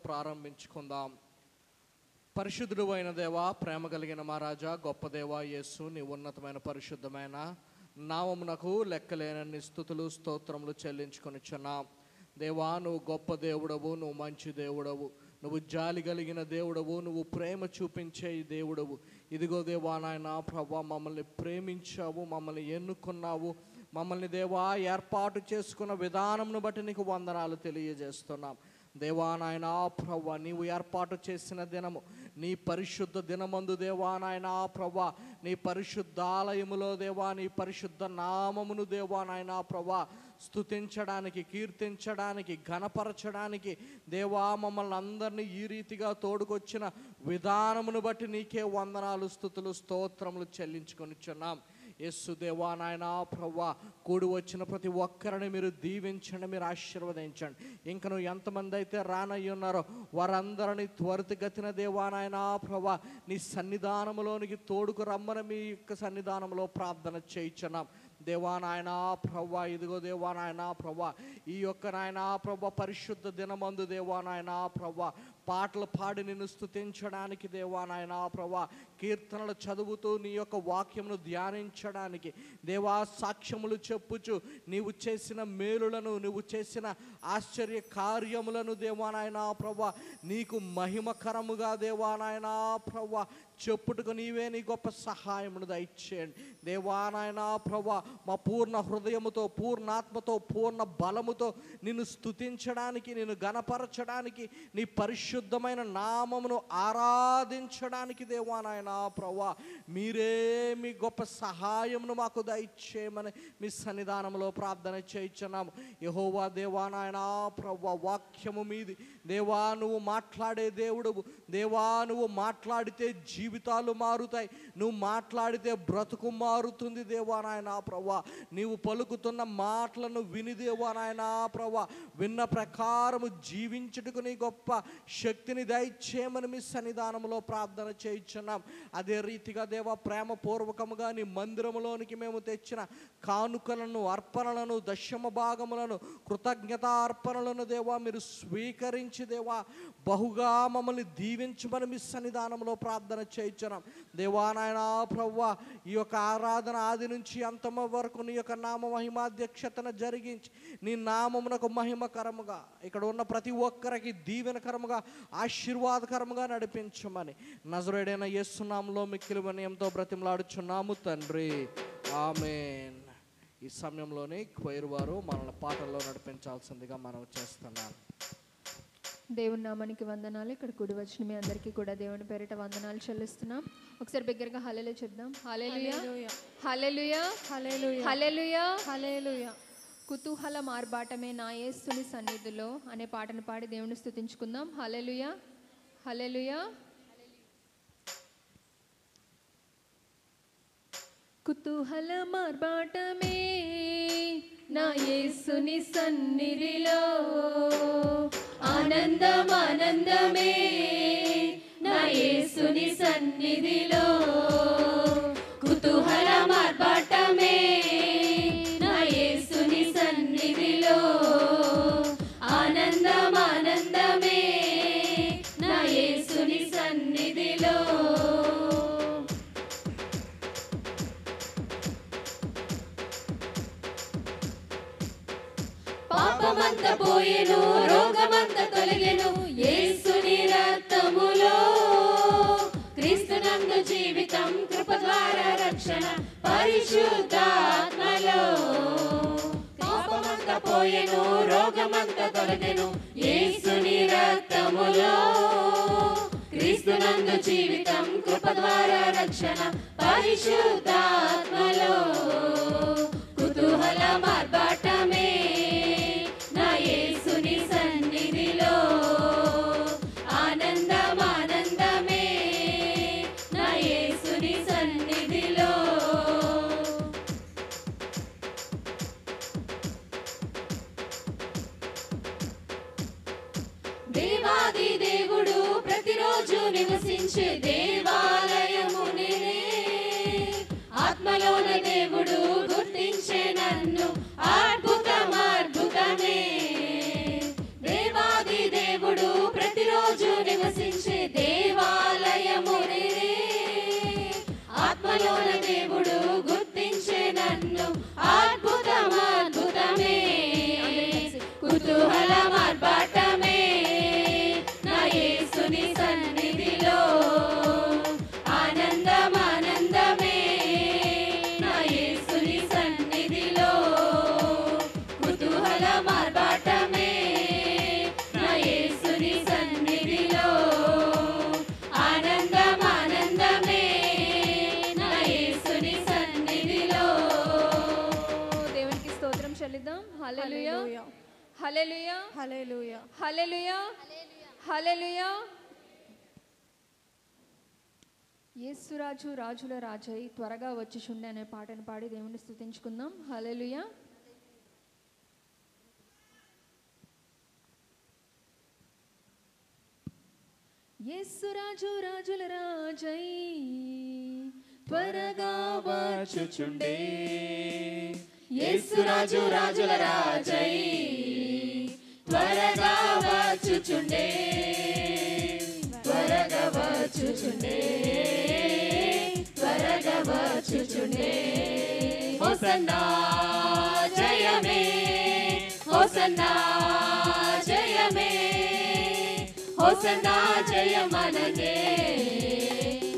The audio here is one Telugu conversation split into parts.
ప్రారంభించుకుందాం. పరిశుద్ధుడు అయిన దేవా, ప్రేమ కలిగిన మా రాజా, గొప్ప దేవా యేసు, నీ ఉన్నతమైన పరిశుద్ధమైన నామమునకు లెక్కలేనన్ని స్తుతులు స్తోత్రములు చెల్లించుకొనిచున్నాం. దేవా, నువ్వు గొప్ప దేవుడవు, నువ్వు మంచి దేవుడవు, నువ్వు జాలి కలిగిన దేవుడవు, నువ్వు ప్రేమ చూపించే దేవుడవు. ఇదిగో దేవా నాయన ప్రభా, మమ్మల్ని ప్రేమించావు, మమ్మల్ని ఎన్నుకున్నావు, మమ్మల్ని దేవా ఏర్పాటు చేసుకున్న విధానంను బట్టి నీకు వందనాలు తెలియజేస్తున్నాం. దేవా నాయనా ప్రభా, నీవు ఏర్పాటు చేసిన దినము, నీ పరిశుద్ధ దినమందు దేవా నాయనా ప్రభా, నీ పరిశుద్ధాలయములో దేవా, నీ పరిశుద్ధ నామమును దేవా నాయనా ప్రభా స్తుతించడానికి, కీర్తించడానికి, ఘనపరచడానికి దేవా మమ్మల్ని అందరినీ ఈ రీతిగా తోడుకొచ్చిన విధానమును బట్టి నీకే వందనాలు, స్తుతులు, స్తోత్రములు చెల్లించుకొనిచున్నాం. యేసు దేవా నాయనా ప్రభా, కూడి వచ్చిన ప్రతి ఒక్కరిని మీరు దీవించండి, మీరు ఆశీర్వదించండి. ఇంకను ఎంతమంది అయితే రానయ్యి ఉన్నారో వారందరినీ త్వరితగతిన దేవా నాయనా ప్రభా నీ సన్నిధానములోనికి తోడుకు రమ్మని మీ యొక్క సన్నిధానంలో ప్రార్థన చేయించున్నాం. దేవా నాయనా ప్రభా, ఇదిగో దేవా నాయనా ప్రభా, ఈ యొక్క నాయనా ప్రభా పరిశుద్ధ దినమందు దేవా నాయనా ప్రభా పాటలు పాడి నిన్ను స్తుతించడానికి దేవా నాయనా ప్రభా, కీర్తనలు చదువుతూ నీ యొక్క వాక్యమును ధ్యానించడానికి దేవా, సాక్ష్యములు చెప్పుచు నీవు చేసిన మేలులను, నువ్వు చేసిన ఆశ్చర్య కార్యములను దేవా నాయనా ప్రభా నీకు మహిమకరముగా దేవా నాయనా ప్రభా చెప్పుటకు నీవే నీ గొప్ప సహాయమును దయచేయండి. దేవా నాయనా ప్రభా, మా పూర్ణ హృదయముతో, పూర్ణాత్మతో, పూర్ణ బలముతో నిన్ను స్తుతించడానికి, నిన్ను గణపరచడానికి, నీ పరిశుద్ధమైన నామమును ఆరాధించడానికి దేవా నాయనా ప్రభా మీరే మీ గొప్ప సహాయమును మాకు దయచేయమని మీ సన్నిధానంలో ప్రార్థన చేయించున్నాము. యెహోవా దేవా నాయనా ప్రభా, వాక్యము మీది దేవా, నువ్వు మాట్లాడే దేవుడవు దేవా, నువ్వు మాట్లాడితే జీవితాలు మారుతాయి, నువ్వు మాట్లాడితే బ్రతుకు మారుతుంది దేవా నాయనా ప్రభా. నీవు పలుకుతున్న మాటలను విని దేవా నాయనా ప్రభా విన్న ప్రకారము జీవించుటకు నీ గొప్ప శక్తిని దయచేయమని మీ సన్నిధానంలో ప్రార్థన చేయించున్నాం. అదే రీతిగా దేవా, ప్రేమపూర్వకముగా నీ మందిరములోనికి మేము తెచ్చిన కానుకలను, అర్పణలను, దశమ భాగములను, కృతజ్ఞత అర్పణలను దేవా మీరు స్వీకరించి దేవా బహుగా మమ్మల్ని దీవించమని మీ సన్నిధానంలో ప్రార్థన చేయించున్నాం. దేవా నాయనా ప్రభువా, ఈ యొక్క ఆరాధన ఆది నుంచి అంతమ వరకు నీ యొక్క నామ మహిమాధ్యక్షతను జరిగించి నీ నామమునకు మహిమకరముగా, ఇక్కడ ఉన్న ప్రతి ఒక్కరికి దీవెనకరముగా, ఆశీర్వాదకరముగా నడిపించమని నజరేయుడైన యేసు నామములో మిక్కిలి వినయంతో బ్రతిమలాడుచున్నాము తండ్రి, ఆమేన్. ఈ సమయంలోనే క్వైర్ వారు మనల్ని పాటల్లో నడిపించాల్సిందిగా మనం చేస్తున్నాం. దేవుని నామానికి వందనాలు. ఇక్కడ కూడి వచ్చిన మీ అందరికీ కూడా దేవుని పేరిట వందనాలు చెల్లిస్తున్నాం. ఒకసారి బిగ్గరగా హల్లెలూయా చెప్దాం. హల్లెలూయా, హల్లెలూయా, హల్లెలూయా, హల్లెలూయా. కుతూహల మార్బాటమే నా యేసుని సన్నిధిలో అనే పాటను పాడి దేవుని స్తుతించుకుందాం. హల్లెలూయా, హల్లెలూయా. కుతూహల మార్బాటమే నా యేసుని సన్నిధిలో, ఆనందం ఆనందమే నా యేసుని సన్నిధిలో, కుతూహల మార్బాటమే నా యేసుని సన్నిధిలో, ఆనందం ఆనందమే నా యేసుని సన్నిధిలో. పాపమంత పోయెను, రోగమంత తొలగెను యేసుని రక్తములో, క్రీస్తునందు జీవితం, కృప ద్వారా రక్షణ పరిశుద్ధాత్మలో. పాపమంత పోయెను, రోగమంత తొలగెను యేసుని రక్తములో, క్రీస్తునందు జీవితం, కృప ద్వారా రక్షణ పరిశుద్ధాత్మలో. కుతూహల మార్బాటమే నా యేసుని సన్నిధిలో, ఆనందం ఆనందమే నా యేసుని సన్నిధిలో. దేవాది దేవుడు ప్రతిరోజు నివసించే దేవాలయము నేనే, ఆత్మలోన దేవుడు గుర్తించే నన్ను అద్భుతం అద్భుతమే. దేవాది దేవుడు ప్రతిరోజు హల్లెలూయా హల్లెలూయా హల్లెలూయా హల్లెలూయా. యేసురాజు రాజుల రాజై త్వరగా వచ్చుచుండే అనే పాటను పాడి దేవుని స్తుతించుకుందాం. హల్లెలూయా. యేసురాజు రాజుల రాజై త్వరగా వచ్చుచుండే, యేసురాజు రాజుల రాజై త్వరగా వచ్చుచుండే, త్వరగా వచ్చుచుండే, త్వరగా వచ్చుచుండే. హోసన్నా జయమే, హోసన్నా జయమే, హోసన్నా జయమనకే,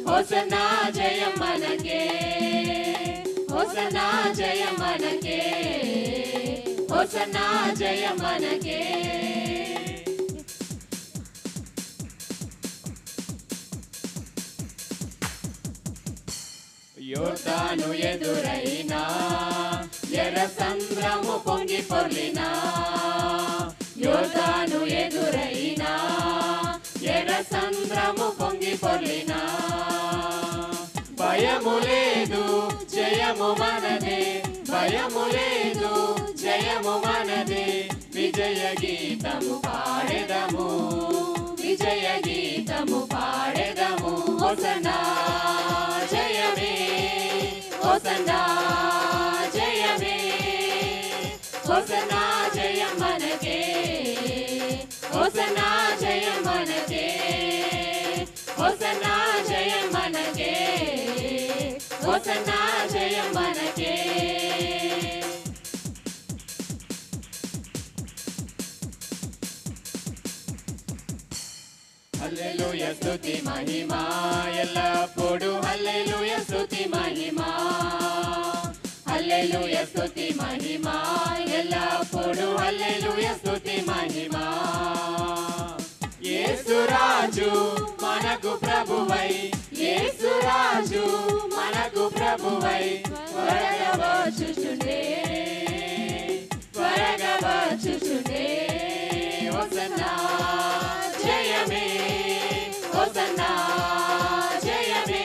హోసన్నా జయమనకే, హోసన్నా జయమనకే, హోసన్నా జయమనకే. యోర్దాను ఎదురైనా ఎర్ర సంద్రము పొంగి పొర్లినా, యోర్దాను ఎదురైనా ఎర్ర సంద్రము పొంగి పొర్లినా, భయము లేదు జయము మనదే, భయము లేదు జయము మనదే, విజయ గీతము పాడెదము, విజయ గీతము పాడెదము. హోసన్నా జయమే, హోసన్నా జయమే, హోసన్నా జయమనకే, హోసన్నా జయమనకే, హోసన్నా జయమనకే, హోసన్నా జయమనకే. హల్లెలూయా స్తుతి మహిమా ఎల్లప్పుడు, హల్లెలూయా స్తుతి మహిమా, హల్లెలూయా స్తుతి మహిమా ఎల్లప్పుడు, హల్లెలూయా స్తుతి మహిమా. యేసురాజు మనకు ప్రభువై, యేసురాజు మనకు ప్రభువై త్వరగా వచ్చుచుండే, త్వరగా వచ్చుచుండే. హోసన్నా జయమే, హోసన్నా జయమే,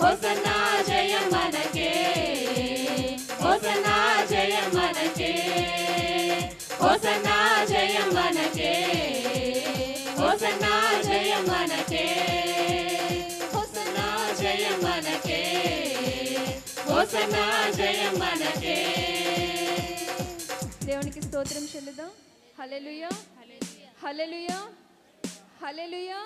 హోసన్నా జయమనకే, హోసన్నా జయమనకే, హోసన్నా జయమనకే, హోసన్నా జయమనకే, హోసన్నా జయమనకే, హోసన్నా జయమనకే. దేవునికి స్తోత్రం చెల్లుదాం. హల్లెలూయా హల్లెలూయా హల్లెలూయా.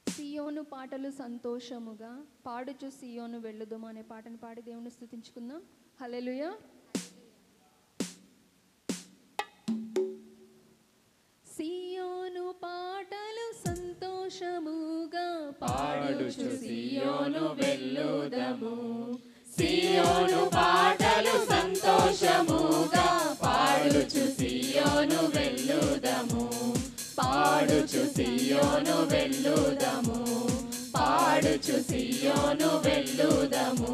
సియోను పాటలు సంతోషముగా పాడుచు సియోను వెళ్ళుదుము అనే పాటను పాడి దేవుని స్తుతించుకుందాం. హల్లెలూయా. సియోను పాటలు సంతోషముగా పాడుచు సియోను వెళ్ళుదము, సియోను పాటలు సంతోషముగా పాడుచు సియోను వెళ్ళుదము, పాడుచు సియోను వెళ్ళుదము, పాడుచు సియోను వెళ్ళుదము.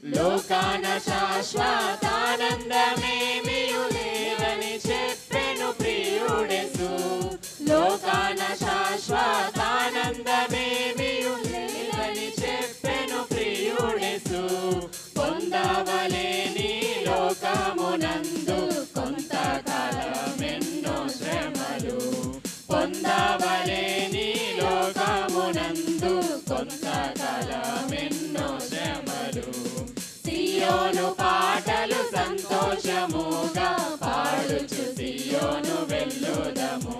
లోకాన శాశ్వతానందమేమియు లేదని చెప్పెను ప్రియుడెసు, లోకాన శాశ్వతానందమేమియు లేదని చెప్పెను ప్రియుడెసు. పొందవలేని లోకమునందు కొంతకాలమెన్నో శ్రమలు, పొందవలేని లోకమునందు కొంతకాలమెన్నో శ్రమలు. సియోను పాటలు సంతోషముగా పాడుచు సియోను వెళ్ళుదము,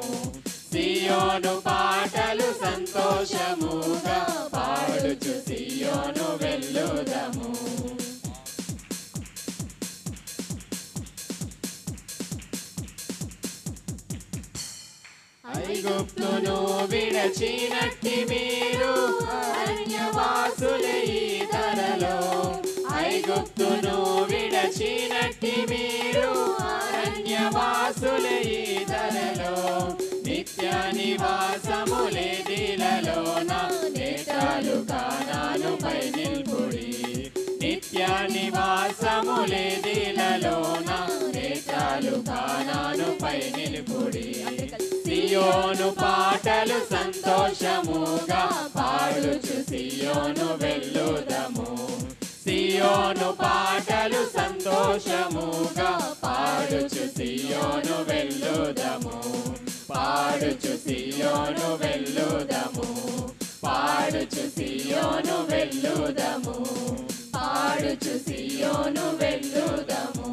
సియోను పాటలు సంతోషముగా పాడుచు సియోను వెళ్ళుదము. ఐగుప్తును విడచినట్టి మీరు అరణ్యవాసులే ఈ ధరలో, ఐగుప్తును విడచినట్టి మీరు అరణ్యవాసులే ఈ ధరలో, నిత్య నివాసములేదిలలో నిత్య నివాసములేదిలలోన నేత్రాలు కానానుపై నిలుపుడి సియోను పాటలు సంతోషముగా పాడుచు సియోను వెళ్ళుదము సియోను పాటలు సంతోషముగా పాడుచు సియోను వెళ్ళుదము పాడుచు సియోను వెళ్ళుదము పాడుచు సియోను వెళ్ళుదము పాడుచు సియోను వెళ్ళుదము.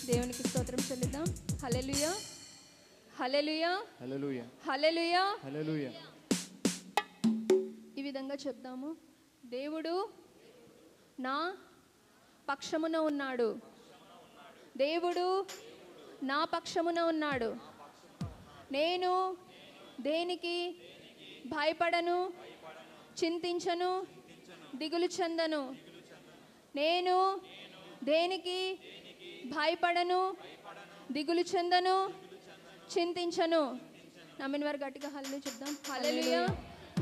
దేవునికి స్తోత్రం చెల్లిద్దాం. హల్లెలూయా హల్లెలూయా హల్లెలూయా హల్లెలూయా హల్లెలూయా. ఈ విధంగా చెప్దాము. దేవుడు నా పక్షమున ఉన్నాడు. దేవుడు నా పక్షమున ఉన్నాడు. నేను దేనికి భయపడను, చింతించను, దిగులు చెందను. నేను దేనికి భయపడను, దిగులు చెందను, చింతించను. నమ్మిన వారు గట్టిగా హల్లెలూయా చెప్దాం. హల్లెలూయా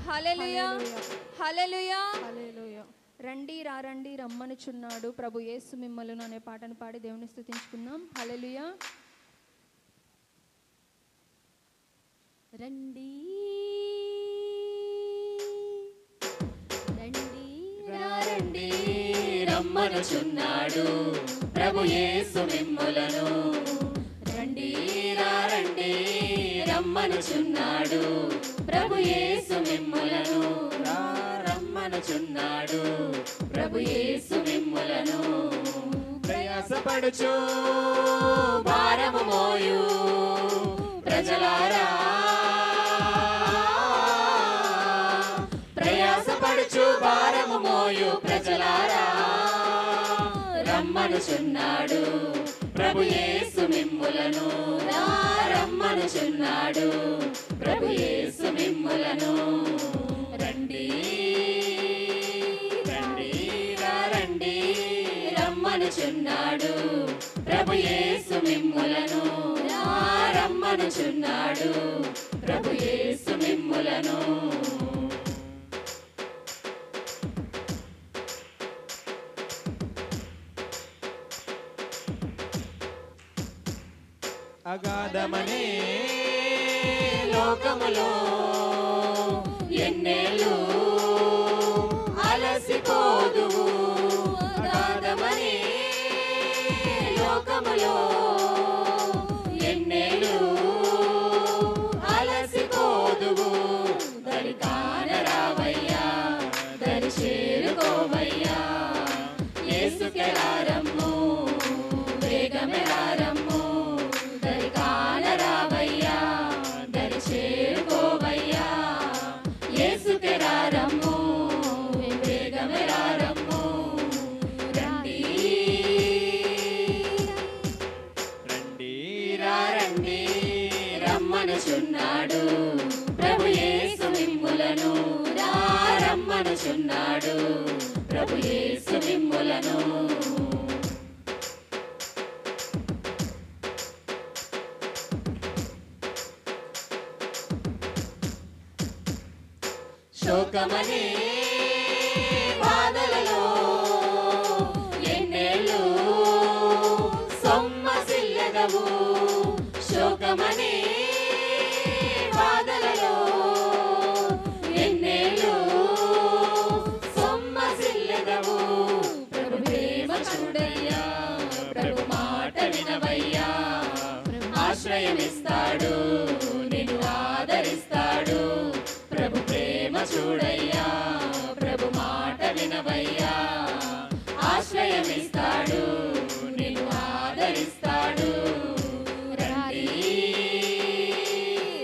హల్లెలూయా హల్లెలూయా హల్లెలూయా. రండి రండి రమ్మనుచున్నాడు ప్రభు యేసు మిమ్మల్ని అనే పాటను పాడి దేవుని స్తుతించుకుందాం. హల్లెలూయా. రండి రండి రండి రమ్మనుచున్నాడు ప్రభు యేసు మిమ్ములను రండి రండి రమ్మనుచున్నాడు ప్రభు యేసు మిమ్ములను రమ్మనుచున్నాడు ప్రభు యేసు మిమ్ములను ప్రయాసపడుచు భారము మోయు ప్రజలారా ప్రయాసపడుచు భారము మోయు ప్రజలారా రమ్మనుచున్నాడు ప్రభు యేసు మిమ్ములను రమ్మనుచున్నాడు ప్రభు యేసు మిమ్ములను రండి రండి రండి రమ్మనుచున్నాడు ప్రభు యేసు మిమ్ములను రమ్మనుచున్నాడు ప్రభు యేసు మిమ్ములను అగాధమనే లోకములో ఎన్నేళ్ళు అలసిపోదువు అగాధమనే లోకములో ఎన్నేళ్ళు అలసిపోదువు దరి కానరావయ్యా దరి చేరుకోవయ్యా యేసుకే రారమ్ము వేగమే రారమ్ము దరి కానరావయ్యా దరి చేరుకోవయ్యా యేసుకే రారమ్ము వేగమే రారమ్ము రండి రండి రండి రమ్మనుచున్నాడు ప్రభు యేసు మిమ్ములను రమ్మనుచున్నాడు ప్రభు యేసు మిమ్ములను శోకమనే బాధలలో ఎన్నేళ్ళు సొమ్మసిల్లెదవు శోకమనే బాధలలో ఎన్నేళ్ళు సొమ్మసిల్లెదవు ప్రభు ప్రేమ చూడయ్యా ప్రభు మాట వినవయ్యా ఆశ్రయమిస్తాడు నిన్ను ఆదరిస్తాడు ప్రభు ప్రేమ చూడయ్యా ప్రభు మాట వినవయ్యా ఆశ్రయమిస్తాడు నిన్ను ఆదరిస్తాడు రండి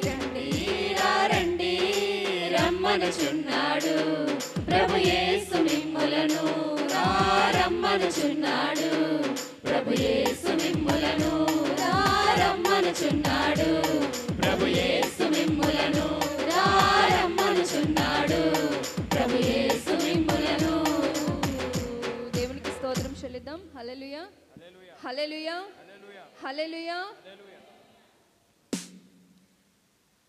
రండి రండి రమ్మనుచున్నాడు ప్రభు యేసు మిమ్ములను రమ్మనుచున్నాడు ప్రభు యేసు మిమ్ములను రమ్మనుచున్నాడు ప్రభు యేసు మిమ్ములను రమ్మనుచున్నాడు ప్రభు యేసు మిమ్ములను. దేవునికి స్తోత్రం చెల్లిద్దాం. హల్లెలూయా హల్లెలూయా హల్లెలూయా.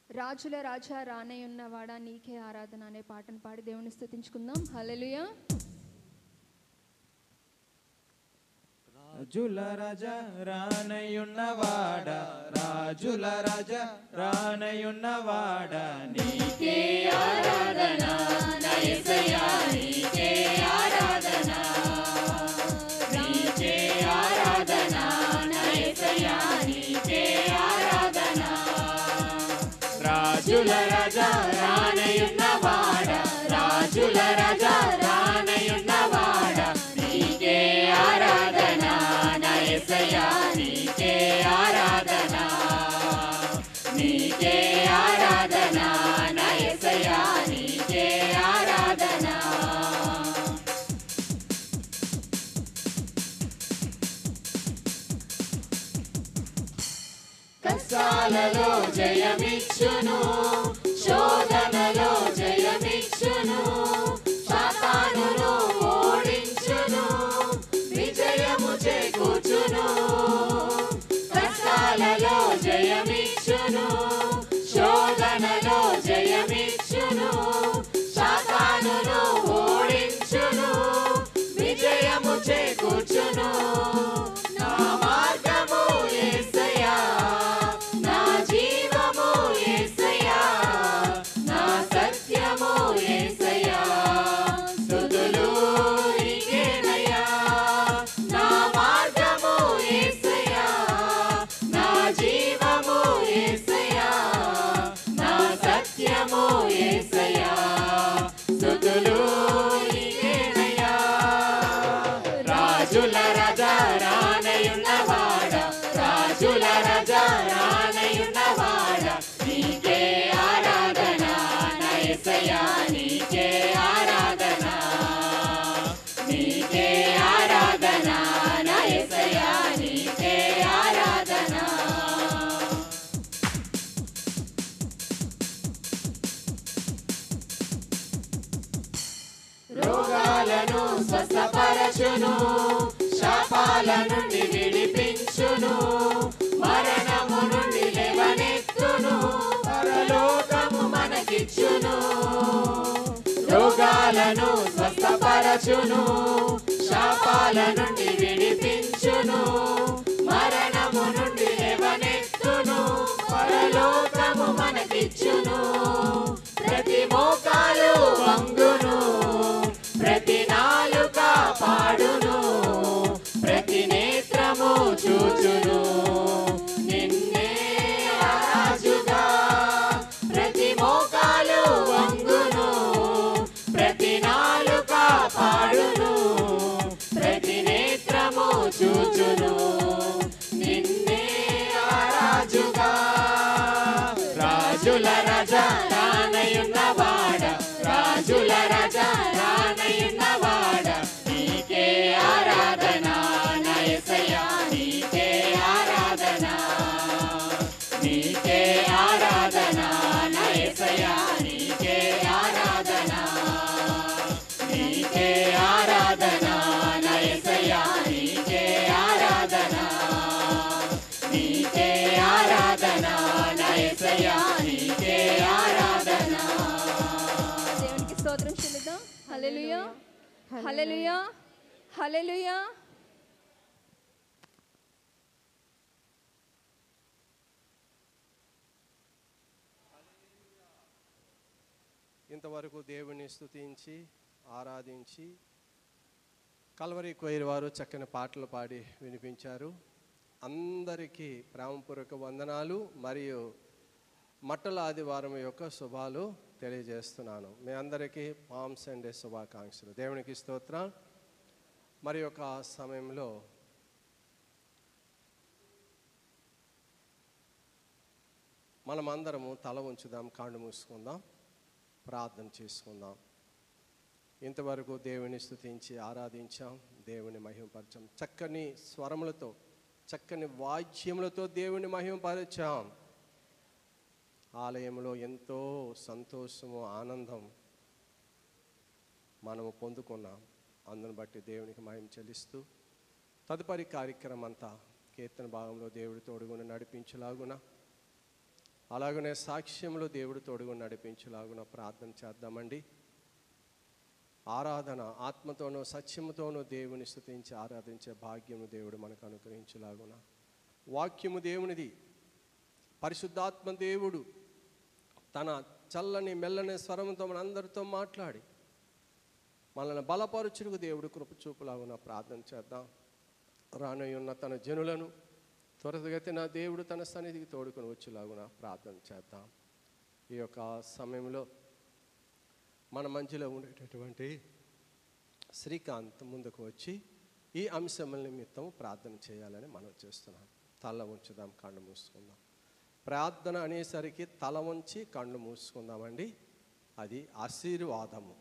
రాజుల రాజా రానయ్యున్నవాడా నీకే ఆరాధన అనే పాటను పాడి దేవుని స్తుతించుకుందాం. హల్లెలూయా రాజుల రాజా రానయున్నవాడ, రాజుల రాజా రానయున్నవాడ, నీకే ఆరాధన నా యేసయ్యా, నీకే ఆరాధన, నీకే ఆరాధన నా యేసయ్యా, నీకే ఆరాధన. రాజుల రాజా రానయున్నవాడ, రాజుల రాజా రానయున్నవాడ, నీకే ఆరాధన నా యేసయ్యా, నీకే ఆరాధన, నీకే ఆరాధన నా యేసయ్యా, నీకే ఆరాధన. కష్టాలలో జయమిచ్చును, శోధనలో జయమిచ్చును, సాతానును ఓడించును, విజయము చేకూర్చును. కష్టాలలో జయమిచ్చును, శోధనలో జయమిచ్చును, సాతానును ఓడించును, విజయము చేకూర్చును. నా మార్గము యేసయ్యా, నా జీవము యేసయ్యా, నా సత్యము యేసయ్యా, స్తుతులు నీకేనయ్యా. నా మార్గము యేసయ్యా, నా జీవము యేసయ్యా, నా సత్యము యేసయ్యా, స్తుతులు నీకేనయ్యా. రాజుల రాజా రానయున్నవాడ, రాజుల రాజా రానయున్నవాడ, నీకే ఆరాధన నా యేసయ్యా, నీకే ఆరాధన, నీకే ఆరాధన నా యేసయ్యా, నీకే ఆరాధన. రోగాలను స్వస్థపరచును, శాపాల నుండి విడిపించును, మరణము నుండి లేవనెత్తును, పరలోకము మనకిచ్చును. రోగాలను స్వస్థపరచును, శాపాల నుండి విడిపించును, మరణము నుండి లేవనెత్తును, పరలోకము మనకిచ్చును. ప్రతి మోకాలు వంగును, ప్రతి నాలుక పాడును, ప్రతి నేత్రము చూచును నిన్నే రాజుగా. ప్రతి మోకాలు వంగును, ప్రతి నాలుక పాడును, ప్రతి నేత్రము చూచును నిన్నే రాజుగా. రాజుల రాజా రానయున్నవాడ, రాజుల రాజా రానయున్నవాడ, నీకే ఆరాధన నా యేసయ్యా, నీకే ఆరాధన, నీకే ఆరాధన నా యేసయ్యా, నీకే ఆరాధన, నీకే ఆరాధన నా యేసయ్యా, నీకే ఆరాధన, నీకే ఆరాధన నా యేసయ్యా, నీకే ఆరాధన. దేవునికి స్తోత్రం చెల్లిద్దాం. హల్లెలూయా, హల్లెలూయా, హల్లెలూయా. ఇంతవరకు దేవుని స్తుతించి ఆరాధించి కల్వరి కొయిర్ వారు చక్కని పాటలు పాడి వినిపించారు. అందరికీ ప్రేమపూర్వక వందనాలు మరియు మట్టల ఆదివారం యొక్క శుభాలు తెలియజేస్తున్నాను. మీ అందరికీ పామ్ సండే శుభాకాంక్షలు. దేవునికి స్తోత్రం. మరి ఒక సమయంలో మనమందరము తల ఉంచుదాం, కాళ్ళు మూసుకుందాం, ప్రార్థన చేసుకుందాం. ఇంతవరకు దేవుని స్తుతించి ఆరాధించాం, దేవుని మహిమపరచాం, చక్కని స్వరములతో చక్కని వాద్యములతో దేవుని మహిమపరచాం. ఆలయంలో ఎంతో సంతోషము ఆనందం మనము పొందుకున్నాం. అందును బట్టి దేవునికి మహిమ చెల్లిస్తూ తదుపరి కార్యక్రమం అంతా కీర్తన భాగంలో దేవుడు తోడుగుని నడిపించలాగున, అలాగనే సాక్ష్యంలో దేవుడు తోడుగుని నడిపించలాగున ప్రార్థన చేద్దామండి. ఆరాధన ఆత్మతోనూ సత్యముతోనూ దేవుని స్తుతించి ఆరాధించే భాగ్యము దేవుడు మనకు అనుగ్రహించులాగున. వాక్యము దేవునిది. పరిశుద్ధాత్మ దేవుడు తన చల్లని మెల్లని స్వరంతో మనందరితో మాట్లాడి మనల్ని బలపరచుటకు దేవుడు కృప చూపులాగున ప్రార్థన చేద్దాం. రానయ్యున్న తన జనులను త్వరితగతిన దేవుడు తన సన్నిధికి తోడుకొని వచ్చేలాగున ప్రార్థన చేద్దాం. ఈ యొక్క సమయంలో మన మధ్యలో ఉండేటటువంటి శ్రీకాంత్ ముందుకు వచ్చి ఈ అంశముల నిమిత్తం ప్రార్థన చేయాలని మనం చేస్తున్నాం. తల ఉంచుదాం, కళ్ళు మూసుకుందాం. ప్రార్థన అనేసరికి తల వంచి కళ్ళు మూసుకుందామండి. అది ఆశీర్వాదము.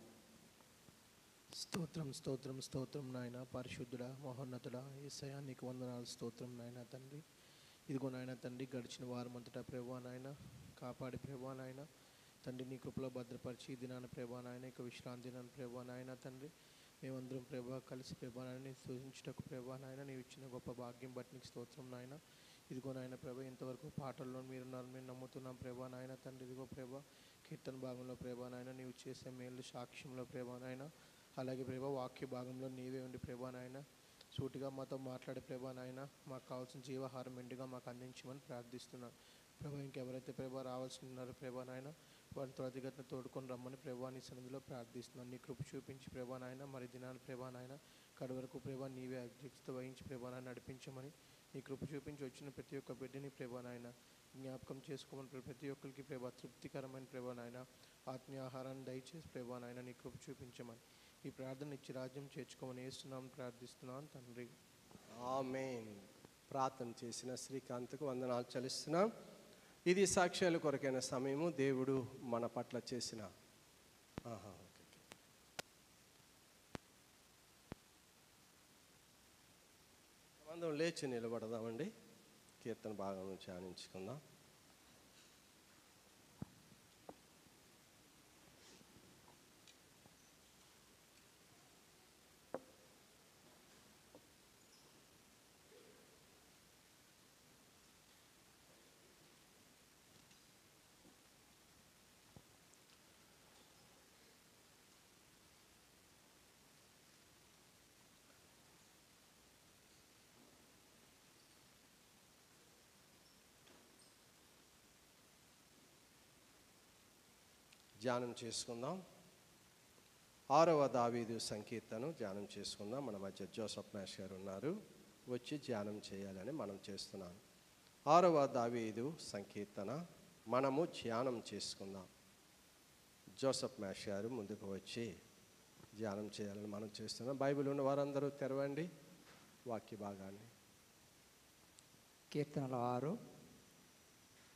స్తోత్రం స్తోత్రం స్తోత్రం నాయన. పరిశుద్ధుడా మహోన్నతుడా యేసయ్యా నీకు వందనాలు. స్తోత్రం నాయన తండ్రి. ఇదిగో నాయన తండ్రి, గడిచిన వారం అంతటా ప్రభువా నాయన కాపాడి ప్రభువా నాయన తండ్రి నీ కృపలో భద్రపరిచి ఈ దినాన ప్రభువా నాయన ఇక విశ్రాంతి దినాన్ని ప్రభువా నాయన తండ్రి మేమందరం ప్రభువా కలిసి ప్రభువా నాయన స్తుతించుటకు ప్రభువా నాయన నీవు ఇచ్చిన గొప్ప భాగ్యం బట్టి నీకు స్తోత్రం నాయన. ఇదిగో నాయన ప్రభా, ఇంతవరకు పాటల్లో మీరున్నారు, మేము నమ్ముతున్నాం ప్రభా నాయన తండ్రి. ఇదిగో ప్రభా, కీర్తన భాగంలో ప్రభా నాయన నీవు చేసే మేలు సాక్ష్యంలో ప్రభా నాయన, అలాగే ప్రభా వాక్య భాగంలో నీవే ఉండి ప్రభా నాయన సూటిగా మాతో మాట్లాడే ప్రభా నాయన మాకు కావాల్సిన జీవాహారం మెండుగా మాకు అందించమని ప్రార్థిస్తున్నాను ప్రభా. ఇంకెవరైతే ప్రభా రావాల్సి ఉన్నారో ప్రభా నాయన వారిని త్వరితగతిన తోడుకొని రమ్మని ప్రభా నీ సన్నిధిలో ప్రార్థిస్తున్నాను. నీ కృప చూపించి ప్రభా నాయన మరి దినాన్ని ప్రభా నాయన కడ వరకు ప్రభా నీవే అధ్యక్షత వహించి ప్రభా నాయన నడిపించమని, నీ కృప చూపించి వచ్చిన ప్రతి ఒక్క బిడ్డని ప్రభా నాయన జ్ఞాపకం చేసుకోమని, ప్రతి ఒక్కరికి ప్రభా తృప్తికరమైన ప్రభా నాయన ఆత్మీయ ఆహారాన్ని దయచేసి ప్రభా నాయన నీ కృప చూపించమని, ఈ ప్రార్థన ఇచ్చి రాజ్యం చేర్చుకోమని వేస్తున్నామని ప్రార్థిస్తున్నాను తండ్రి. ఆమేన్. ప్రార్థన చేసిన శ్రీకాంత్కు వందనాలు చెల్లిస్తున్నాం. ఇది సాక్ష్యాల కొరకైన సమయము. దేవుడు మన పట్ల చేసిన అందరం లేచి నిలబడదామండి. కీర్తన భాగం ధ్యానించుకుందాం. ధ్యానం చేసుకుందాం. 6వ దావీదు సంకీర్తన ధ్యానం చేసుకుందాం. మన మధ్య జోసఫ్ మ్యాష్ గారు ఉన్నారు, వచ్చి ధ్యానం చేయాలని మనం చేస్తున్నాం. 6వ దావీదు సంకీర్తన మనము ధ్యానం చేసుకుందాం. జోసఫ్ మ్యాష్ గారు ముందుకు వచ్చి ధ్యానం చేయాలని మనం చేస్తున్నాం. బైబిల్ ఉన్న వారందరూ తెరవండి వాక్య భాగాన్ని. కీర్తనలు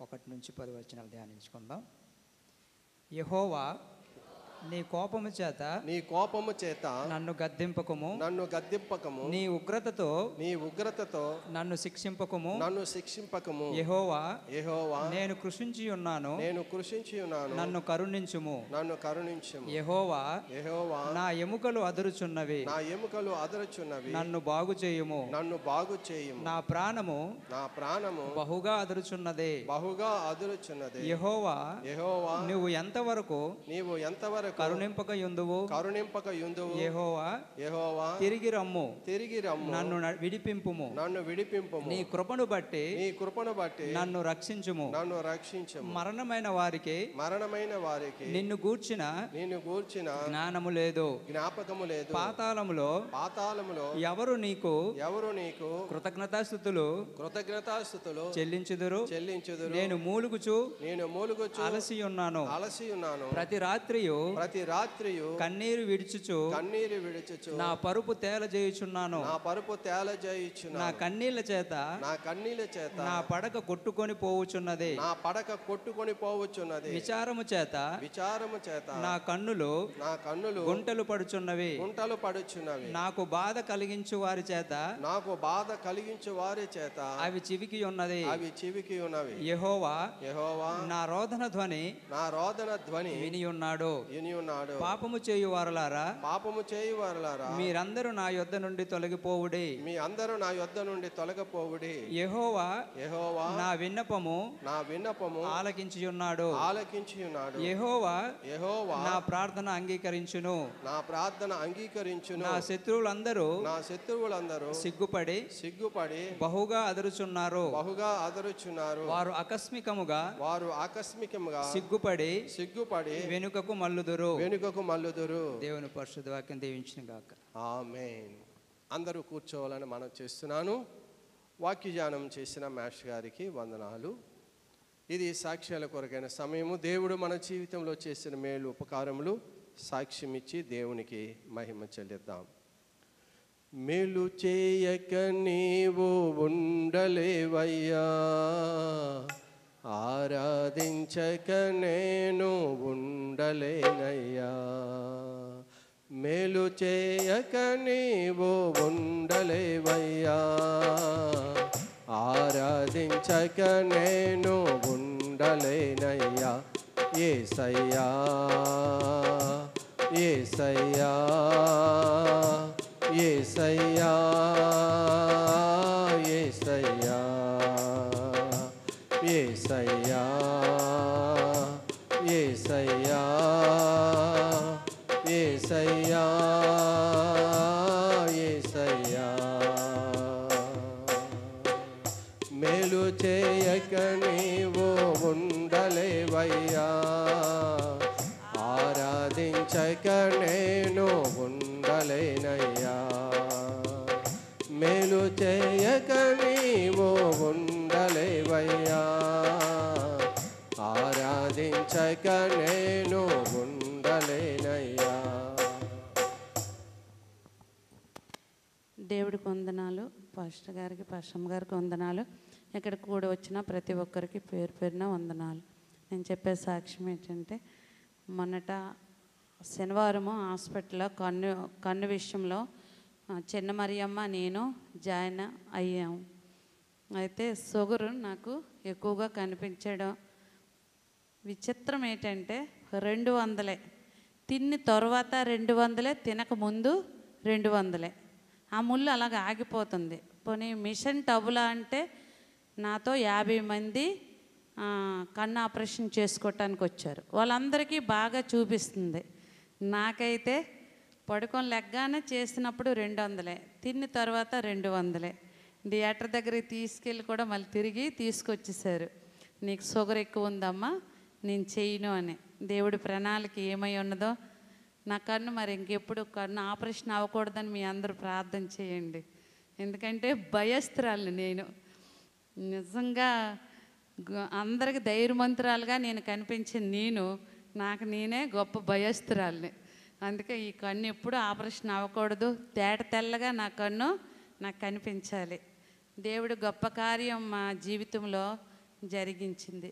6:1-10 వచనాలు ధ్యానించుకుందాం. యెహోవా నీ కోపము చేత నన్ను గద్దింపకము, నీ ఉగ్రతతో నన్ను శిక్షింపకము. యెహోవా నేను కృషించి ఉన్నాను, నన్ను కరుణించుము. యెహోవా నా ఎముకలు అదురుచున్నవి, నన్ను బాగు చేయుము. నా ప్రాణము బహుగా అదురుచున్నదే. యెహోవా నువ్వు ఎంతవరకు కరుణింపకయుందువు. యెహోవా తిరిగి రమ్ము, నన్ను విడిపింపుము. నీ కృపను బట్టి నన్ను రక్షించుము. మరణమైన వారికి నిన్ను గూర్చిన జ్ఞానము లేదు. పాతాళములో ఎవరు నీకు కృతజ్ఞతాస్తుతులు చెల్లించుదురు. నేను మూలుగుచు అలసి ఉన్నాను. ప్రతి రాత్రియు కన్నీరు విడుచుచు నా పరుపు తేలజేయుచున్నాను. నా కన్నీళ్ల చేత నా పడక కొట్టుకొని పోవుచున్నది. విచారము చేత నా కన్నులు గుంటలు పడుచున్నవి. నాకు బాధ కలిగించు వారి చేత అవి చివికి ఉన్నది. యెహోవా నా రోదన ధ్వని విని ఉన్నాడు. ఉన్నాడు. పాపము చేయువారలారా మీరందరూ నా యొద్ద నుండి తొలగిపోవుడి. మీ అందరూ నా యొద్ద నుండి తొలగిపోవుడి. యెహోవా నా విన్నపము ఆలకించి ఉన్నాడు. యెహోవా నా ప్రార్థన అంగీకరించును. నా శత్రువులందరూ సిగ్గుపడి బహుగా అదరుచున్నారు. వారు ఆకస్మికముగా సిగ్గుపడి వెనుకకు మల్లుదురు. దేవుని పరిశుద్ధ వాక్యం దీవించును గాక. ఆమేన్. అందరూ కూర్చోవాలని మనం చేస్తున్నాను. వాక్యజ్ఞానం చేసిన మాస్టర్ గారికి వందనాలు. ఇది సాక్ష్యాల కొరకైన సమయము. దేవుడు మన జీవితంలో చేసిన మేలు ఉపకారములు సాక్ష్యం ఇచ్చి దేవునికి మహిమ చెల్లిద్దాం. మేలు చేయక నీవు ఉండలేవయ్యా, ఆరాధించక నేను ఉండలేనయ్యా. మేలు చేయక నీవు ఉండలేవయ్యా, ఆరాధించక నేను ఉండలేనయ్యా. యేసయ్యా యేసయ్యా యేసయ్యా యేసయ్యా యేసయ్యా యేసయ్యా యేసయ్యా యేసయ్యా. మేలు చేయక నీవు ఉండలేవయ్యా, ఆరాధించక నేను ఉండలేనయ్యా. మేలు చేయక నీవు ఉండలేవయ్యా, ఆరాధించక నేను ఉండలేనయ్యా. దేవుడికి వందనాలు. పాస్టర్ గారికి, పాస్టమ్ గారికి వందనాలు. ఇక్కడ కూడి వచ్చిన ప్రతి ఒక్కరికి పేరు పేరున వందనాలు. నేను చెప్పే సాక్ష్యం ఏంటంటే, మొన్నట శనివారము హాస్పిటల్లో కన్ను విషయంలో చిన్న మరియమ్మ నేను జాయిన్ అయ్యాము. అయితే షుగరు నాకు ఎక్కువగా కనిపించడం. విచిత్రం ఏంటంటే 200 తిన్న తర్వాత 200, తినక ముందు 200. ఆ ముళ్ళు అలాగ ఆగిపోతుంది. పోనీ మిషన్ టబులా అంటే నాతో 50 మంది కన్ను ఆపరేషన్ చేసుకోవటానికి వచ్చారు. వాళ్ళందరికీ బాగా చూపిస్తుంది. నాకైతే పడుకొని లెగ్గానే చేసినప్పుడు 200, తిన్న తర్వాత 200. థియేటర్ దగ్గరికి తీసుకెళ్ళి కూడా మళ్ళీ తిరిగి తీసుకొచ్చేసారు. నీకు షుగర్ ఎక్కువ ఉందమ్మా, నేను చేయను అని. దేవుడి ప్రణాళిక ఏమై ఉన్నదో నా కన్ను మరి ఇంకెప్పుడు కన్ను ఆపరేషన్ అవ్వకూడదని మీ అందరూ ప్రార్థన చేయండి. ఎందుకంటే భయస్తురాలు నేను. నిజంగా అందరికి ధైర్యమంతురాలుగా నేను కనిపించిన నాకు నేనే గొప్ప భయస్తురాలని. అందుకే ఈ కన్ను ఎప్పుడు ఆపరేషన్ అవ్వకూడదు, తెల్లగా నా కన్ను నాకు కనిపించాలి. దేవుడు గొప్ప కార్యం మా జీవితంలో జరిగించింది.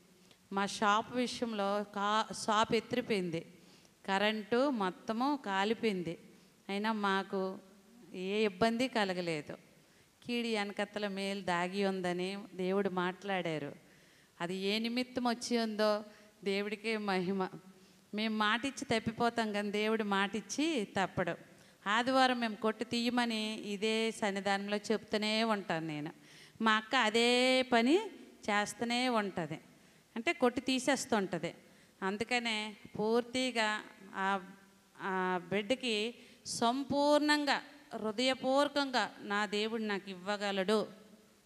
మా షాప్ విషయంలో షాప్ ఎత్తిపోయింది, కరెంటు మొత్తము కాలిపోయింది. అయినా మాకు ఏ ఇబ్బంది కలగలేదు. కీడి వెనకత్తల మేలు దాగి ఉందని దేవుడు మాట్లాడారు. అది ఏ నిమిత్తం వచ్చి ఉందో దేవుడికే మహిమ. మేము మాటిచ్చి తప్పిపోతాం కానీ దేవుడు మాటిచ్చి తప్పడు. ఆదివారం మేము కొట్టు తీయమని ఇదే సన్నిధానంలో చెప్తూనే ఉంటాను నేను. మా అక్క అదే పని చేస్తూనే ఉంటుంది, అంటే కొట్టు తీసేస్తుంటుంది. అందుకనే పూర్తిగా ఆ బిడ్డకి సంపూర్ణంగా హృదయపూర్వకంగా నా దేవుడు నాకు ఇవ్వగలడు,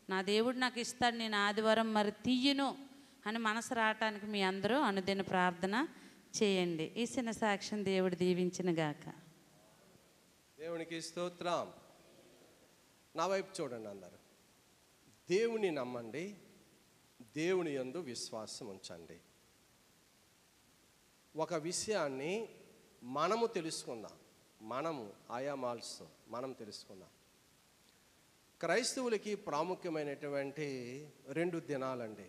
నా దేవుడు నాకు ఇస్తాడు, నేను ఆదివారం మరి తీయను అని మనసు రావటానికి మీ అందరూ అనుదిన ప్రార్థన చేయండి. ఈ చిన్న సాక్ష్యం దేవుడు దీవించిన గాక. దేవునికి స్తోత్రం. నా వైపు చూడండి అందరు. దేవుని నమ్మండి, దేవుని యందు విశ్వాసం ఉంచండి. ఒక విషయాన్ని మనము తెలుసుకుందాం. మనం తెలుసుకుందాం. క్రైస్తవులకి ప్రాముఖ్యమైనటువంటి 2 దినాలండి.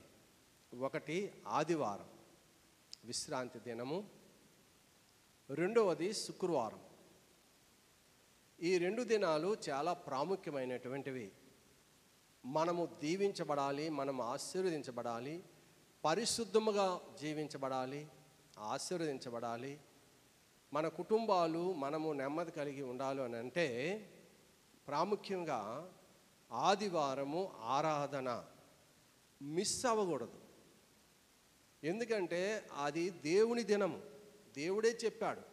ఒకటి ఆదివారం విశ్రాంతి దినము, రెండవది శుక్రవారం. ఈ 2 దినాలు చాలా ప్రాముఖ్యమైనటువంటివి. మనము దీవించబడాలి, మనం ఆశీర్వదించబడాలి, పరిశుద్ధముగా జీవించబడాలి, ఆశీర్వదించబడాలి. మన కుటుంబాలు మనము నెమ్మది కలిగి ఉండాలి అని అంటే ప్రాముఖ్యంగా ఆదివారము ఆరాధన మిస్ అవ్వకూడదు. ఎందుకంటే అది దేవుని దినము. దేవుడే చెప్పాడు,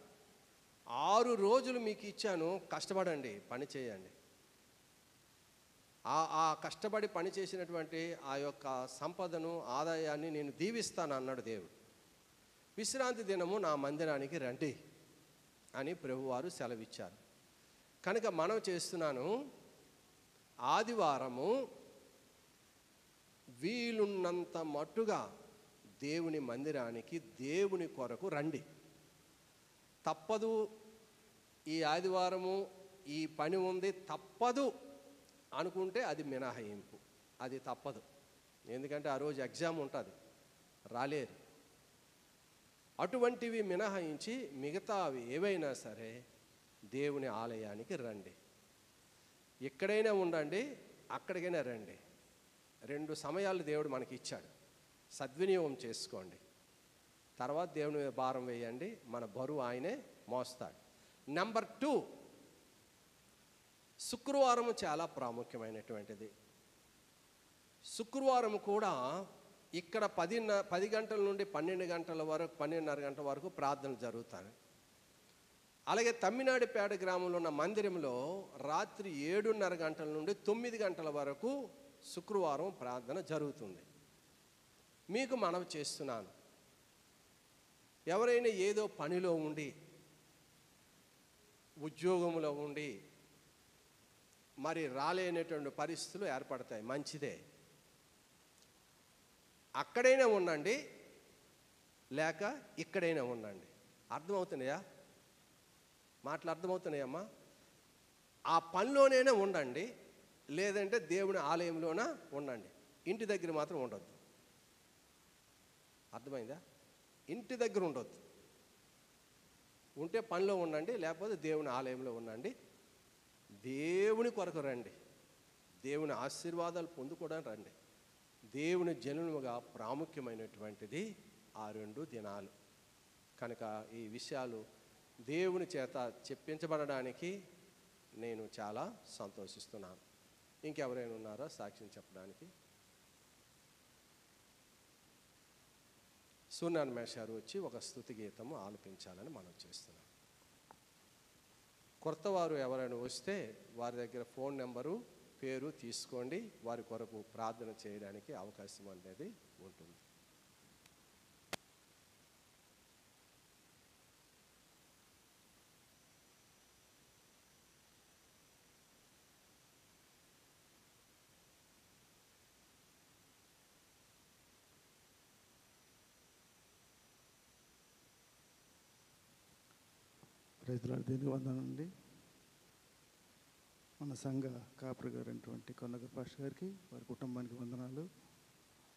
6 రోజులు మీకు ఇచ్చాను, కష్టపడండి, పని చేయండి. ఆ కష్టపడి పని చేసినటువంటి ఆ యొక్క సంపదను, ఆదాయాన్ని నేను దీవిస్తాను అన్నాడు దేవుడు. విశ్రాంతి దినము నా మందిరానికి రండి అని ప్రభువారు సెలవిచ్చారు. కనుక మనం చేస్తున్నాను, ఆదివారము వీలున్నంత మట్టుగా దేవుని మందిరానికి, దేవుని కొరకు రండి. తప్పదు, ఈ ఆదివారము ఈ పని ఉంది, తప్పదు అనుకుంటే అది మినహాయింపు, అది తప్పదు. ఎందుకంటే ఆ రోజు ఎగ్జామ్ ఉంటుంది, రాలేరు. అటువంటివి మినహాయించి మిగతావి ఏవైనా సరే దేవుని ఆలయానికి రండి. ఎక్కడైనా ఉండండి, అక్కడికైనా రండి. 2 సమయాలు దేవుడు మనకి ఇచ్చాడు, సద్వినియోగం చేసుకోండి. తర్వాత దేవుని మీద భారం వేయండి, మన బరువు ఆయనే మోస్తాడు. నెంబర్ 2, శుక్రవారం చాలా ప్రాముఖ్యమైనటువంటిది. శుక్రవారం కూడా ఇక్కడ 10 గంటల నుండి 12 గంటల వరకు, 12:30 గంటల వరకు ప్రార్థనలు జరుగుతాయి. అలాగే తమ్మినాడిపేట గ్రామంలో ఉన్న మందిరంలో రాత్రి 7:30 గంటల నుండి 9 గంటల వరకు శుక్రవారం ప్రార్థన జరుగుతుంది. మీకు మనవి చేస్తున్నాను, ఎవరైనా ఏదో పనిలో ఉండి, ఉద్యోగంలో ఉండి మరి రాలేనటువంటి పరిస్థితులు ఏర్పడతాయి, మంచిదే. అక్కడైనా ఉండండి, లేక ఇక్కడైనా ఉండండి. అర్థమవుతున్నాయా? మాటలు అర్థమవుతున్నాయమ్మా? ఆ పనిలోనైనా ఉండండి, లేదంటే దేవుని ఆలయంలోన ఉండండి. ఇంటి దగ్గర మాత్రం ఉండొద్దు. అర్థమైందా? ఇంటి దగ్గర ఉండొద్దు. ఉంటే పనిలో ఉండండి, లేకపోతే దేవుని ఆలయంలో ఉండండి. దేవుని కొరకు రండి, దేవుని ఆశీర్వాదాలు పొందుకోవడానికి రండి. దేవుని జనులుగా ప్రాముఖ్యమైనటువంటిది ఆ 2 దినాలు. కనుక ఈ విషయాలు దేవుని చేత చెప్పించబడడానికి నేను చాలా సంతోషిస్తున్నాను. ఇంకెవరైనా ఉన్నారా సాక్ష్యం చెప్పడానికి? సూర్యనారాయణ మేషారు వచ్చి ఒక స్తుతి గీతము ఆలపించాలని మనం చేస్తున్నాం. కొత్తవారు ఎవరైనా వస్తే వారి దగ్గర ఫోన్ నెంబరు, పేరు తీసుకోండి. వారి కొరకు ప్రార్థన చేయడానికి అవకాశం అనేది ఉంటుంది. రైతులాడు దేనికి వందనండి. మన సంఘ కాపరి గారు అయినటువంటి కొన్నగర్ పాస్టర్ గారికి, వారి కుటుంబానికి వందనాలు.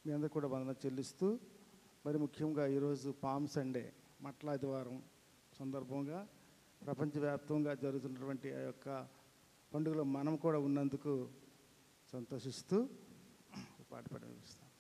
మీ అందరు కూడా వందన చెల్లిస్తూ, మరి ముఖ్యంగా ఈరోజు పామ్ సండే, మట్ల ఆదివారం సందర్భంగా ప్రపంచవ్యాప్తంగా జరుగుతున్నటువంటి ఆ యొక్క పండుగలో మనం కూడా ఉన్నందుకు సంతోషిస్తూ పాట పాడిస్తాం.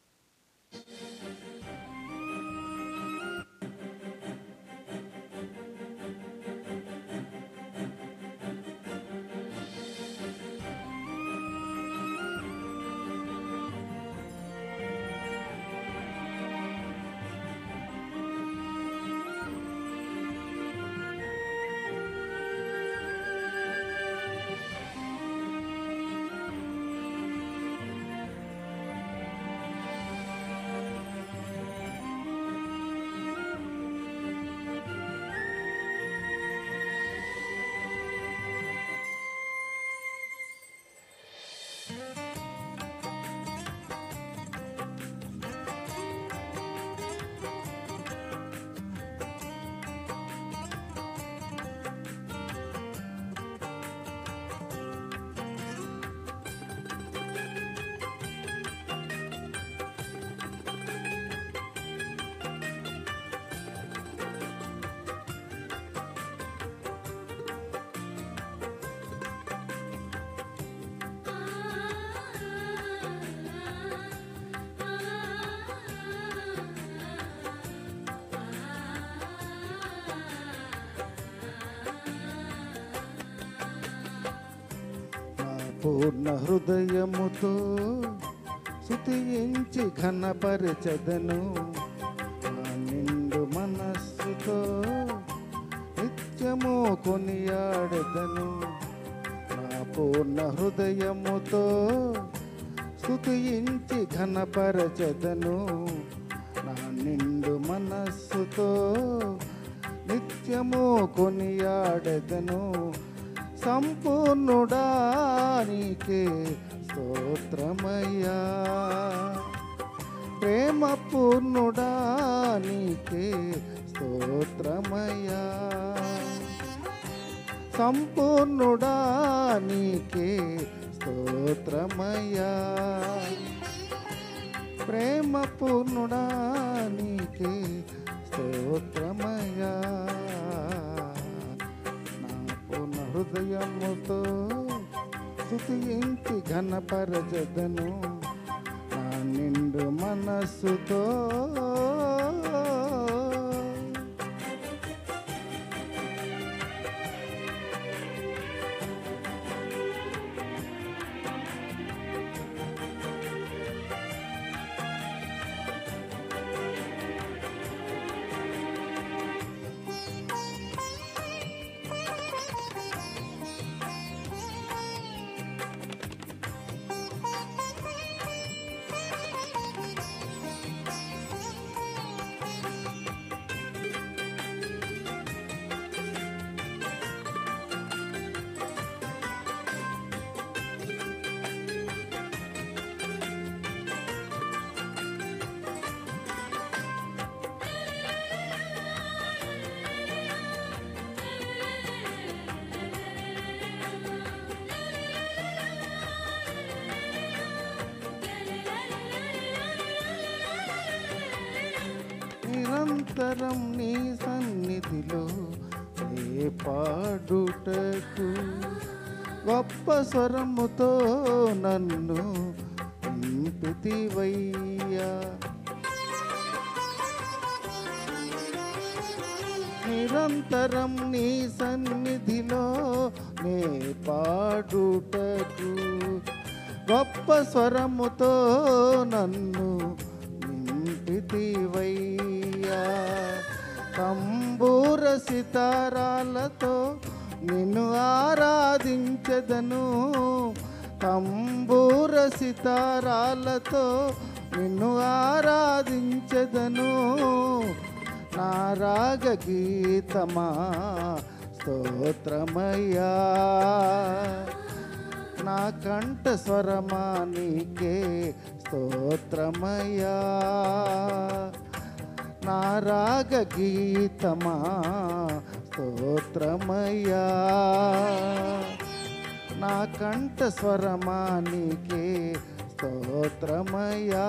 పూర్ణ హృదయముతో స్తుతించి ఘనపరచెదను. నా నిండు మనస్సుతో నిత్యము కొనియాడెదను. నా పూర్ణ హృదయముతో స్తుతించి ఘనపరచెదను. నా నిండు మనస్సుతో నిత్యము కొనియాడెదను. సంపూర్ణుడా నీకే స్తోత్రమయ్యా, ప్రేమ పూర్ణుడా నీకే స్తోత్రమయ్యా, సంపూర్ణుడా నీకే స్తోత్రమయ్యా, ప్రేమ పూర్ణుడా నీకే స్తోత్రమయ్యా. నా పూర్ణ హృదయముతో స్తుతించి ఘనపరచెదను. నా నిండు మనస్సుతో నిరంతరం నీ సన్నిధిలో పాడుటకు గొప్ప స్వరముతో నన్ను నింపితివయ్యా. నిరంతరం నీ సన్నిధిలో నే పాడుటకు గొప్ప స్వరముతో నన్ను నింపితివయ్యా. తంబూర సితారాలతో నిన్ను ఆరాధించెదను. తంబూర సితారాలతో నిన్ను ఆరాధించెదను. నా రాగ గీతమా స్తోత్రమయ్యా, నా కంఠ స్వరమా నీకే స్తోత్రమయ్యా. నా రాగ గీతమా స్తోత్రమయ్యా, నా కంఠ స్వరమా నీకే స్తోత్రమయ్యా.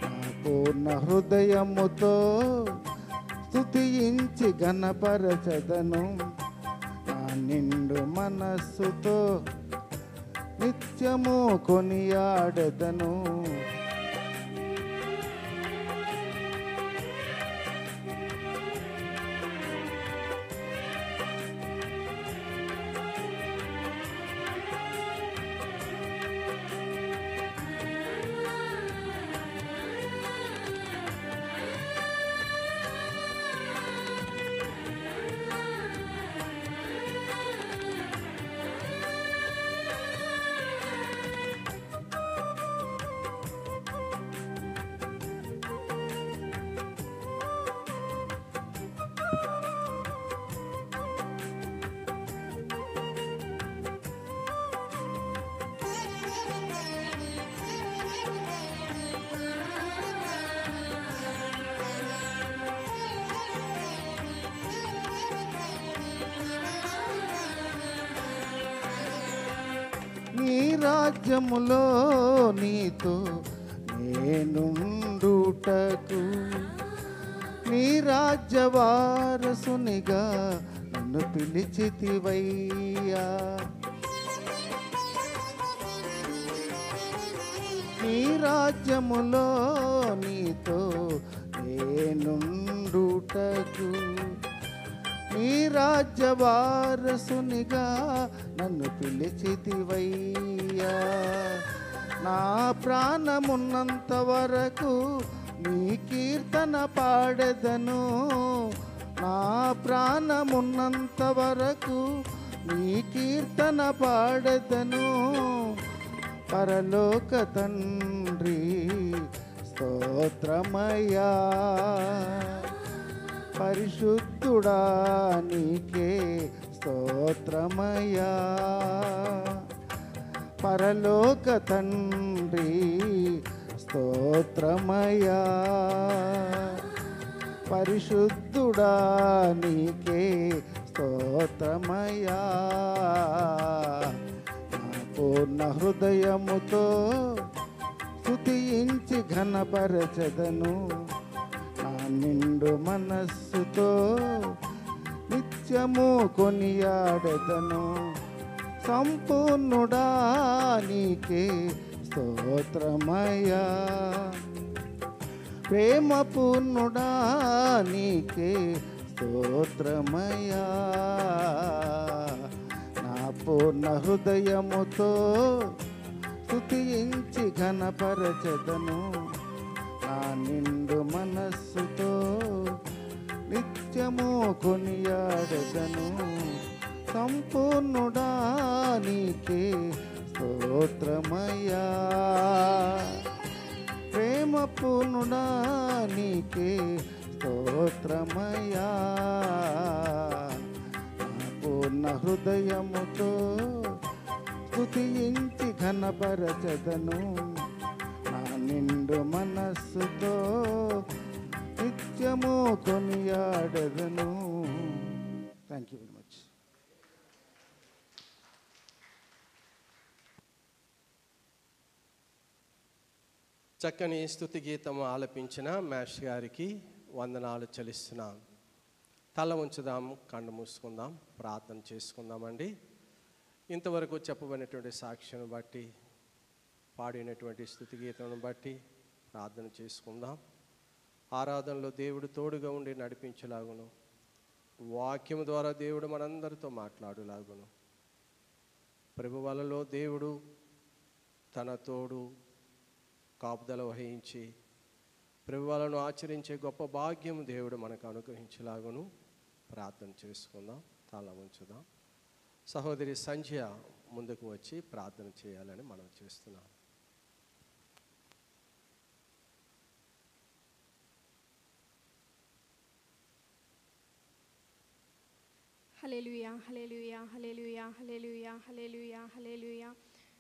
నా పూర్ణ హృదయముతో స్తుతించి ఘనపరచెదను. నా నిండు మనస్సుతో నిత్యము కొనియాడెదను. నీ రాజ్యములో నీతో నేనుండుటకు నీ రాజ్య వారసునిగా నన్ను పిలిచితివయ్యా. నీ రాజ్యములో నీతో నేనుండుటకు నీ రాజ్య వారసునిగా నన్ను పిలిచితివయ్యా. నా ప్రాణమున్నంత వరకు నీ కీర్తన పాడెదను. నా ప్రాణమున్నంత వరకు నీ కీర్తన పాడెదను. పరలోక తండ్రి స్తోత్రమయ్యా, పరిశుద్ధుడా నీకే స్తోత్రమయ్యా. పరలోక తండ్రి స్తోత్రమయ్యా, పరిశుద్ధుడా నీకే స్తోత్రమయ్యా. నా పూర్ణ హృదయముతో స్తుతించి ఘనపరచెదను. నా నిండు మనస్సుతో నిత్యము కొనియాడెదను. సంపూర్ణుడా నీకే స్తోత్రమయ్యా, ప్రేమ పూర్ణుడా నీకే స్తోత్రమయ్యా. నా పూర్ణ హృదయముతో స్తుతించి ఘనపరచెదను. నా నిండు మనస్సుతో నిత్యము కొనియాడెదను. సంపూర్ణుడా నీకే స్తోత్రమయ్యా, ప్రేమ పూర్ణుడా నీకే స్తోత్రమయ్యా. నా పూర్ణ హృదయముతో స్తుతించి ఘనపరచెదను. నా నిండు మనస్సుతో నిత్యము కొనియాడెదను. Thank you very much. చక్కని స్తుతి గీతము ఆలపించిన మేష్ గారికి వందనాలు చెల్లిస్తున్నాం. తల ఉంచుదాం, కళ్ళు మూసుకుందాం, ప్రార్థన చేసుకుందామండి. ఇంతవరకు చెప్పబడినటువంటి సాక్ష్యం బట్టి, పాడినటువంటి స్తుతి గీతను బట్టి ప్రార్థన చేసుకుందాం. ఆరాధనలో దేవుడు తోడుగా ఉండి నడిపించలాగును, వాక్యం ద్వారా దేవుడు మనందరితో మాట్లాడులాగును, ప్రభు వలలో దేవుడు తన తోడు కాపుదల వహించి ప్రభువులను ఆచరించే గొప్ప భాగ్యం దేవుడు మనకు అనుగ్రహించలాగును ప్రార్థన చేసుకుందాం. తల ఉంచుదాం. సహోదరి సంధ్య ముందుకు వచ్చి ప్రార్థన చేయాలని మనం చేస్తున్నాం. హల్లెలూయా హల్లెలూయా హల్లెలూయా హల్లెలూయా హల్లెలూయా హల్లెలూయా.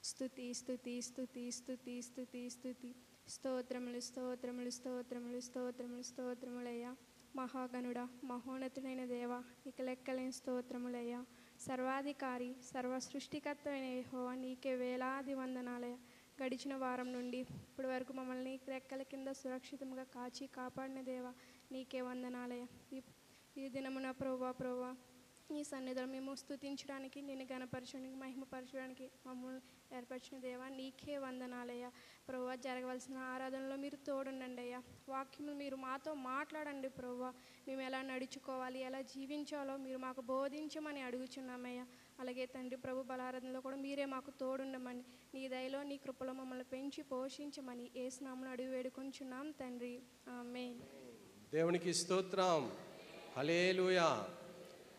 స్తుతి స్తుతి స్తుతి స్తుతి స్తుతి స్తుతి. స్తోత్రములు స్తోత్రములు స్తోత్రములు స్తోత్రములు స్తోత్రములయ్యా. మహాగణుడా, మహోన్నతుడైన దేవ, నీకు లెక్కలేని స్తోత్రములయ్యా. సర్వాధికారి, సర్వ సృష్టికర్తమైన యెహోవా, నీకే వేలాది వందనాలయ్యా. గడిచిన వారం నుండి ఇప్పటి వరకు మమ్మల్ని రెక్కల కింద సురక్షితంగా కాచి కాపాడిన దేవ, నీకే వందనాలయ్యా. ఈ దినమున ప్రభువా ఈ సన్నిధిలో మేము స్తుతించడానికి, నిన్ను గణపరచడానికి, మహిమపరచడానికి మమ్మల్ని ఏర్పరిచిన దేవా, నీకే వందనాలయ్యా. ప్రభువా, జరగవలసిన ఆరాధనలో మీరు తోడుండండి అయ్యా. వాక్యములు మీరు మాతో మాట్లాడండి ప్రభువా. మేము ఎలా నడుచుకోవాలి, ఎలా జీవించాలో మీరు మాకు బోధించమని అడుగుచున్నామయ్యా. అలాగే తండ్రి ప్రభు, బలారాధనలో కూడా మీరే మాకు తోడుండమని, నీ దయలో నీ కృపలో మమ్మల్ని పెంచి పోషించమని యేసు నామమున అడిగి వేడుకొంచున్నాం తండ్రి, ఆమేన్. దేవునికి స్తోత్రం. హల్లెలూయా.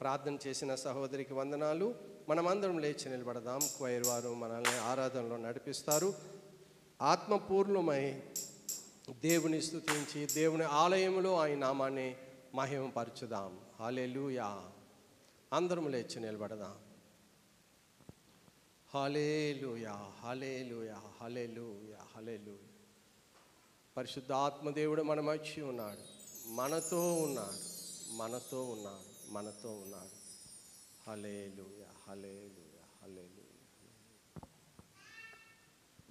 ప్రార్థన చేసిన సహోదరికి వందనాలు. మనమందరం లేచి నిలబడదాం. క్వైర్ వారు మనల్ని ఆరాధనలో నడిపిస్తారు. ఆత్మపూర్ణమై దేవుని స్తుతించి దేవుని ఆలయంలో ఆయన నామాన్ని మహిమపరచుదాం. హల్లెలూయా. అందరం లేచి నిలబడదాం. హల్లెలూయా హల్లెలూయా హల్లెలూయా హల్లెలూయా. పరిశుద్ధాత్మ దేవుడు మన మధ్య ఉన్నాడు, మనతో ఉన్నాడు, మనతో ఉన్నాడు, మనతో ఉన్నాడు. హల్లెలూయా హల్లెలూయా హల్లెలూయా.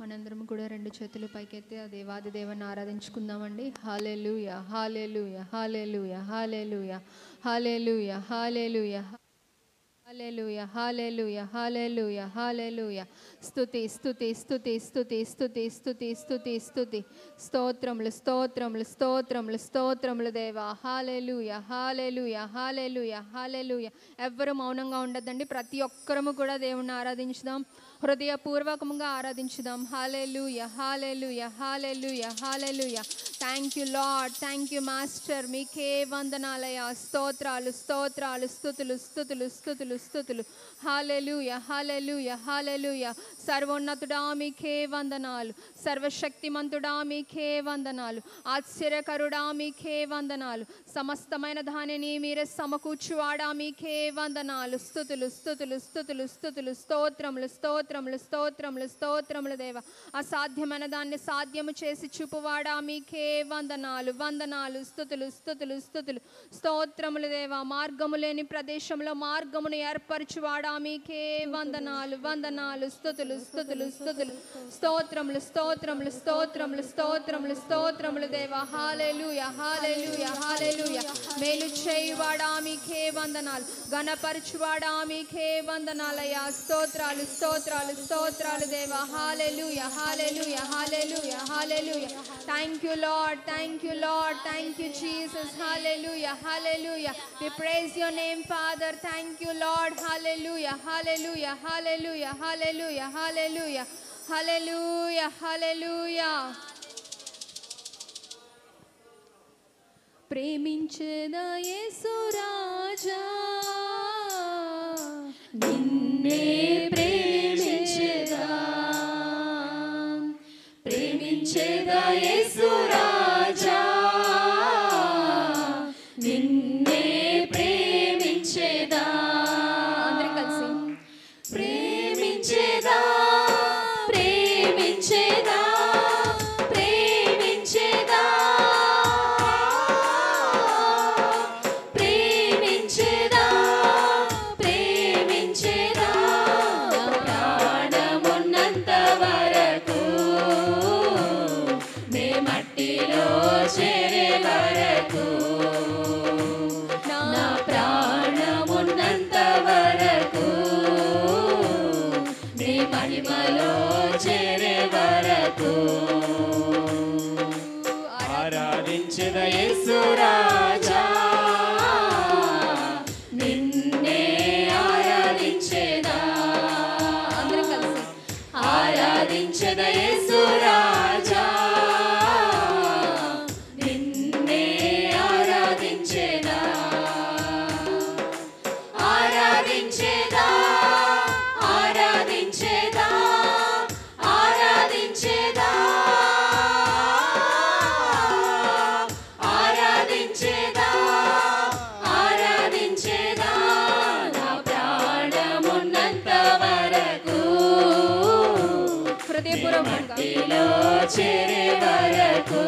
మనందరం కూడా రెండు చేతులు పైకెత్తి ఆ దేవాది దేవుని ఆరాధించుకుందామండి. హల్లెలూయా హల్లెలూయా హల్లెలూయా హల్లెలూయా హల్లెలూయా హల్లెలూయా హల్లెలూయా హల్లెలూయా హల్లెలూయా హల్లెలూయా. స్తుతి స్తుతి స్తుతి స్తుతి స్తుతి స్తుతి స్తుతి స్తుతి. స్తోత్రములు స్తోత్రములు స్తోత్రములు స్తోత్రములు దేవా. హల్లెలూయా హల్లెలూయా హల్లెలూయా హల్లెలూయా. ఎవ్వరు మౌనంగా ఉండద్దండి, ప్రతి ఒక్కరము కూడా దేవుణ్ణి ఆరాధించుదాం, హృదయపూర్వకముగా ఆరాధించుదాం. హల్లెలూయా హల్లెలూయా హల్లెలూయా హల్లెలూయా. Thank you Lord, thank you master, మీకే వందనాలయ. స్తోత్రాలు స్తోత్రాలు స్తుతులు స్తుతులు స్తుతులు స్తుతులు. హల్లెలూయా హల్లెలూయా హల్లెలూయా. సర్వోన్నతుడా మీకే వందనాలు, సర్వశక్తిమంతుడా మీకే వందనాలు, ఆశ్చర్యకరుడా మీకే వందనాలు, సమస్తమైన దానిని మీరే సమకూర్చువాడా మీకే వందనాలు. స్తుతులు స్తుతులు స్తుతులు స్తుతులు. స్తోత్రములు స్తోత్రములు స్తోత్రములు స్తోత్రములు దేవ. అసాధ్యమైన దాన్ని సాధ్యము చేసి చూపువాడా మీకే వందనాలు వందనాలు. స్తుతులు స్తుతులు స్తుతులు. స్తోత్రములు దేవ. మార్గము లేని ప్రదేశంలో మార్గమును ఏర్పరచువాడా మీకే వందనాలు వందనాలు. స్తుతులు స్తుతులు స్తుతులు. స్తోత్రములు స్తోత్రములు స్తోత్రములు స్తోత్రములు స్తోత్రములు దేవ. హల్లెలూయా హల్లెలూయా హల్లెలూయా. మేలు చేయువాడా మీకే వందనాలు, ఘనపరచువాడా మీకే వందనాలయ్యా. స్తోత్రాలు స్తోత్రాలు స్తోత్రాలు దేవ. హల్లెలూయా హల్లెలూయా హల్లెలూయా హల్లెలూయా. Thank you Lord, thank you Lord, thank you Jesus. హల్లెలూయా హల్లెలూయా. We praise your name Father. Thank you Lord. హల్లెలూయా హల్లెలూయా హల్లెలూయా హల్లెలూయా హల్లెలూయా హల్లెలూయా హల్లెలూయా. ప్రేమించేదా యేసు రాజా, నిన్నే ప్రేమించేదా, ప్రేమించేదా యేసు రాజా, నిన్నే ప్రేమించేదా. అందరం కలిసి ప్రేమించేదా ప్రేమించేదా ప్రేమించేదా ప్రేమించేదా ప్రేమించేదా. ప్రాణమున్నంత వరకు నే మట్టిలో చేరే వరకు, నా ప్రాణమున్నంత వరకు నీ మహిమలో చేరే వరకు ఆరాధించెద యేసు రాజా, నిన్నే ఆరాధించేదా. అందరం కలిసి ఆరాధించెద యేసు రాజా, నిన్నే ఆరాధించెదా, ఆరాధించెదా ఆరాధించెదా ఆరాధించెదా ఆరాధించెదా ఆరాధించెదా. నా ప్రాణమున్నంత వరకు హృదయపూర్వకంగా చేరే వరకు,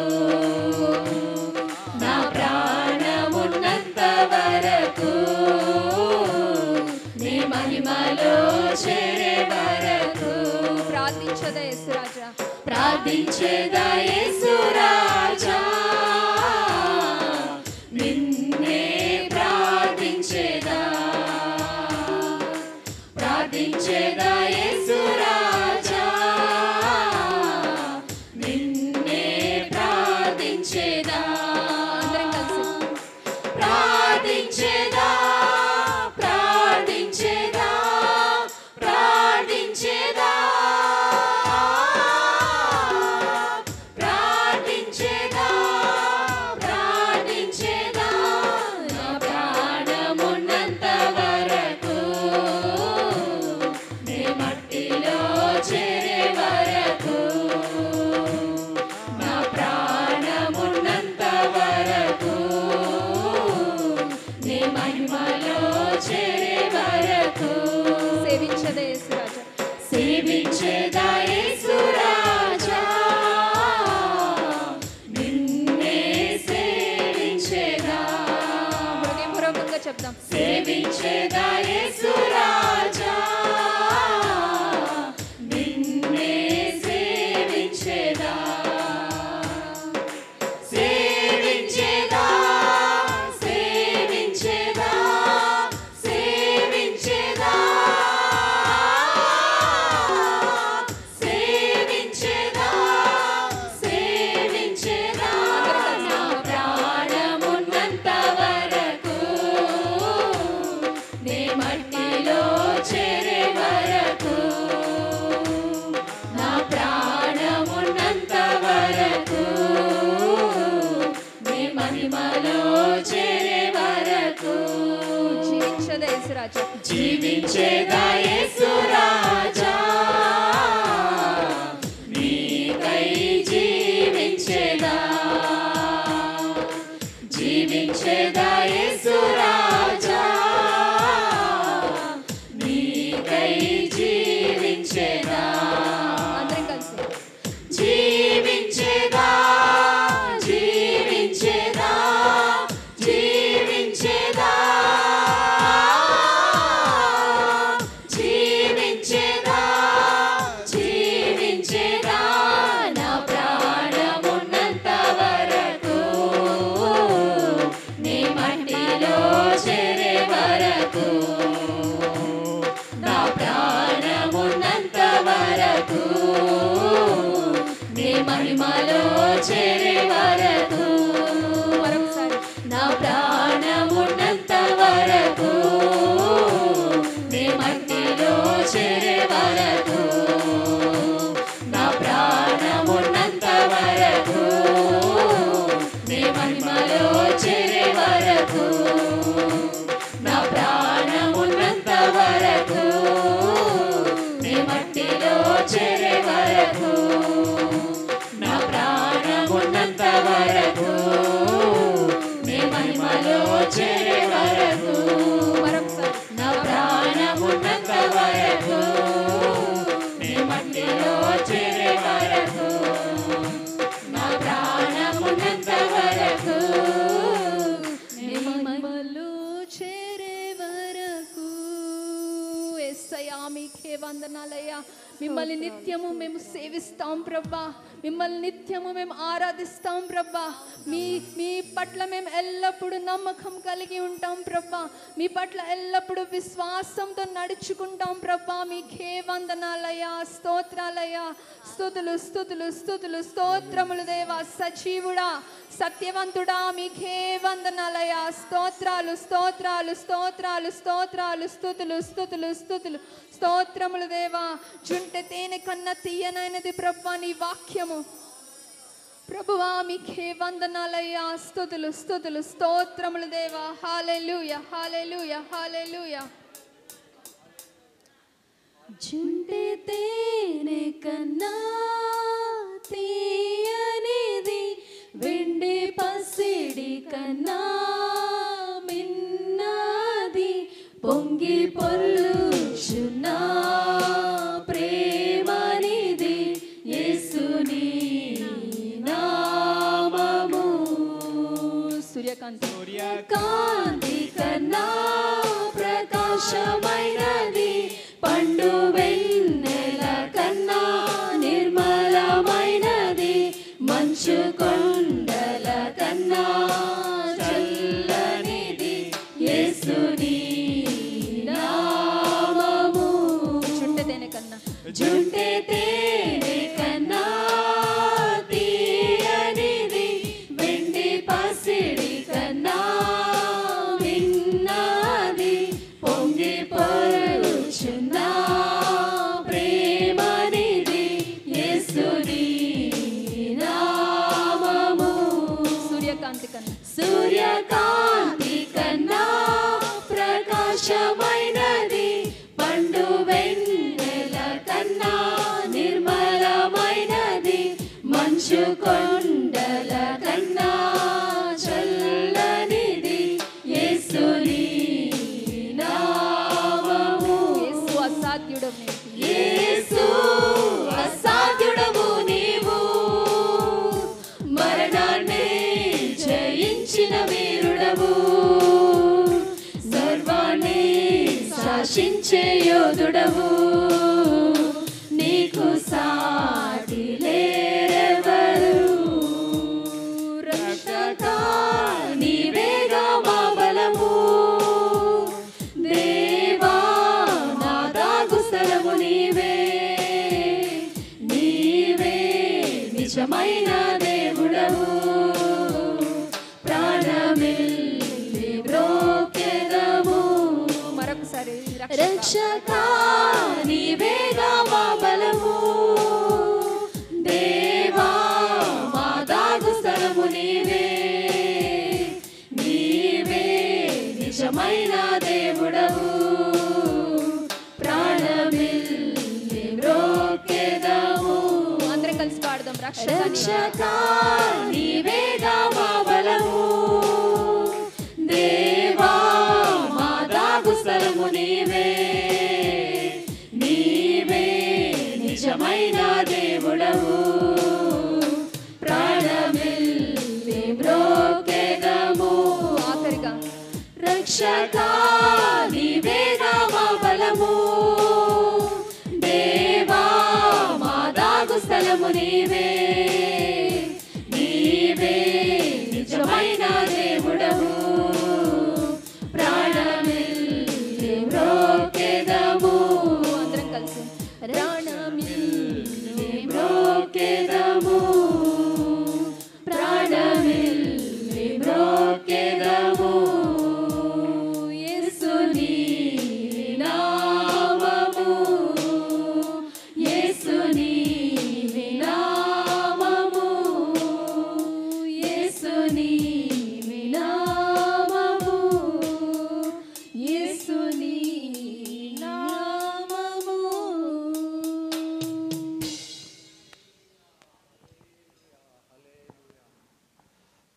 నా ప్రాణమున్నంత వరకు నీ మహిమలో చేరే వరకు ప్రార్థించదా యేసు రాజా, ప్రార్థించేదా యేసు రాజా, నిన్నే ప్రార్థించేదా, ప్రార్థించేదా యేసు రాజా, నిన్నే ప్రార్థించేదా. అందరం కలిసి ప్రార్థించేదా ప్రార్థించేదా ప్రార్థించేదా ప్రార్థించేదా ప్రార్థించేదా. నా ప్రాణమున్నంత వరకు నే మహిమలో చేరే వరకు మరొకసారి నా ప్రాణమున్నంత వరకు నీ మట్టిలో చేరే వరకు నా ప్రాణమున్నంత వరకు నీ మహిమలో చేరే వరకు నా ప్రాణమున్నంత వరకు నీ మట్టిలో చేరే వరకు నా ప్రాణమున్నంత వరకు నీ మహిమలో చేరే వరకు మరొకసారి నా ప్రాణమున్నంత వరకు నీ మట్టిలో చేరే వరకు నా ప్రాణమున్నంత వరకు నీ మహిమలో చేరే వరకు. యేసయ్యా మీకే వందనాలయ్యా. మిమ్మల్ని నిత్యము మేము సేవిస్తాం ప్రభా, మిమ్మల్ని నిత్యము మేము ఆరాధిస్తాం ప్రభా. మీ పట్ల మేము ఎల్లప్పుడూ నమ్మకం కలిగి ఉంటాం ప్రభా, మీ పట్ల ఎల్లప్పుడూ విశ్వాసంతో నడుచుకుంటాం ప్రభా. మీకే వందనాలయ్యా, స్తోత్రాలయ్యా. స్తుతులు స్తుతులు స్తుతులు స్తోత్రములు దేవా. సజీవుడా సత్యవంతుడా మీకే వందనాలయ్యా. స్తోత్రాలు స్తోత్రాలు స్తోత్రాలు స్తోత్రాలు స్తుతులు స్తుతులు స్తుతులు స్తోత్రములు దేవా. జుంటె తేనె కన్నా తీయనైనది ప్రభువా నీ వాక్యము. ప్రభువా మీకే వందనాలయ్యా. స్తుతులు స్తుతులు స్తోత్రములు దేవా. హల్లెలూయా హల్లెలూయా హల్లెలూయా. జుంటె తేనె కన్నా తీయనిది, వెండి పసిడి కన్నా మిన్నది, పొంగి పొర్లుచున్న ప్రేమనిది యేసుని నామము. సూర్యకాంతి కాంతి కన్నా ప్రకాశమైనది, పండు వెన్నెల కన్నా నిర్మలమైనది, మంచు కొండల కన్నా చల్లనిది యేసుని నామము. జుంటె తేనె కన్నా జుంటె తేనె కన్నా తీయనిది, వెండి పసిడి కన్నా మిన్నది, పొంగి పొర్లుచున్న ప్రేమనిది యేసుని నామము. సూర్యకాంతి కన్నా సూర్యకాంతి కన్నా ప్రకాశమైనది, పండు వెన్నెల కన్నా నిర్మలమైనది, మంచు కొండల కన్నా చల్లనిది యేసుని నామము. యేసు అసాధ్యుడు యేసు అసాధ్యుడవు నీవు, మరణాన్ని జయించిన వీరుడవు, సర్వాన్ని శాసించే యోధుడవు, నీకు సాటి లేరెవరు. రక్షకా నీవేగా మా బలము, దేవా నా దాగు స్థలము నీవే, నీవే నిజమైన దేవుడవు, ప్రాణమిల్లి బ్రోకెదము. మరొకసారి రక్షకా నీవేగా మా బలము, దేవా మా దాగు స్థలము నీవే, నీవే నిజమైన దేవుడవు, ప్రాణమిల్లి బ్రోకెదము. అందరం కలిసి పాడదాం. రక్షకా నీవేగా మా బలము, దేవా మా దాగు స్థలము నీవే, నీవే నిజమైన దేవుడవు, ప్రాణమిల్లి బ్రోకెదము. ఆఖరిగా రక్షకా నీవేగా మా బలము, దేవా మా దాగు స్థలము నీవే, నీవే నిజమైన దేవుడవు, ప్రాణమిల్లి బ్రోకెదము. అందరం కలిసి ప్రాణమిల్లి బ్రోకెదము.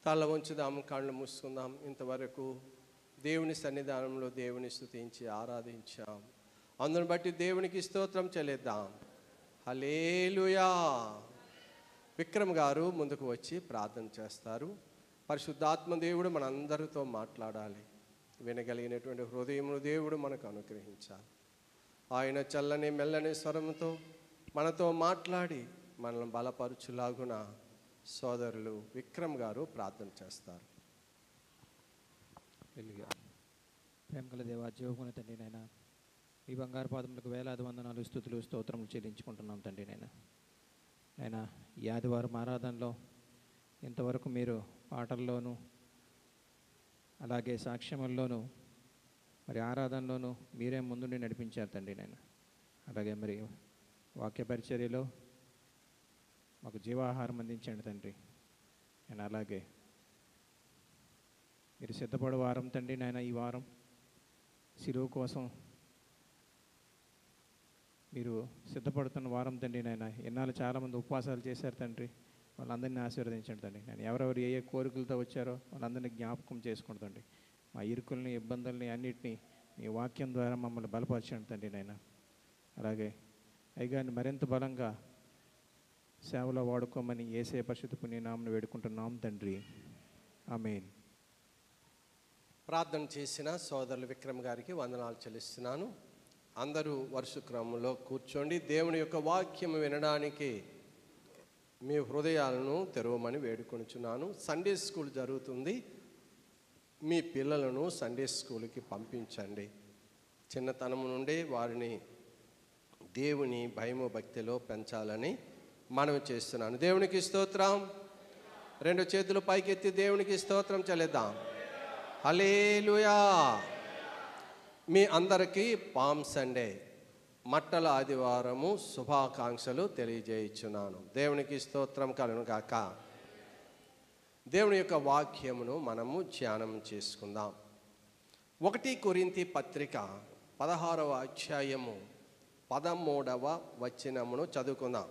తల వంచుదాం, కళ్ళు మూసుకుందాం. ఇంతవరకు దేవుని సన్నిధానంలో దేవుని స్తుతించి ఆరాధించాం. అందును బట్టి దేవునికి స్తోత్రం చెల్లిద్దాం. హల్లెలూయా. విక్రమ్ గారు ముందుకు వచ్చి ప్రార్థన చేస్తారు. పరిశుద్ధాత్మ దేవుడు మనందరితో మాట్లాడాలి. వినగలిగినటువంటి హృదయమును దేవుడు మనకు అనుగ్రహించాలి. ఆయన చల్లని మెల్లని స్వరంతో మనతో మాట్లాడి మనల్ని బలపరచులాగున సోదరులు విక్రమ్ గారు ప్రార్థన చేస్తారు. ప్రేమగల దేవా, జీవమున తండ్రి నాయన, ఈ బంగారు పాదములకు వేలాది వందనాలు, స్తుతులు, స్తోత్రములు చెల్లించుకుంటున్నాం తండ్రి నాయన. నాయన, ఈ ఆదివారం ఆరాధనలో ఇంతవరకు మీరు పాటల్లోనూ అలాగే సాక్ష్యముల్లోనూ మరి ఆరాధనలోనూ మీరే ముందుండి నడిపించారు తండ్రి నాయన. అలాగే మరి వాక్య పరిచర్యలో మాకు జీవాహారం అందించండి తండ్రి. నేను అలాగే మీరు సిద్ధపడే వారం తండ్రి నాయన. ఈ వారం శిలువ కోసం మీరు సిద్ధపడుతున్న వారం తండ్రి నాయన. ఎన్నాళ్ళు చాలామంది ఉపవాసాలు చేశారు తండ్రి. వాళ్ళందరినీ ఆశీర్వదించండి తండ్రి. నేను ఎవరెవరు ఏ ఏ కోరికలతో వచ్చారో వాళ్ళందరినీ జ్ఞాపకం చేసుకుంటుండండి. మా ఇరుకుల్ని, ఇబ్బందుల్ని అన్నిటినీ మీ వాక్యం ద్వారా మమ్మల్ని బలపరచండి తండ్రి నాయన. అలాగే అయ్యగారిని మరింత బలంగా సేవలో వాడుకోమని యేసయ్య పరిశుద్ధ పుణ్యనామమున వేడుకుంటున్నాం తండ్రి. ఆమేన్. ప్రార్థన చేసిన సోదరులు విక్రమ్ గారికి వందనాలు చెల్లిస్తున్నాను. అందరూ వరుస క్రమంలో కూర్చోండి. దేవుని యొక్క వాక్యం వినడానికి మీ హృదయాలను తెరవమని వేడుకొనుచున్నాను. సండే స్కూల్ జరుగుతుంది. మీ పిల్లలను సండే స్కూల్కి పంపించండి. చిన్నతనం నుండి వారిని దేవుని భయము భక్తిలో పెంచాలని మనవి చేస్తున్నాను. దేవునికి స్తోత్రం. రెండు చేతులు పైకెత్తి దేవునికి స్తోత్రం చెల్లిద్దాం. హల్లెలూయా. మీ అందరికీ పామ్ సండే, మట్టల ఆదివారము శుభాకాంక్షలు తెలియజేయుచున్నాను. దేవునికి స్తోత్రం కలుగును గాక. దేవుని యొక్క వాక్యమును మనము ధ్యానం చేసుకుందాం. 1 కొరింథీ పత్రిక 16వ అధ్యాయము 13వ వచనమును చదువుకుందాం.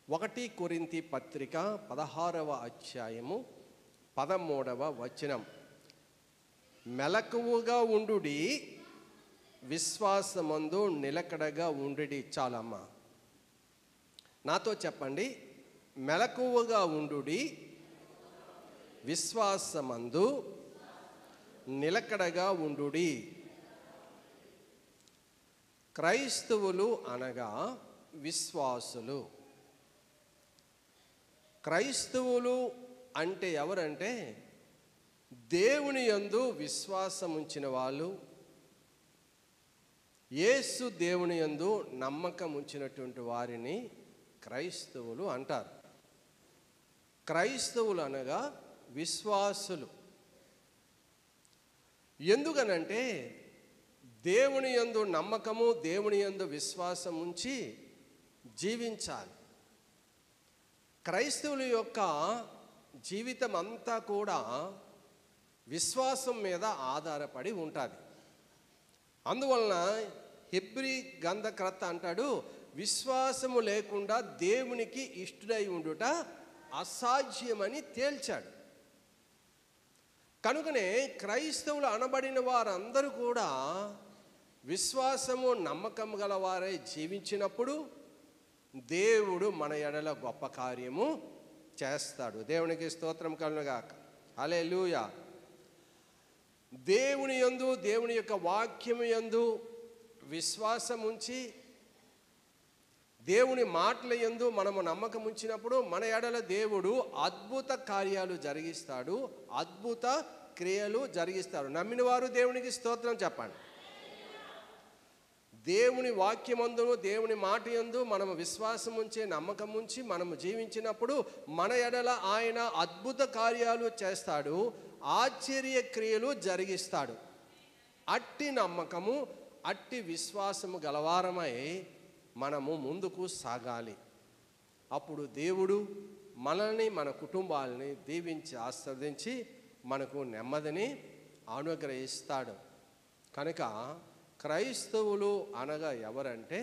1 కొరింథీ పత్రిక 16వ అధ్యాయము 13వ వచనం. మెలకువగా ఉండుడి, విశ్వాసమందు నిలకడగా ఉండుడి. చాలమ్మా, నాతో చెప్పండి. మెలకువగా ఉండుడి, విశ్వాసమందు నిలకడగా ఉండుడి. క్రైస్తవులు అనగా విశ్వాసులు. క్రైస్తవులు అంటే ఎవరంటే దేవుని యందు విశ్వాసం ఉంచిన వాళ్ళు, యేసు దేవుని యందు నమ్మకం ఉంచినటువంటి వారిని క్రైస్తవులు అంటారు. క్రైస్తవులు అనగా విశ్వాసులు. ఎందుకనంటే దేవుని యందు నమ్మకము, దేవుని యందు విశ్వాసం ఉంచి జీవించాలి. క్రైస్తవుల యొక్క జీవితం అంతా కూడా విశ్వాసం మీద ఆధారపడి ఉంటుంది. అందువలన హెబ్రీ గ్రంథకర్త అంటాడు, విశ్వాసము లేకుండా దేవునికి ఇష్టుడై ఉండుట అసాధ్యమని తేల్చాడు. కనుకనే క్రైస్తవులు అనబడిన వారందరూ కూడా విశ్వాసము నమ్మకం గల వారై జీవించినప్పుడు దేవుడు మన ఎడల గొప్ప కార్యము చేస్తాడు. దేవునికి స్తోత్రం కలుగునుగాక. హల్లెలూయా. దేవుని యందు, దేవుని యొక్క వాక్యము యందు విశ్వాసం ఉంచి దేవుని మాటల యందు మనము నమ్మకం ఉంచినప్పుడు మన ఎడల దేవుడు అద్భుత కార్యాలు జరిగిస్తాడు, అద్భుత క్రియలు జరిగిస్తాడు. నమ్మిన వారు దేవునికి స్తోత్రం చెప్పండి. దేవుని వాక్యమందును, దేవుని మాట యందు మనము విశ్వాసం ఉంచి నమ్మకం ఉంచి మనము జీవించినప్పుడు మన ఎడల ఆయన అద్భుత కార్యాలు చేస్తాడు, ఆశ్చర్య క్రియలు జరిగిస్తాడు. అట్టి నమ్మకము, అట్టి విశ్వాసము గలవారమై మనము ముందుకు సాగాలి. అప్పుడు దేవుడు మనల్ని, మన కుటుంబాలని దీవించి ఆశీర్వదించి మనకు నెమ్మదిని అనుగ్రహిస్తాడు. కనుక క్రైస్తవులు అనగా ఎవరంటే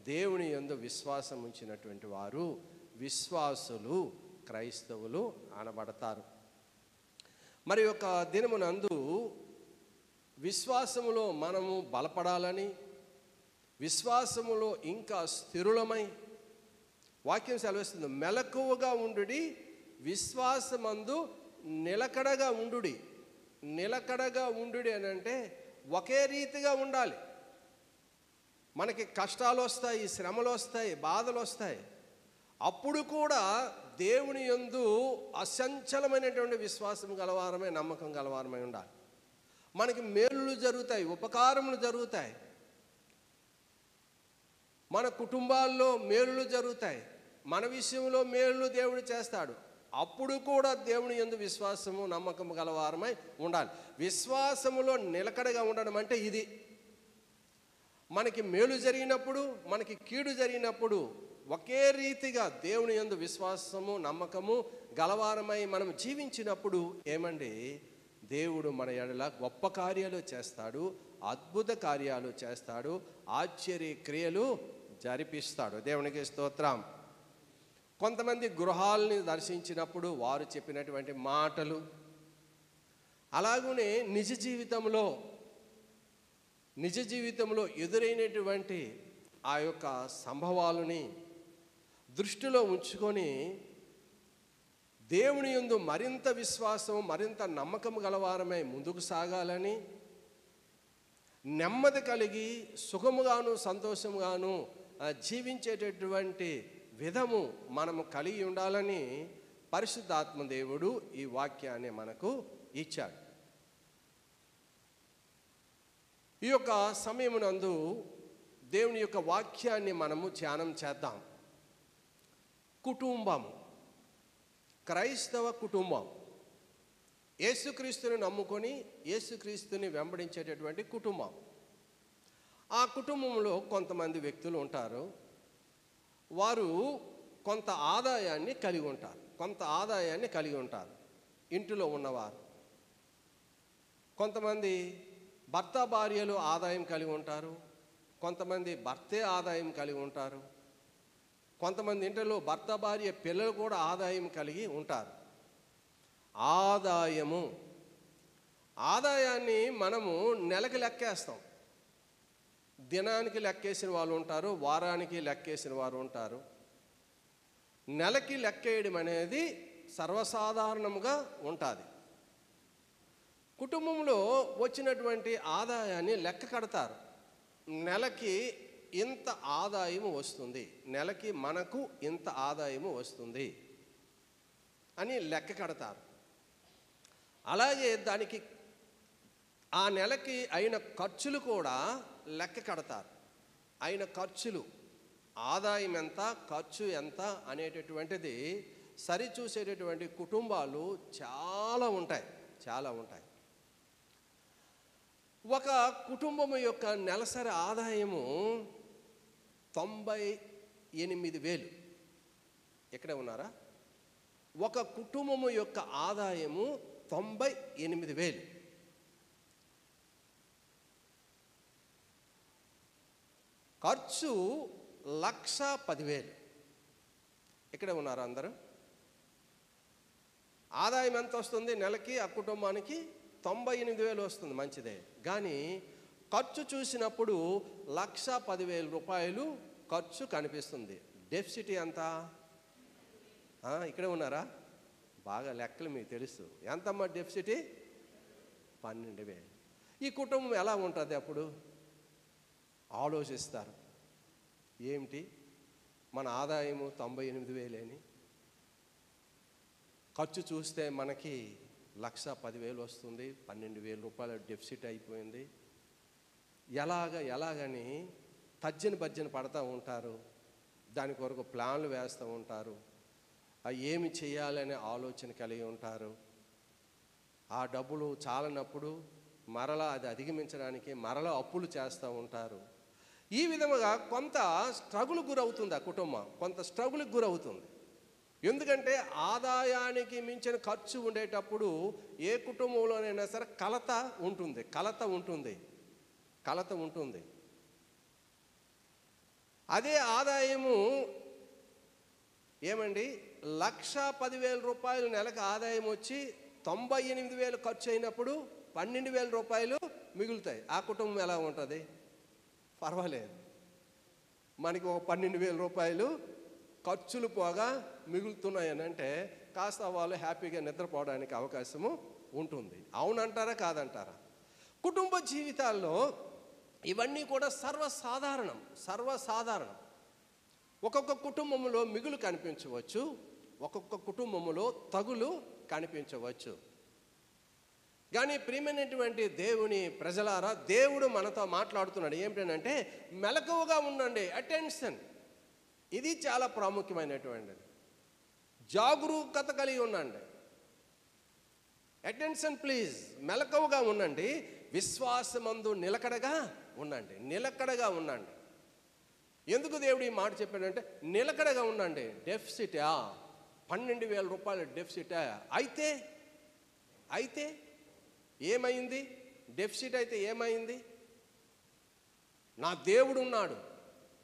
దేవుని యందు విశ్వాసం ఉంచినటువంటి వారు విశ్వాసులు క్రైస్తవులు అనబడతారు. మరి యొక్క దినమునందు విశ్వాసములో మనము బలపడాలని, విశ్వాసములో ఇంకా స్థిరులమై, వాక్యం సెలవిస్తుంది, మెలకువగా ఉండుడి, విశ్వాసమందు నిలకడగా ఉండుడి. నిలకడగా ఉండుడి అని అంటే ఒకే రీతిగా ఉండాలి. మనకి కష్టాలు వస్తాయి, శ్రమలు వస్తాయి, బాధలు వస్తాయి. అప్పుడు కూడా దేవుని యందు అసంచలమైనటువంటి విశ్వాసం గలవారమై, నమ్మకం గలవారమై ఉండాలి. మనకి మేలులు జరుగుతాయి, ఉపకారములు జరుగుతాయి, మన కుటుంబాల్లో మేలులు జరుగుతాయి, మన విషయంలో మేలులు దేవుడు చేస్తాడు. అప్పుడు కూడా దేవుని యందు విశ్వాసము నమ్మకం గలవారమై ఉండాలి. విశ్వాసములో నిలకడగా ఉండడం అంటే ఇది. మనకి మేలు జరిగినప్పుడు, మనకి కీడు జరిగినప్పుడు ఒకే రీతిగా దేవుని యందు విశ్వాసము నమ్మకము గలవారమై మనం జీవించినప్పుడు ఏమండి, దేవుడు మన ఎడల గొప్ప కార్యాలు చేస్తాడు, అద్భుత కార్యాలు చేస్తాడు, ఆశ్చర్య క్రియలు జరిపిస్తాడు. దేవునికి స్తోత్రం. కొంతమంది గృహాలని దర్శించినప్పుడు వారు చెప్పినటువంటి మాటలు, అలాగనే నిజ జీవితంలో ఎదురైనటువంటి ఆ యొక్క సంభవాలని దృష్టిలో ఉంచుకొని దేవుని యందు మరింత విశ్వాసం, మరింత నమ్మకం గలవారమై ముందుకు సాగాలని, నెమ్మది కలిగి సుఖముగాను సంతోషముగాను జీవించేటటువంటి విధము మనము కలిగి ఉండాలని పరిశుద్ధాత్మ దేవుడు ఈ వాక్యాన్ని మనకు ఇచ్చాడు. ఈ యొక్క సమయమునందు దేవుని యొక్క వాక్యాన్ని మనము ధ్యానం చేద్దాం. కుటుంబము, క్రైస్తవ కుటుంబం, యేసుక్రీస్తుని నమ్ముకొని యేసుక్రీస్తుని వెంబడించేటటువంటి కుటుంబం. ఆ కుటుంబంలో కొంతమంది వ్యక్తులు ఉంటారు. వారు కొంత ఆదాయాన్ని కలిగి ఉంటారు. ఇంటిలో ఉన్నవారు కొంతమంది భర్త భార్యలు ఆదాయం కలిగి ఉంటారు, కొంతమంది భర్తే ఆదాయం కలిగి ఉంటారు, కొంతమంది ఇంటిలో భర్త భార్య పిల్లలు కూడా ఆదాయం కలిగి ఉంటారు. ఆదాయాన్ని మనము నెలకి లెక్కేస్తాం. దినానికి లెక్కేసిన వాళ్ళు ఉంటారు, వారానికి లెక్కేసిన వారు ఉంటారు. నెలకి లెక్కేయడం అనేది సర్వసాధారణంగా ఉంటుంది. కుటుంబంలో వచ్చినటువంటి ఆదాయాన్ని లెక్క కడతారు. నెలకి ఇంత ఆదాయము వస్తుంది, నెలకి మనకు ఇంత ఆదాయము వస్తుంది అని లెక్క కడతారు. అలాగే దానికి ఆ నెలకి అయిన ఖర్చులు కూడా లెక్క కడతారు. అయిన ఖర్చులు, ఆదాయం ఎంత, ఖర్చు ఎంత అనేటటువంటిది సరిచూసేటటువంటి కుటుంబాలు చాలా ఉంటాయి. ఒక కుటుంబం యొక్క నెలసరి ఆదాయము 98,000. ఎక్కడే ఉన్నారా? ఒక కుటుంబము యొక్క ఆదాయము 98,000. ఖర్చు 1,10,000. ఇక్కడే ఉన్నారా అందరూ? ఆదాయం ఎంత వస్తుంది నెలకి? ఆ కుటుంబానికి 98,000 వస్తుంది, మంచిదే. కానీ ఖర్చు చూసినప్పుడు 1,10,000 రూపాయలు ఖర్చు కనిపిస్తుంది. డెఫిసిట్ ఎంత? ఇక్కడే ఉన్నారా? బాగా లెక్కలు మీకు తెలుసు. ఎంతమ్మా డెఫిసిట్? 12,000. ఈ కుటుంబం ఎలా ఉంటుంది? అప్పుడు ఆలోచిస్తారు, ఏమిటి మన ఆదాయము 98,000 అని, ఖర్చు చూస్తే మనకి 1,10,000 వస్తుంది, 12,000 రూపాయల డెఫిసిట్ అయిపోయింది. ఎలాగని తర్జన పడతా ఉంటారు. దాని కొరకు ప్లాన్లు వేస్తూ ఉంటారు. ఏమి చేయాలనే ఆలోచన కలిగి ఉంటారు. ఆ డబ్బులు చాలనప్పుడు మరలా అది అధిగమించడానికి మరలా అప్పులు చేస్తూ ఉంటారు. ఈ విధముగా కొంత స్ట్రగుల్ గురవుతుంది ఆ కుటుంబం, కొంత స్ట్రగుల్కి గురవుతుంది. ఎందుకంటే ఆదాయానికి మించిన ఖర్చు ఉండేటప్పుడు ఏ కుటుంబంలోనైనా సరే కలత ఉంటుంది. అదే ఆదాయము ఏమండి 1,10,000 రూపాయలు నెలకు ఆదాయం వచ్చి 98,000 ఖర్చు అయినప్పుడు 12,000 రూపాయలు మిగులుతాయి. ఆ కుటుంబం ఎలా ఉంటుంది? పర్వాలేదు, మనకి ఒక 12,000 రూపాయలు ఖర్చులు పోగా మిగులుతున్నాయని అంటే కాస్త వాళ్ళు హ్యాపీగా నిద్రపోవడానికి అవకాశము ఉంటుంది. అవునంటారా కాదంటారా? కుటుంబ జీవితాల్లో ఇవన్నీ కూడా సర్వసాధారణం. ఒక్కొక్క కుటుంబంలో మిగులు కనిపించవచ్చు, ఒక్కొక్క కుటుంబంలో తగులు కనిపించవచ్చు. కానీ ప్రియమైనటువంటి దేవుని ప్రజలారా, దేవుడు మనతో మాట్లాడుతున్నాడు. ఏమిటంటే మెలకువగా ఉండండి, అటెన్షన్. ఇది చాలా ప్రాముఖ్యమైనటువంటిది. జాగరూకత కలిగి ఉండండి, అటెన్షన్ ప్లీజ్. మెలకువగా ఉండండి, విశ్వాసమందు నిలకడగా ఉండండి. ఎందుకు దేవుడు ఈ మాట చెప్పాడంటే నిలకడగా ఉండండి. డెఫిసిటా? 12,000 రూపాయల డెఫిసిటా? అయితే ఏమైంది? డెఫిసిట్ అయితే ఏమైంది? నా దేవుడు ఉన్నాడు,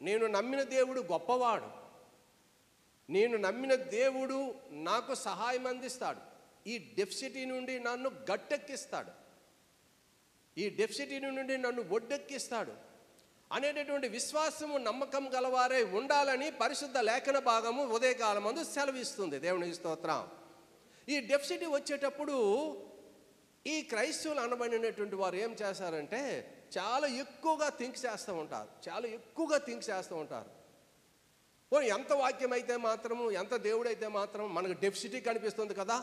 నేను నమ్మిన దేవుడు గొప్పవాడు, నేను నమ్మిన దేవుడు నాకు సహాయం అందిస్తాడు, ఈ డెఫిసిటీ నుండి నన్ను గట్టెక్కిస్తాడు, ఈ డెఫిసిటీ నుండి నన్ను ఒడ్డెక్కిస్తాడు అనేటటువంటి విశ్వాసము, నమ్మకం గలవారే ఉండాలని పరిశుద్ధ లేఖన భాగము ఉదయకాలమందు సెలవిస్తుంది. దేవునికి స్తోత్రం. ఈ డెఫిసిటీ వచ్చేటప్పుడు ఈ క్రైస్తవులు అనబడినటువంటి వారు ఏం చేస్తారంటే చాలా ఎక్కువగా థింక్ చేస్తూ ఉంటారు. ఎంత వాక్యం అయితే మాత్రము, ఎంత దేవుడైతే మాత్రం మనకు డెఫిసిటీ కనిపిస్తుంది కదా,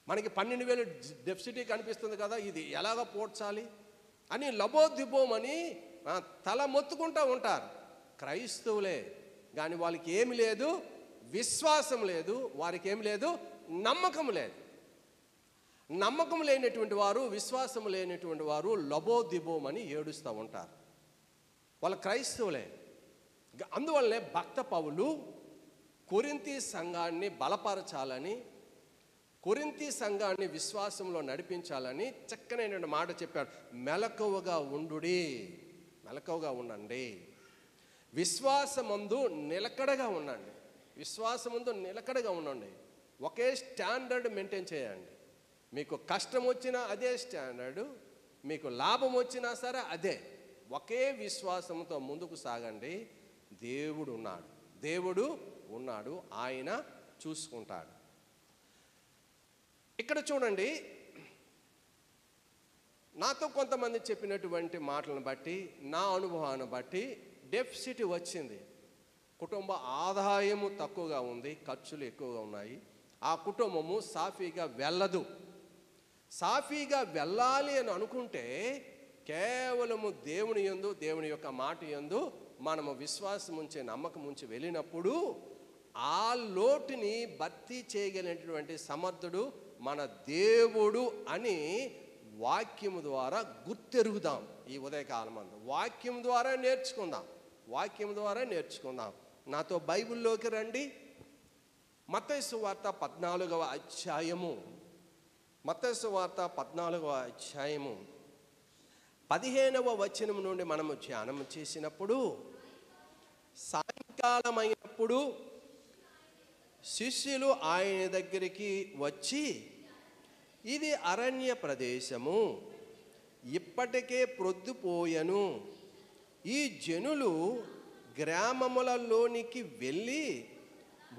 మనకి 12,000 డెఫిసిటీ కనిపిస్తుంది కదా, ఇది ఎలాగ పోడ్చాలి అని లబోదిబోమని తల మొత్తుకుంటూ ఉంటారు క్రైస్తవులే. కానీ వాళ్ళకి ఏమి లేదు, విశ్వాసం లేదు, వారికి ఏమి లేదు, నమ్మకం లేదు. నమ్మకం లేనటువంటి వారు, విశ్వాసం లేనటువంటి వారు లబోదిబోమని ఏడుస్తూ ఉంటారు. వాళ్ళ క్రైస్తవులే. అందువల్లనే భక్త పౌలు కొరింథీ సంఘాన్ని బలపరచాలని, కొరింథీ సంఘాన్ని విశ్వాసంలో నడిపించాలని చక్కనైన మాట చెప్పాడు. మెలకువగా ఉండండి, విశ్వాసమందు నిలకడగా ఉండండి. ఒకే స్టాండర్డ్ మెయింటైన్ చేయండి. మీకు కష్టం వచ్చినా అదే స్టాండర్డు, మీకు లాభం వచ్చినా సరే అదే. ఒకే విశ్వాసంతో ముందుకు సాగండి. దేవుడు ఉన్నాడు, ఆయన చూసుకుంటాడు. ఇక్కడ చూడండి, నాతో కొంతమంది చెప్పినటువంటి మాటలను బట్టి, నా అనుభవాన్ని బట్టి డెఫిసిట్ వచ్చింది. కుటుంబ ఆదాయము తక్కువగా ఉంది, ఖర్చులు ఎక్కువగా ఉన్నాయి. ఆ కుటుంబము సాఫీగా వెళ్ళాలి అని అనుకుంటే కేవలము దేవుని యందు, దేవుని యొక్క మాట యందు మనము విశ్వాసం ఉంచే, నమ్మకం ఉంచి వెళ్ళినప్పుడు ఆ లోటుని భర్తీ చేయగలిగినటువంటి సమర్థుడు మన దేవుడు అని వాక్యము ద్వారా గుర్తెరుగుదాం. ఈ ఉదయకాలం అందు వాక్యం ద్వారా నేర్చుకుందాం. నాతో బైబిల్లోకి రండి. మత్తయి సువార్త 14వ అధ్యాయము, 15వ వచనం నుండి మనము ధ్యానం చేసినప్పుడు, సాయంకాలం అయినప్పుడు శిష్యులు ఆయన దగ్గరికి వచ్చి, ఇది అరణ్య ప్రదేశము, ఇప్పటికే ప్రొద్దుపోయెను, ఈ జనులు గ్రామములలోనికి వెళ్ళి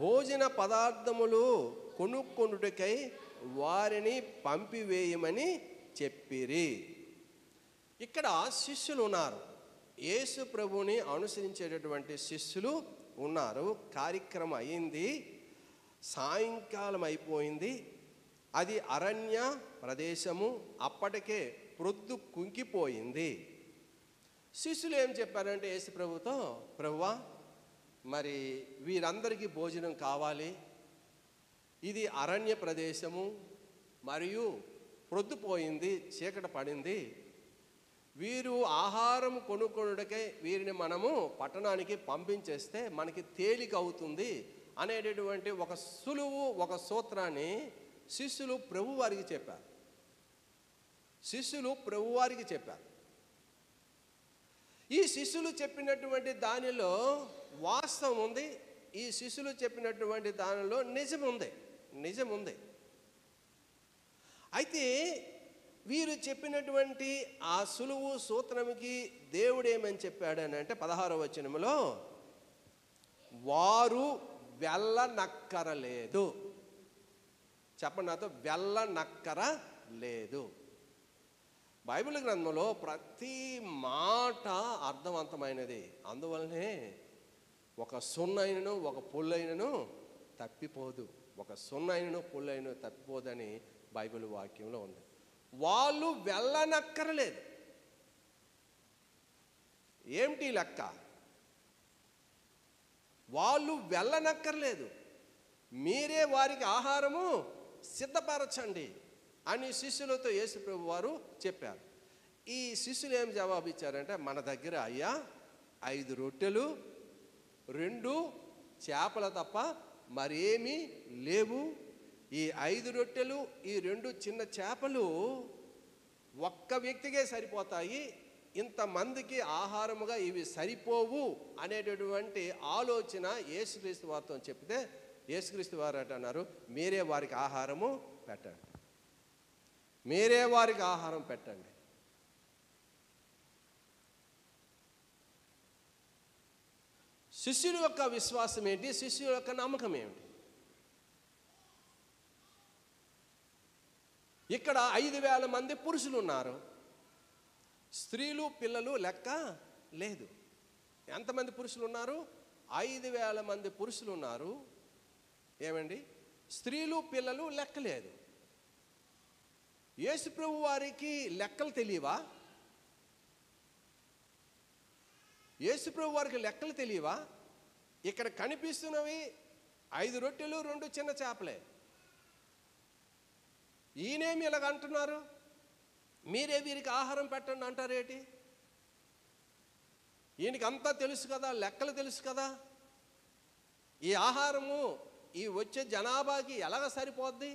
భోజన పదార్థములు కొనుక్కొనుటకై వారిని పంపివేయమని చెప్పిరి. ఇక్కడ శిష్యులు ఉన్నారు, యేసు ప్రభుని అనుసరించేటటువంటి శిష్యులు ఉన్నారు. కార్యక్రమం అయింది, సాయంకాలం అయిపోయింది, అది అరణ్య ప్రదేశము, అప్పటికే ప్రొద్దు కుంగిపోయింది. శిష్యులు ఏం చెప్పారంటే యేసు ప్రభుతో, ప్రభువా మరి వీరందరికీ భోజనం కావాలి, ఇది అరణ్య ప్రదేశము మరియు ప్రొద్దుపోయింది, చీకటి పడింది, వీరు ఆహారం కొనుక్కొనుటకై వీరిని మనము పట్టణానికి పంపించేస్తే మనకి తేలిక అవుతుంది అనేటటువంటి ఒక సులువు, ఒక సూత్రాన్ని శిష్యులు ప్రభువారికి చెప్పారు. ఈ శిష్యులు చెప్పినటువంటి దానిలో వాస్తవం ఉంది, ఈ శిష్యులు చెప్పినటువంటి దానిలో నిజం ఉంది. అయితే వీరు చెప్పినటువంటి ఆ సులువు సూత్రముకి దేవుడు ఏమని చెప్పాడు అని అంటే 16వ వచనములో, వారు వెళ్ళనక్కరలేదు. చెప్పండి నాతో, వెళ్ళనక్కర లేదు. బైబిల్ గ్రంథంలో ప్రతి మాట అర్థవంతమైనది. అందువల్లనే ఒక సున్నైనను ఒక పుల్లైనను తప్పిపోదు, ఒక సున్నైనను పుల్లైనను తప్పిపోదని బైబిల్ వాక్యంలో ఉంది. వాళ్ళు వెళ్ళనక్కరలేదు. ఏమిటి లెక్క? వాళ్ళు వెళ్ళనక్కర్లేదు, మీరే వారికి ఆహారము సిద్ధపరచండి అని శిష్యులతో యేసు ప్రభు వారు చెప్పారు. ఈ శిష్యులు ఏం జవాబు ఇచ్చారంటే, మన దగ్గర అయ్యా 5 రొట్టెలు 2 చేపలు తప్ప మరేమీ లేవు. ఈ 5 రొట్టెలు ఈ 2 చిన్న చేపలు ఒక్క వ్యక్తికే సరిపోతాయి, ఇంతమందికి ఆహారముగా ఇవి సరిపోవు అనేటటువంటి ఆలోచన యేసుక్రీస్తు వారితో చెప్తే, యేసుక్రీస్తు వారు అన్నారు, మీరే వారికి ఆహారము పెట్టండి, మీరే వారికి ఆహారం పెట్టండి. శిష్యుల యొక్క విశ్వాసం ఏంటి? శిష్యుల యొక్క నమ్మకం ఏమిటి? ఇక్కడ 5,000 మంది పురుషులు ఉన్నారు, స్త్రీలు పిల్లలు లెక్క లేదు. ఎంతమంది పురుషులు ఉన్నారు? 5,000 మంది పురుషులు ఉన్నారు. ఏమండి, స్త్రీలు పిల్లలు లెక్క లేదు. యేసు ప్రభు వారికి లెక్కలు తెలియవా? యేసు ప్రభు వారికి లెక్కలు తెలియవా? ఇక్కడ కనిపిస్తున్నవి 5 రొట్టెలు 2 చిన్న చేపలే. ఈయనేమి ఇలాగ అంటున్నారు, మీరే వీరికి ఆహారం పెట్టండి అంటారేటి? ఈయనకి అంతా తెలుసు కదా, లెక్కలు తెలుసు కదా. ఈ ఆహారము ఈ వచ్చే జనాభాకి ఎలాగ సరిపోద్ది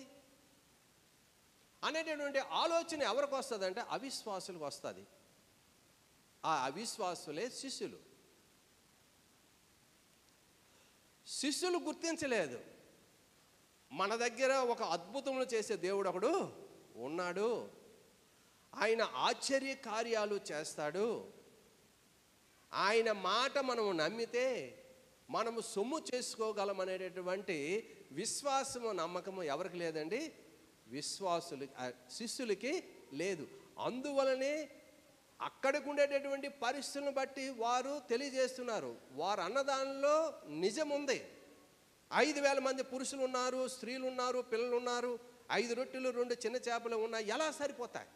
అనేటటువంటి ఆలోచన ఎవరికి వస్తుంది అంటే అవిశ్వాసులకు వస్తుంది. ఆ అవిశ్వాసులే శిష్యులు. శిష్యులు గుర్తించలేదు, మన దగ్గర ఒక అద్భుతములు చేసే దేవుడు ఒకడు ఉన్నాడు, ఆయన ఆశ్చర్య కార్యాలు చేస్తాడు, ఆయన మాట మనము నమ్మితే మనము సొమ్ము చేసుకోగలమనేటటువంటి విశ్వాసము నమ్మకము ఎవరికి లేదండి? శిష్యులకి లేదు. అందువలనే అక్కడికి ఉండేటటువంటి పరిస్థితులను బట్టి వారు తెలియజేస్తున్నారు, వారు అన్నదానిలో నిజం ఉంది. 5,000 మంది పురుషులు ఉన్నారు, స్త్రీలు ఉన్నారు, పిల్లలు ఉన్నారు, 5 రొట్టెలు 2 చిన్న చేపలు ఉన్నాయి, ఎలా సరిపోతాయి?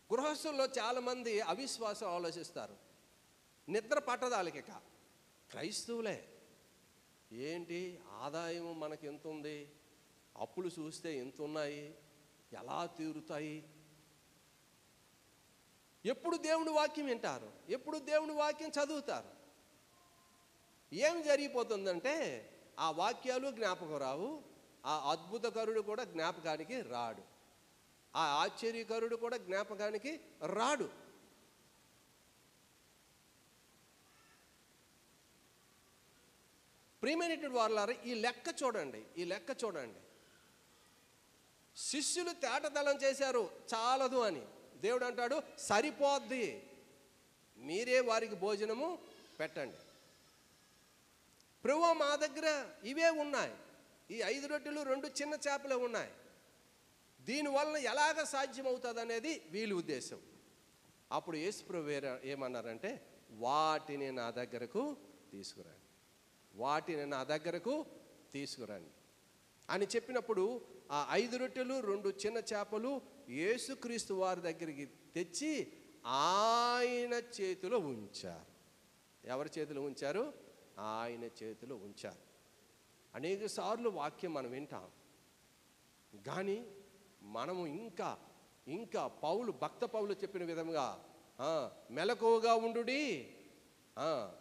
గృహస్థుల్లో చాలామంది అవిశ్వాసం ఆలోచిస్తారు, నిద్ర పట్టదాలకి క్రైస్తవులే ఏంటి ఆదాయం మనకి ఎంత ఉంది, అప్పులు చూస్తే ఎంత ఉన్నాయి, ఎలా తీరుతాయి? ఎప్పుడు దేవుని వాక్యం వింటారు, ఎప్పుడు దేవుని వాక్యం చదువుతారు. ఏం జరిగిపోతుందంటే ఆ వాక్యాలు జ్ఞాపకం రావు, ఆ అద్భుతకరుడు కూడా జ్ఞాపకానికి రాడు, ఆ ఆశ్చర్యకరుడు కూడా జ్ఞాపకానికి రాడు. ప్రియమైనటువంటి వారులారా, ఈ లెక్క చూడండి, ఈ లెక్క చూడండి. శిష్యులు తేటతలం చేశారు చాలదు అని. దేవుడు అంటాడు సరిపోద్ది, మీరే వారికి భోజనము పెట్టండి. ప్రభువా మా దగ్గర ఇవే ఉన్నాయి, ఈ 5 రొట్టెలు 2 చిన్న చేపలే ఉన్నాయి, దీనివలన ఎలాగ సాధ్యమవుతుంది అనేది వీళ్ళ ఉద్దేశం. అప్పుడు యేసు ప్రభు ఏమన్నారంటే, వాటిని నా దగ్గరకు తీసుకురండి, వాటిని నా దగ్గరకు తీసుకురండి అని చెప్పినప్పుడు ఆ 5 రొట్టెలు 2 చిన్న చేపలు యేసుక్రీస్తు వారి దగ్గరికి తెచ్చి ఆయన చేతిలో ఉంచారు. ఎవరి చేతిలో ఉంచారు? ఆయన చేతిలో ఉంచారు. అనేక సార్లు వాక్యం మనం వింటాం, కానీ మనము ఇంకా భక్త పౌలు చెప్పిన విధంగా మెలకువగా ఉండుడి,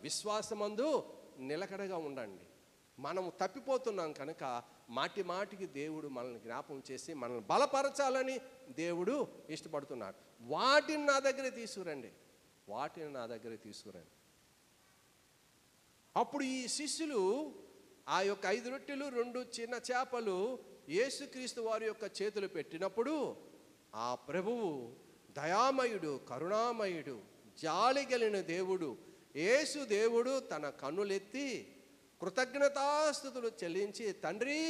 విశ్వాసమందు నిలకడగా ఉండండి. మనము తప్పిపోతున్నాం కనుక మాటి మాటికి దేవుడు మనల్ని జ్ఞాపకం చేసి మనల్ని బలపరచాలని దేవుడు ఇష్టపడుతున్నాడు. వాటిని నా దగ్గర తీసుకురండి, వాటిని నా దగ్గర తీసుకురండి. అప్పుడు ఈ శిష్యులు ఆ యొక్క 5 రొట్టెలు 2 చిన్న చేపలు యేసుక్రీస్తు వారి యొక్క చేతులు పెట్టినప్పుడు ఆ ప్రభువు దయామయుడు, కరుణామయుడు, జాలి కలిగిన దేవుడు యేసు దేవుడు తన కన్నులెత్తి కృతజ్ఞతాస్తుతులు చెల్లించి, తండ్రి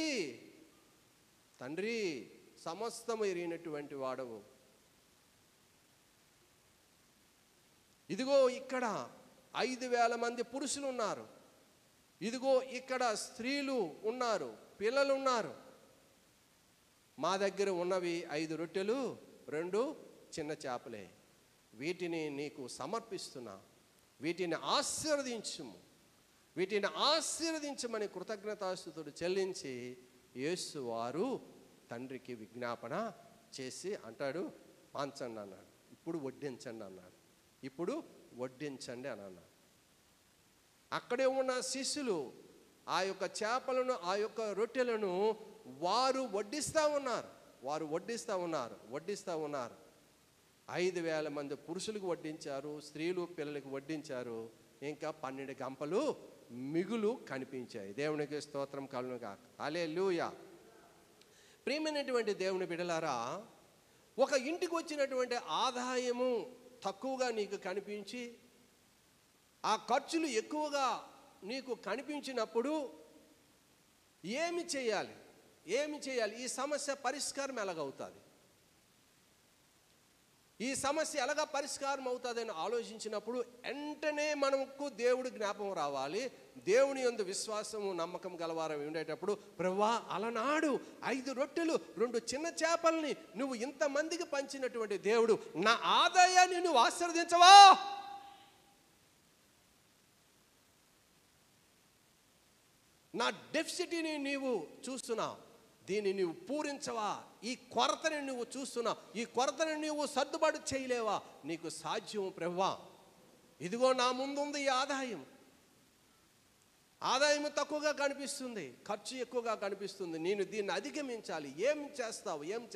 తండ్రి సమస్తము ఎరిగినటువంటి వాడవు, ఇదిగో ఇక్కడ 5,000 మంది పురుషులు ఉన్నారు, ఇదిగో ఇక్కడ స్త్రీలు ఉన్నారు, పిల్లలు ఉన్నారు, మా దగ్గర ఉన్నవి 5 రొట్టెలు 2 చిన్న చేపలే, వీటిని నీకు సమర్పిస్తున్నా, వీటిని ఆశీర్వదించుము, వీటిని ఆశీర్వదించమని కృతజ్ఞతాస్తుతుడు చెల్లించి యేసు వారు తండ్రికి విజ్ఞాపన చేసి అంటాడు, పంచండి అన్నాడు, ఇప్పుడు వడ్డించండి అన్నాడు, ఇప్పుడు వడ్డించండి అని అన్నాడు. అక్కడే ఉన్న శిష్యులు ఆ యొక్క చేపలను, ఆ యొక్క రొట్టెలను వారు వడ్డిస్తూ ఉన్నారు. 5,000 మంది పురుషులకు వడ్డించారు, స్త్రీలు పిల్లలకు వడ్డించారు, ఇంకా 12 గంపలు మిగులు కనిపించాయి. దేవునికి స్తోత్రం కలుగును గాక. హల్లెలూయా. ప్రియమైనటువంటి దేవుని బిడ్డలారా, ఒక ఇంటికి వచ్చినటువంటి ఆదాయము తక్కువగా నీకు కనిపించి ఆ ఖర్చులు ఎక్కువగా నీకు కనిపించినప్పుడు ఏమి చేయాలి? ఈ సమస్య పరిష్కారం ఎలాగవుతుంది? ఈ సమస్య ఎలాగ పరిష్కారం అవుతుందని ఆలోచించినప్పుడు వెంటనే మనకు దేవుడు జ్ఞాపకం రావాలి. దేవుని యందు విశ్వాసము నమ్మకం గలవారం ఉండేటప్పుడు, ప్రభువా అలనాడు 5 రొట్టెలు 2 చిన్న చేపల్ని నువ్వు ఇంతమందికి పంచినటువంటి దేవుడు, నా ఆదాయాన్ని నువ్వు ఆశీర్వదించవా? నా డెఫిసిటీని నీవు చూస్తున్నావు, దీన్ని నీవు పూరించవా? ఈ కొరతని నువ్వు చూస్తున్నావు, ఈ కొరతని నువ్వు సర్దుబాటు చేయలేవా? నీకు సాధ్యం ప్రభువా. ఇదిగో నా ముందుంది ఈ ఆదాయం తక్కువగా కనిపిస్తుంది, ఖర్చు ఎక్కువగా కనిపిస్తుంది, నేను దీన్ని అధిగమించాలి, ఏం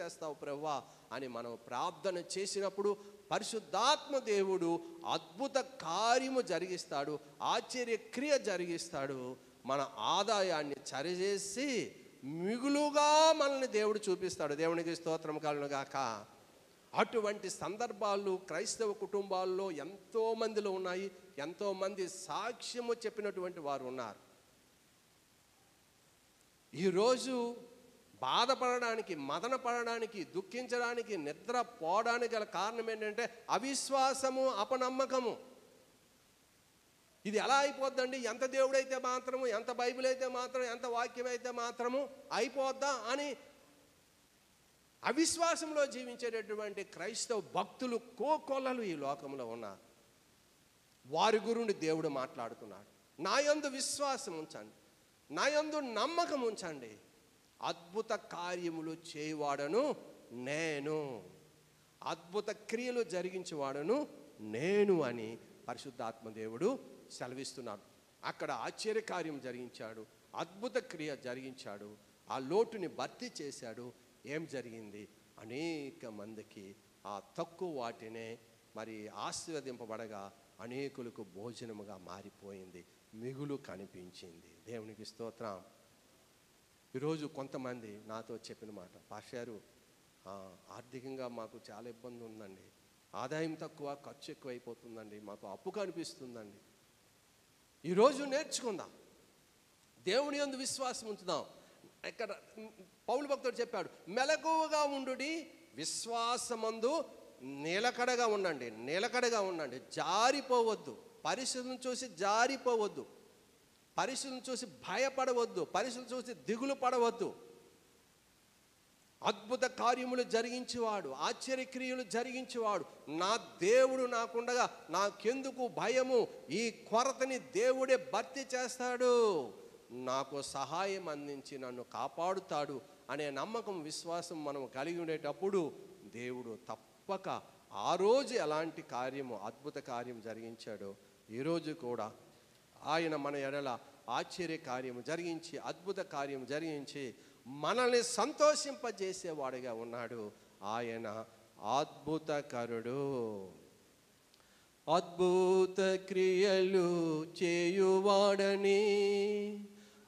చేస్తావు ప్రభువా అని మనం ప్రార్థన చేసినప్పుడు పరిశుద్ధాత్మ దేవుడు అద్భుత కార్యము జరిగిస్తాడు, ఆశ్చర్య క్రియ జరిగిస్తాడు. మన ఆదాయాన్ని సరిచేసి మిగులుగా మనల్ని దేవుడు చూపిస్తాడు. దేవునికి స్తోత్రం కలుగును గాక. అటువంటి సందర్భాలు క్రైస్తవ కుటుంబాల్లో ఎంతోమందిలో ఉన్నాయి. ఎంతోమంది సాక్ష్యము చెప్పినటువంటి వారు ఉన్నారు. ఈరోజు బాధపడడానికి, మదన పడడానికి, దుఃఖించడానికి, నిద్ర పోవడానికి గల కారణం ఏంటంటే అవిశ్వాసము, అపనమ్మకము. ఇది ఎలా అయిపోద్దండి? ఎంత దేవుడైతే మాత్రము, ఎంత బైబిల్ అయితే మాత్రం, ఎంత వాక్యం అయితే మాత్రము అయిపోద్దా అని అవిశ్వాసంలో జీవించేటటువంటి క్రైస్తవ భక్తులు కోకొల్లలు ఈ లోకంలో ఉన్నారు. వారి గురించి దేవుడు మాట్లాడుతున్నాడు. నా యందు విశ్వాసం ఉంచండి, నా యందు నమ్మకం ఉంచండి, అద్భుత కార్యములు చేయవాడను నేను, అద్భుత క్రియలు జరిగించేవాడను నేను అని పరిశుద్ధాత్మ దేవుడు సెలవిస్తున్నాడు. అక్కడ ఆశ్చర్యకార్యం జరిగించాడు, అద్భుత క్రియ జరిగించాడు, ఆ లోటుని భర్తీ చేశాడు. ఏం జరిగింది? అనేక మందికి ఆ తక్కువ వాటినే మరి ఆశీర్వదింపబడగా అనేకులకు భోజనముగా మారిపోయింది, మిగులు కనిపించింది. దేవునికి స్తోత్రం. ఈరోజు కొంతమంది నాతో చెప్పిన మాట, పాస్టారు ఆర్థికంగా మాకు చాలా ఇబ్బంది ఉందండి, ఆదాయం తక్కువ, ఖర్చు ఎక్కువ అయిపోతుందండి, మాకు అప్పు కనిపిస్తుందండి. ఈరోజు నేర్చుకుందాం, దేవుని యందు విశ్వాసం ఉంచుదాం. ఇక్కడ పౌలు భక్తుడు చెప్పాడు, మెలకువగా ఉండుడి, విశ్వాసమందు నిలకడగా ఉండండి, జారిపోవద్దు, పరిస్థితులను చూసి జారిపోవద్దు, పరిస్థితులను చూసి భయపడవద్దు, పరిస్థితులను చూసి దిగులు పడవద్దు. అద్భుత కార్యములు జరిగించేవాడు, ఆశ్చర్యక్రియలు జరిగించేవాడు నా దేవుడు నాకుండగా నాకెందుకు భయము? ఈ కొరతని దేవుడే భర్తీ చేస్తాడు, నాకు సహాయం అందించి నన్ను కాపాడుతాడు అనే నమ్మకం, విశ్వాసం మనం కలిగి ఉండేటప్పుడు దేవుడు తప్పక ఆ రోజు ఎలాంటి కార్యము, అద్భుత కార్యం జరిగించాడో ఈరోజు కూడా ఆయన మన ఎడల ఆశ్చర్య కార్యము జరిగించి, అద్భుత కార్యం జరిగించి మనల్ని సంతోషింపజేసేవాడుగా ఉన్నాడు. ఆయన అద్భుతకరుడు, అద్భుత క్రియలు చేయువాడని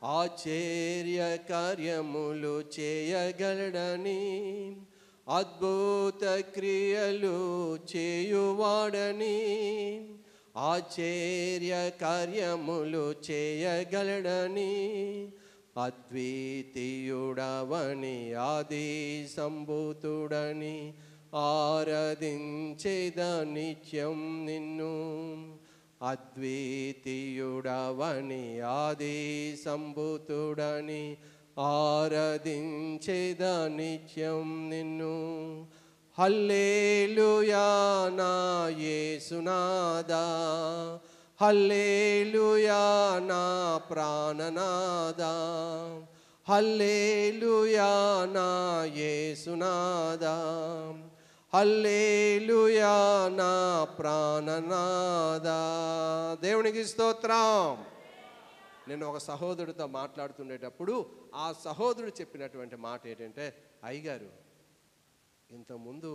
ఆశ్చర్య కార్యములు చేయగలడని, అద్భుత క్రియలు చేయువాడని, ఆశ్చర్య కార్యములు చేయగలడని, అద్వితీయుడవని ఆది సంభూతుడని ఆరాధించేద నిత్యం నిన్ను. అద్వితీయుడవని ఆది సంభూతుడని ఆరాధించేద నిత్యం నిన్ను. హల్లెలూయా నా యేసునాదా, హల్లెలూయా నా ప్రాణనాదా, హల్లెలూయా నా యేసునాదా, హల్లెలూయా నా ప్రాణనాదా. దేవునికి స్తోత్రం. నేను ఒక సహోదరుడితో మాట్లాడుతుండేటప్పుడు ఆ సహోదరుడు చెప్పినటువంటి మాట ఏంటంటే, అయ్యగారు ఇంతకుముందు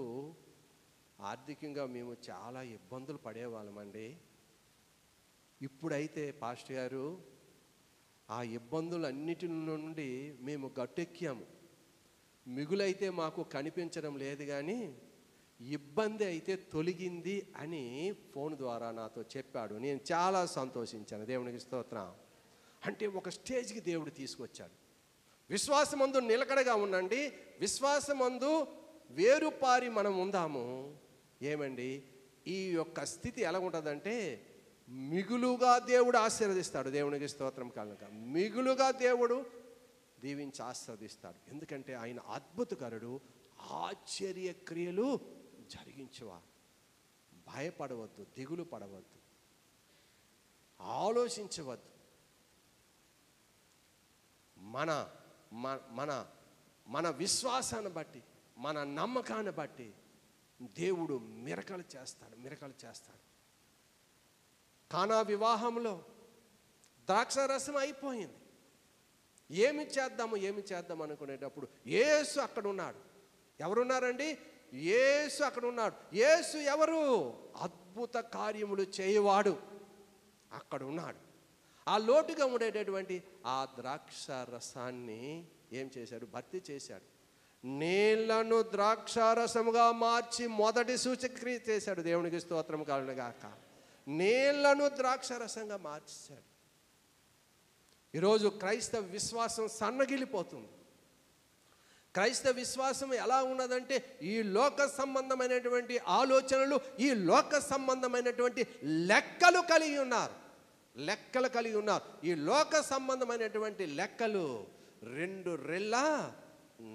ఆర్థికంగా మేము చాలా ఇబ్బందులు పడేవాళ్ళమండి, ఇప్పుడైతే పాస్టర్ గారు ఆ ఇబ్బందులన్నిటి నుండి మేము గట్టెక్కాము, మిగులైతే మాకు కనిపించడం లేదు కానీ ఇబ్బంది అయితే తొలగింది అని ఫోన్ ద్వారా నాతో చెప్పాడు. నేను చాలా సంతోషించాను. దేవునికి స్తోత్రం. అంటే ఒక స్టేజ్కి దేవుడు తీసుకొచ్చాడు. విశ్వాసమందు నిలకడగా ఉండండి, విశ్వాసమందు వేరుపారి మనం ఉందాము. ఏమండి ఈ యొక్క స్థితి ఎలా ఉంటుందంటే, మిగులుగా దేవుడు ఆశీర్వదిస్తాడు. దేవునికి స్తోత్రం కనుక మిగులుగా దేవుడు దీవించి ఆశీర్వదిస్తాడు. ఎందుకంటే ఆయన అద్భుతకరుడు, ఆశ్చర్య క్రియలు జరిగించేవాడు. భయపడవద్దు, దిగులు పడవద్దు, ఆలోచించవద్దు. మన మన మన విశ్వాసాన్ని బట్టి, మన నమ్మకాన్ని బట్టి దేవుడు మిరకలు చేస్తాడు. కానా వివాహంలో ద్రాక్షారసం అయిపోయింది. ఏమి చేద్దాం అనుకునేటప్పుడు యేసు అక్కడ ఉన్నాడు. ఎవరున్నారండి? యేసు అక్కడ ఉన్నాడు. యేసు ఎవరు? అద్భుత కార్యములు చేయవాడు. అక్కడ ఉన్నాడు. ఆ లోటుగా ఉండేటటువంటి ఆ ద్రాక్ష రసాన్ని ఏం చేశాడు? భర్తీ చేశాడు. నీళ్లను ద్రాక్షారసముగా మార్చి మొదటి సూచక్రియ చేశాడు. దేవునికి స్తోత్రం కలుగుగాక. నీళ్లను ద్రాక్షారసంగా మార్చాడు. ఈరోజు క్రైస్తవ విశ్వాసం సన్నగిలిపోతుంది. క్రైస్తవ విశ్వాసం ఎలా ఉన్నదంటే, ఈ లోక సంబంధమైనటువంటి ఆలోచనలు, ఈ లోక సంబంధమైనటువంటి లెక్కలు కలిగి ఉన్నారు. ఈ లోక సంబంధమైనటువంటి లెక్కలు 2 రెళ్ళ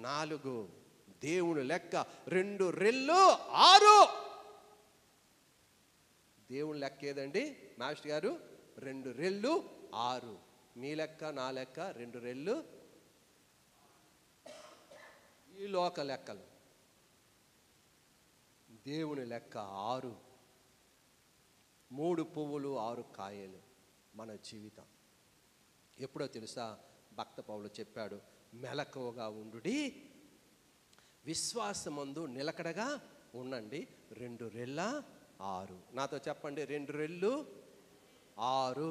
4, దేవుని లెక్క 2 రెళ్ళు 6. దేవుని లెక్క ఏదండి మాస్టర్ గారు? 2 రెళ్ళు 6. మీ లెక్క, నా లెక్క 2 రెళ్ళు. ఈ లోక లెక్కలు. దేవుని లెక్క 6. 3 పువ్వులు 6 కాయలు మన జీవితం. ఎప్పుడో తెలుసా? భక్త పౌలు చెప్పాడు, మెలకువగా ఉండుడి, విశ్వాసమందు నిలకడగా ఉండండి. 2 రెళ్ళ 6. నాతో చెప్పండి, 2 రెళ్ళు 6.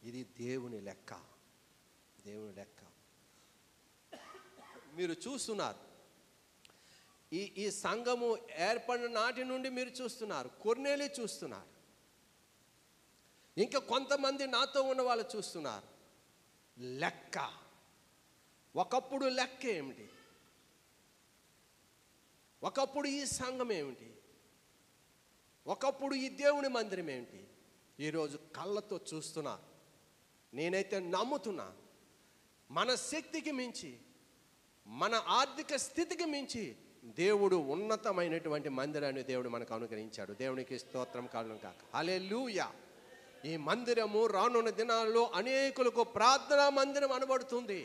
ఇది దేవుని లెక్క. మీరు చూస్తున్నారు, ఈ సంఘము ఏర్పడిన నాటి నుండి మీరు చూస్తున్నారు. కొర్నేలి చూస్తున్నారు, ఇంకా కొంతమంది నాతో ఉన్న వాళ్ళు చూస్తున్నారు. లెక్క. ఒకప్పుడు లెక్క ఏమిటి? ఒకప్పుడు ఈ సంఘం ఏమిటి? ఒకప్పుడు ఈ దేవుని మందిరం ఏమిటి? ఈరోజు కళ్ళతో చూస్తున్నారు. నేనైతే నమ్ముతున్నా, మన శక్తికి మించి, మన ఆర్థిక స్థితికి మించి దేవుడు ఉన్నతమైనటువంటి మందిరాన్ని దేవుడు మనకు అనుగ్రహించాడు. దేవునికి స్తోత్రం కలుగును గాక. హల్లెలూయా. ఈ మందిరము రానున్న దినాల్లో అనేకులకు ప్రార్థనా మందిరం అనబడుతుంది.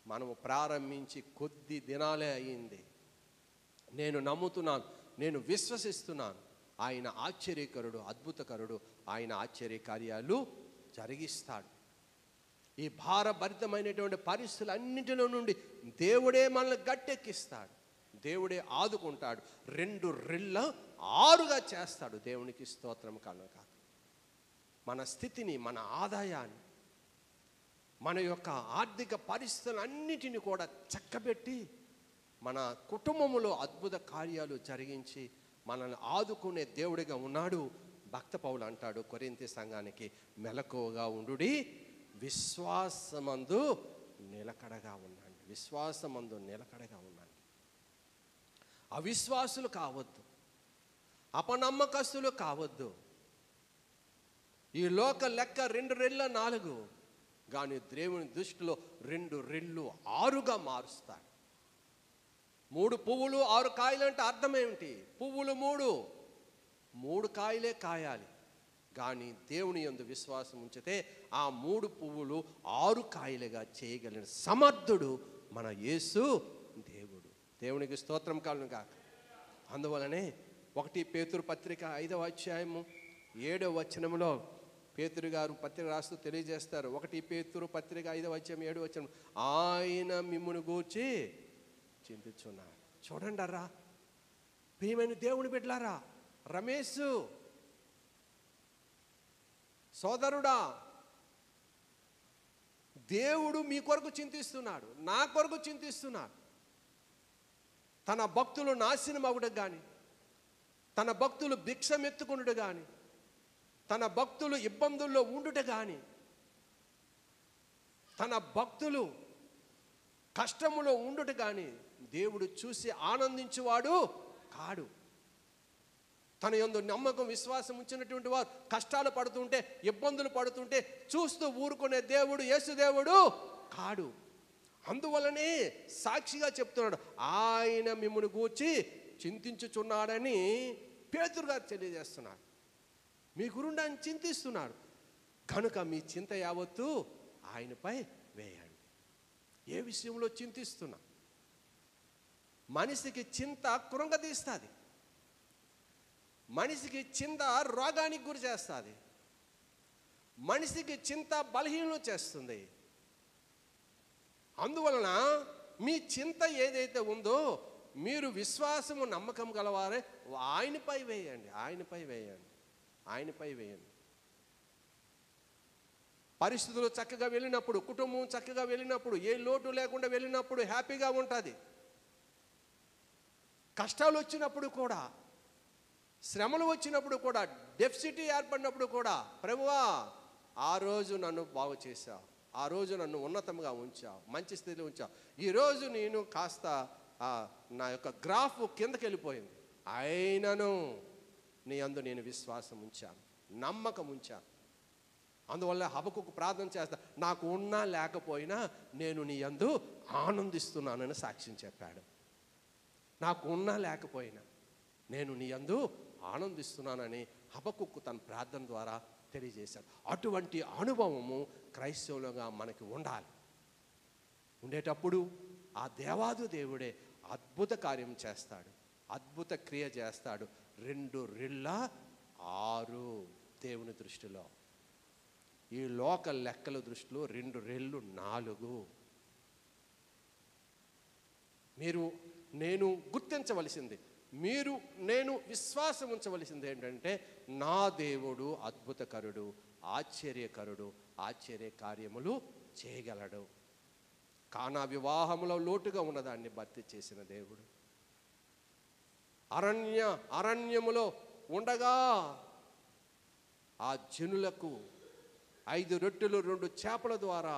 మనము ప్రారంభించి కొద్ది దినాలే అయ్యింది. నేను నమ్ముతున్నాను, నేను విశ్వసిస్తున్నాను. ఆయన ఆశ్చర్యకరుడు, అద్భుతకరుడు. ఆయన ఆశ్చర్య కార్యాలు జరిగిస్తాడు. ఈ భారభరితమైనటువంటి పరిస్థితులన్నింటిలో నుండి దేవుడే మనల్ని గట్టెక్కిస్తాడు. దేవుడే ఆదుకుంటాడు. 2 రెళ్ళ 6గా చేస్తాడు. దేవునికి స్తోత్రం కలుగును గాక. మన స్థితిని, మన ఆదాయాన్ని, మన యొక్క ఆర్థిక పరిస్థితులన్నిటిని కూడా చక్కబెట్టి మన కుటుంబంలో అద్భుత కార్యాలు జరిగించి మనల్ని ఆదుకునే దేవుడిగా ఉన్నాడు. భక్త పౌలు అంటాడు కొరింథీ సంఘానికి, మెలకువగా ఉండుడి, విశ్వాసమందు నిలకడగా ఉండండి. విశ్వాసమందు నిలకడగా ఉండండి. అవిశ్వాసులు కావద్దు, అపనమ్మకస్తులు కావద్దు. ఈ లోక లెక్క 2 రెళ్ళ 4, కానీ దేవుని దృష్టిలో 2 రెళ్ళు 6గా మారుస్తాడు. 3 పువ్వులు 6 కాయలు అంటే అర్థం ఏమిటి? పువ్వులు 3 కాయలే కాయాలి. కానీ దేవుని యందు విశ్వాసం ఉంచితే ఆ 3 పువ్వులు 6 కాయలుగా చేయగలిగిన సమర్థుడు మన యేసు దేవుడు. దేవునికి స్తోత్రం కలుగును గాక. అందువలనే 1 పేతురు పత్రిక 5వ అధ్యాయము 7వ వచనంలో పేతురు గారు పత్రిక రాస్తూ తెలియజేస్తారు. 1 పేతురు పత్రిక 5వ అధ్యాయం 7వ వచనం, ఆయన మిమ్మును గూర్చి చింతించున్నాడు. చూడండి అర్రా, ప్రియమైన దేవుని బిడ్డలారా, రమేష్ సోదరుడా, దేవుడు మీ కొరకు చింతిస్తున్నాడు, నా కొరకు చింతిస్తున్నాడు. తన భక్తులు నాశనం అవ్వడం కానీ, తన భక్తులు భిక్షమెత్తుకునుడు కానీ, తన భక్తులు ఇబ్బందుల్లో ఉండుట కానీ, తన భక్తులు కష్టములో ఉండుట కానీ దేవుడు చూసి ఆనందించువాడు కాడు. తన యందు నమ్మకం విశ్వాసం ఉంచినటువంటి వారు కష్టాలు పడుతుంటే, ఇబ్బందులు పడుతుంటే చూస్తూ ఊరుకునే దేవుడు యేసు దేవుడు కాడు. అందువలనే సాక్షిగా చెప్తున్నాడు, ఆయన మిమ్మును గూర్చి చింతించుచున్నాడని పేతురు గారు తెలియజేస్తున్నాడు. మీ గురించి ఆయన చింతిస్తున్నాడు కనుక మీ చింత యావత్తు ఆయనపై వేయండి. ఏ విషయంలో చింతిస్తున్నా? మనిషికి చింత కృంగదీస్తుంది, మనిషికి చింత రోగానికి గురి చేస్తుంది, మనిషికి చింత బలహీనం చేస్తుంది. అందువలన మీ చింత ఏదైతే ఉందో మీరు విశ్వాసము నమ్మకం గలవారే ఆయనపై వేయండి, ఆయనపై వేయండి, ఆయనపై వేయండి. పరిస్థితులు చక్కగా వెళ్ళినప్పుడు, కుటుంబం చక్కగా వెళ్ళినప్పుడు, ఏ లోటు లేకుండా వెళ్ళినప్పుడు హ్యాపీగా ఉంటుంది. కష్టాలు వచ్చినప్పుడు కూడా, శ్రమలు వచ్చినప్పుడు కూడా, డెఫిసిటీ ఏర్పడినప్పుడు కూడా, ప్రభువా ఆ రోజు నన్ను బాగు చేశావు, ఆ రోజు నన్ను ఉన్నతంగా ఉంచావు, మంచి స్థితిలో ఉంచావు, ఈరోజు నేను కాస్త నా యొక్క గ్రాఫ్ కిందకి వెళ్ళిపోయింది, అయినను నీ యందు నేను విశ్వాసం ఉంచాను, నమ్మకం ఉంచాను. అందువల్ల హబక్కుకు ప్రార్థన చేస్తా, నాకు ఉన్నా లేకపోయినా నేను నీ యందు ఆనందిస్తున్నానని సాక్ష్యం చెప్పాడు. నాకు ఉన్నా లేకపోయినా నేను నీ యందు ఆనందిస్తున్నానని హబక్కుకు తన ప్రార్థన ద్వారా తెలియజేశాడు. అటువంటి అనుభవము క్రైస్తవులుగా మనకి ఉండాలి. ఉండేటప్పుడు ఆ దేవాది దేవుడే అద్భుత కార్యం చేస్తాడు, అద్భుత క్రియ చేస్తాడు. 2 రెళ్ళ 6 దేవుని దృష్టిలో, ఈ లోక లెక్కల దృష్టిలో 2 రెళ్ళు 4. మీరు నేను గుర్తించవలసింది, మీరు నేను విశ్వాసం ఉంచవలసింది ఏంటంటే, నా దేవుడు అద్భుతకరుడు, ఆశ్చర్యకరుడు, ఆశ్చర్య కార్యములు చేయగలడు. కానా వివాహములో లోటుగా ఉన్నదాన్ని భర్తీ చేసిన దేవుడు, అరణ్యములో ఉండగా ఆ జనులకు 5 రొట్టెలు 2 చేపల ద్వారా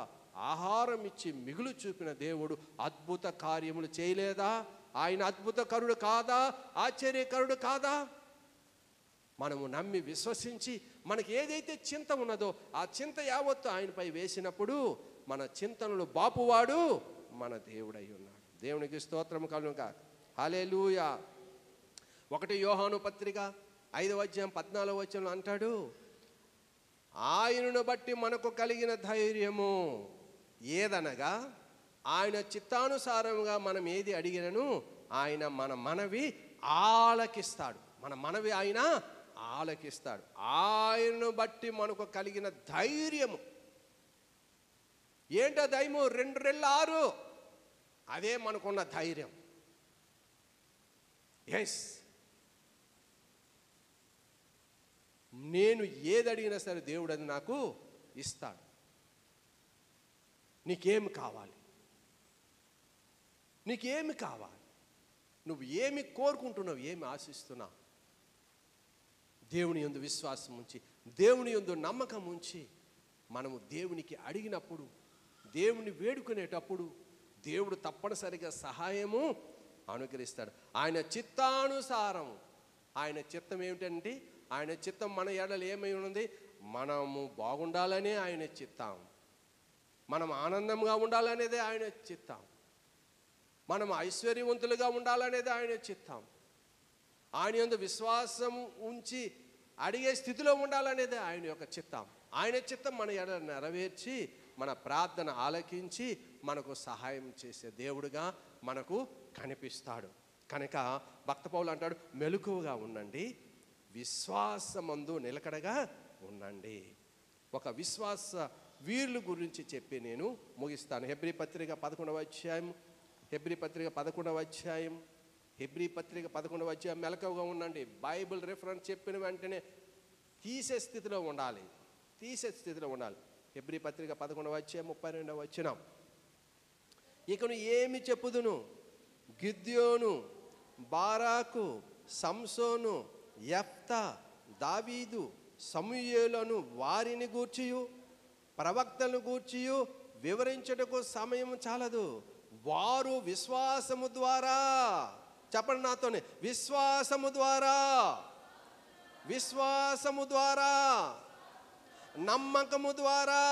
ఆహారం ఇచ్చి మిగులు చూపిన దేవుడు అద్భుత కార్యములు చేయలేదా? ఆయన అద్భుతకరుడు కాదా? ఆశ్చర్యకరుడు కాదా? మనము నమ్మి విశ్వసించి మనకి ఏదైతే చింత ఉన్నదో ఆ చింత యావత్తు ఆయనపై వేసినప్పుడు మన చింతనలు బాపువాడు మన దేవుడై ఉన్నాడు. దేవునికి స్తోత్రము కలుగును గాక. హల్లెలూయా. 1 యోహాను పత్రిక 5వ అధ్యాయం 14వ వచనంలో అంటాడు, ఆయనను బట్టి మనకు కలిగిన ధైర్యము ఏదనగా, ఆయన చిత్తానుసారముగా మనం ఏది అడిగినను ఆయన మన మనవి ఆలకిస్తాడు. మన మనవి ఆయన ఆలకిస్తాడు. ఆయనను బట్టి మనకు కలిగిన ధైర్యము ఏంటో ధైర్యము? 2 రెళ్ళ 6. అదే మనకున్న ధైర్యం. ఎస్, నేను ఏది అడిగినా సరే దేవుడు అది నాకు ఇస్తాడు. నీకేమి కావాలి? నీకేమి కావాలి? నువ్వు ఏమి కోరుకుంటున్నావు? ఏమి ఆశిస్తున్నావు? దేవుని యందు విశ్వాసం ఉంచి, దేవుని యందు నమ్మకం ఉంచి మనము దేవునికి అడిగినప్పుడు, దేవుని వేడుకునేటప్పుడు దేవుడు తప్పనిసరిగా సహాయము అనుగ్రహిస్తాడు. ఆయన చిత్తానుసారం. ఆయన చిత్తం ఏమిటంటే, ఆయన చిత్తం మన ఎడలు ఏమై ఉన్నది? మనము బాగుండాలనే ఆయన చిత్తం. మనం ఆనందంగా ఉండాలనేదే ఆయన చిత్తం. మనం ఐశ్వర్యవంతులుగా ఉండాలనేది ఆయన చిత్తం. ఆయన యందు విశ్వాసం ఉంచి అడిగే స్థితిలో ఉండాలనేది ఆయన యొక్క చిత్తం. ఆయన చిత్తం మన ఎడల నెరవేర్చి మన ప్రార్థన ఆలకించి మనకు సహాయం చేసే దేవుడుగా మనకు కనిపిస్తాడు. కనుక భక్త పౌలు అంటాడు, మెలకువగా ఉండండి, విశ్వాసమందు నిలకడగా ఉండండి. ఒక విశ్వాస వీరుల గురించి చెప్పి నేను ముగిస్తాను. హెబ్రీ పత్రిక 11వ అధ్యాయం, హెబ్రీ పత్రిక 11వ అధ్యాయం, హెబ్రీ పత్రిక 11వ అధ్యాయం. మెలకువగా ఉండండి. బైబిల్ రిఫరెన్స్ చెప్పిన వెంటనే తీసే స్థితిలో ఉండాలి, తీసే స్థితిలో ఉండాలి. హెబ్రీ పత్రిక 11వ అధ్యాయం 32వ వచనం. ఇకను ఏమి చెప్పుదును? గిద్యోను, బారాకు, సంసోను, యెఫ్తా, దావీదు, సమూయేలును వారిని గూర్చియు ప్రవక్తలను గూర్చియు వివరించుటకు సమయం చాలదు. వారు విశ్వాసము ద్వారా, చెప్పండి నాతోనే, విశ్వాసము ద్వారా, విశ్వాసము ద్వారా, నమ్మకము ద్వారా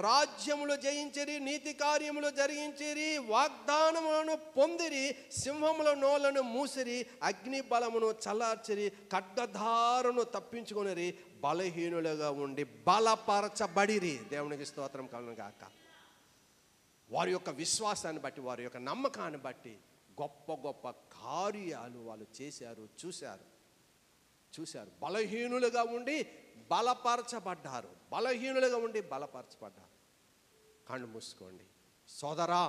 రాజ్యములు జయించిరి, నీతి కార్యములు జరిగించిరి, వాగ్దానములను పొందిరి, సింహముల నోలను మూసిరి, అగ్ని బలమును చల్లార్చిరి, ఖడ్గధారును తప్పించుకొనిరి, బలహీనులుగా ఉండి బలపరచబడిరి. దేవునికి స్తోత్రం కలుగును గాక. వారి యొక్క విశ్వాసాన్ని బట్టి, వారి యొక్క నమ్మకాన్ని బట్టి గొప్ప గొప్ప కార్యాలు వాళ్ళు చేశారు, చూశారు. బలహీనులుగా ఉండి బలపరచబడ్డారు, బలహీనులుగా ఉండి బలపరచబడ్డారు. కళ్ళు మూసుకోండి. సోదరా,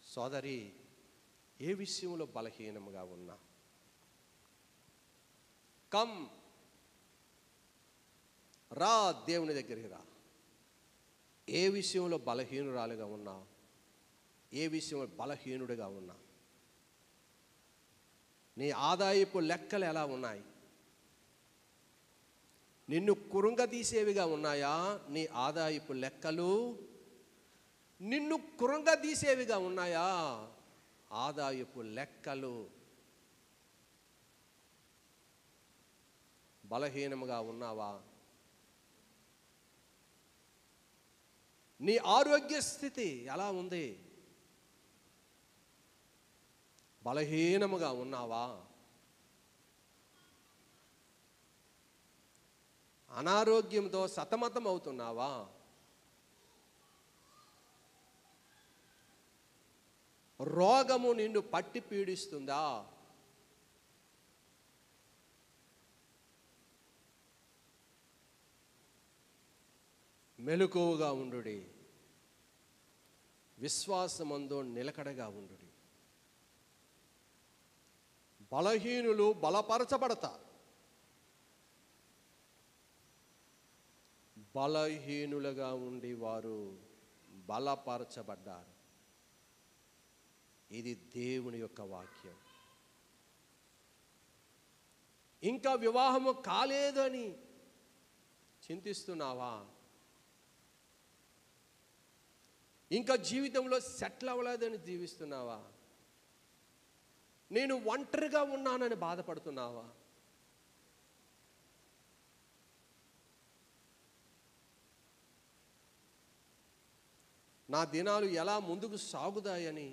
సోదరి, ఏ విషయంలో బలహీనంగా ఉన్నా కమ్ రా, దేవుని దగ్గరికి రా. ఏ విషయంలో బలహీనురాలుగా ఉన్నా, ఏ విషయంలో బలహీనుడిగా ఉన్నా, నీ ఆదాయపు లెక్కలు ఎలా ఉన్నాయి? నిన్ను కురుంగదీసేవిగా ఉన్నాయా? నీ ఆదాయపు లెక్కలు నిన్ను కురుంగదీసేవిగా ఉన్నాయా? ఆదాయపు లెక్కలు. బలహీనముగా ఉన్నావా? నీ ఆరోగ్య స్థితి ఎలా ఉంది? బలహీనముగా ఉన్నావా? అనారోగ్యంతో సతమతం అవుతున్నావా? రోగము నిన్ను పట్టి పీడిస్తుందా? మెలకువగా ఉండుడి, విశ్వాసమందు నిలకడగా ఉండుడి. బలహీనులు బలపరచబడతారు. బలహీనులుగా ఉండి వారు బలపరచబడ్డారు. ఇది దేవుని యొక్క వాక్యం. ఇంకా వివాహము కాలేదు అని చింతిస్తున్నావా? ఇంకా జీవితంలో సెటిల్ అవ్వలేదని జీవిస్తున్నావా? నేను ఒంటరిగా ఉన్నానని బాధపడుతున్నావా? నా దినాలు ఎలా ముందుకు సాగుతాయని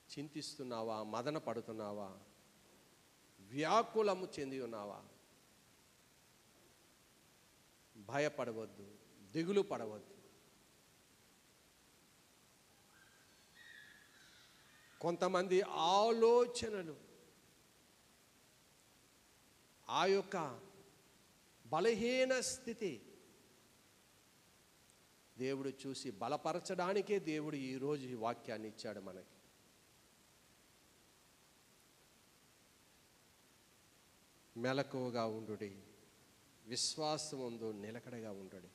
చింతిస్తున్నావా? మదన పడుతున్నావా? వ్యాకులము చెంది ఉన్నావా? భయపడవద్దు, దిగులు పడవద్దు. కొంతమంది ఆలోచనలు ఆ యొక్క బలహీన స్థితి దేవుడు చూసి బలపరచడానికే దేవుడు ఈరోజు ఈ వాక్యాన్ని ఇచ్చాడు మనకి. మెలకువగా ఉండుడి, విశ్వాసముందు నిలకడగా ఉండుడి.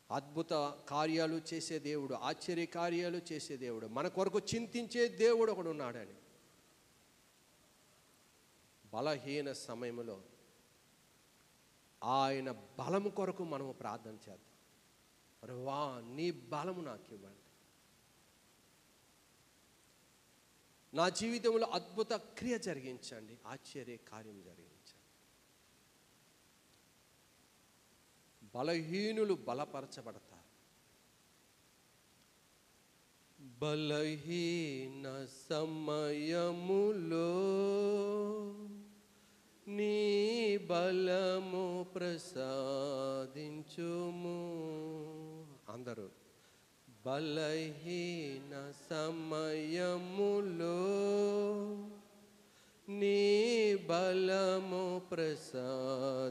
అద్భుత కార్యాలు చేసే దేవుడు, ఆశ్చర్య కార్యాలు చేసే దేవుడు, మన కొరకు చింతించే దేవుడు ఒకడు ఉన్నాడని బలహీన సమయంలో ఆయన బలము కొరకు మనము ప్రార్థన చేద్దాం. ప్రభువా నీ బలము నాకు ఇవ్వండి, నా జీవితంలో అద్భుత క్రియ జరిగించండి, ఆశ్చర్య కార్యం జరిగించండి. బలహీనులు బలపరచబడతారు. బలహీన సమయములో నీ బలము ప్రసాదించుము. అందరూ బలహీన సమయములో నీ బలము ప్రసాదించుము.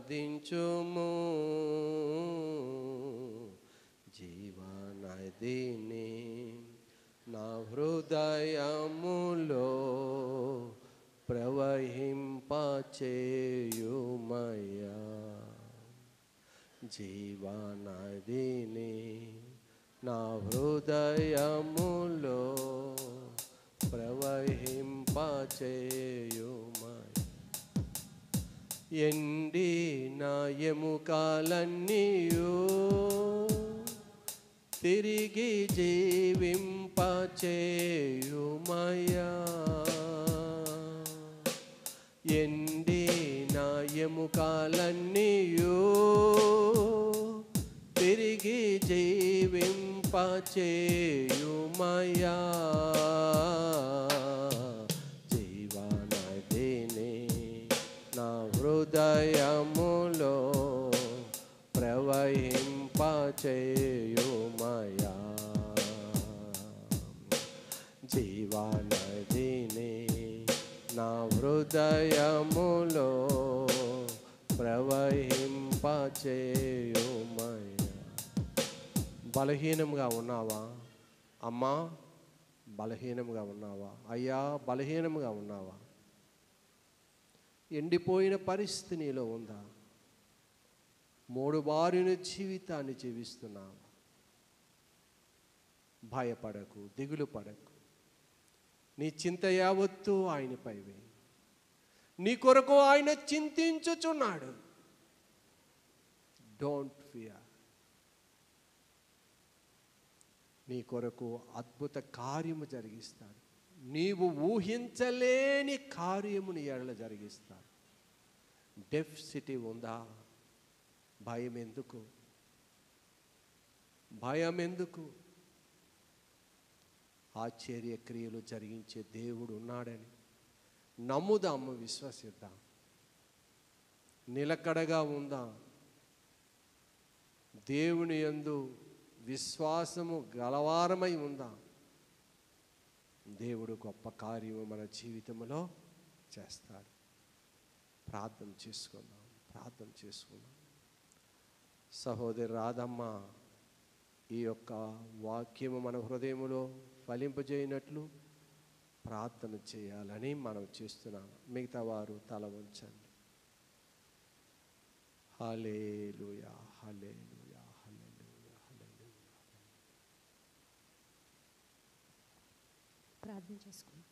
జీవనదిని నా హృదయములో ప్రవహింపచేయుమయ్యా. జీవనదిని నా హృదయములో ప్రవహింపచేయుమయ్యా. ఎండిన ఎముకలన్నీయు తిరిగి జీవింపచేయుమయ్యా. ఎండిన ఎముకలన్నీయు తిరిగి జీవింపచేయుమయ్యా. జీవనదిని నా హృదయములో ప్రవహింపచేయుమయ్యా. జీవనదిని నా హృదయములో ప్రవహింపచేయుమయ్యా. బలహీనంగా ఉన్నావా అమ్మా? బలహీనంగా ఉన్నావా అయ్యా? బలహీనంగా ఉన్నావా? ఎండిపోయిన పరిస్థితి నీలో ఉందా? మూడుబారిన జీవితాన్ని జీవిస్తున్నావా? భయపడకు, దిగులు పడకు. నీ చింత యావత్తు ఆయనపై వేయి. నీ కొరకు ఆయన చింతించుచున్నాడు. Don't fear. నీ కొరకు అద్భుత కార్యము జరిగిస్తాడు. నీవు ఊహించలేని కార్యము నీ ఎడల జరిగిస్తాడు. డెఫిసిటీ ఉందా? భయం ఎందుకు? భయం ఎందుకు? ఆశ్చర్య క్రియలు జరిగించే దేవుడు ఉన్నాడని నమ్ముదాము, విశ్వసిద్దాం. నిలకడగా ఉందా? దేవుని యందు విశ్వాసము గలవారమై ఉందా? దేవుడు గొప్ప కార్యము మన జీవితంలో చేస్తాడు. ప్రార్థన చేసుకుందాం, ప్రార్థన చేసుకుందాం. సహోదరి రాధమ్మ ఈ యొక్క వాక్యము మన హృదయములో ఫలింపజేయనట్లు ప్రార్థన చేయాలని మనం చేస్తున్నాం. మిగతా వారు తల వంచండి. హల్లెలూయా, హల్లెలూయా, హల్లెలూయా, హల్లెలూయా. ప్రార్థన చేసుకుందాం.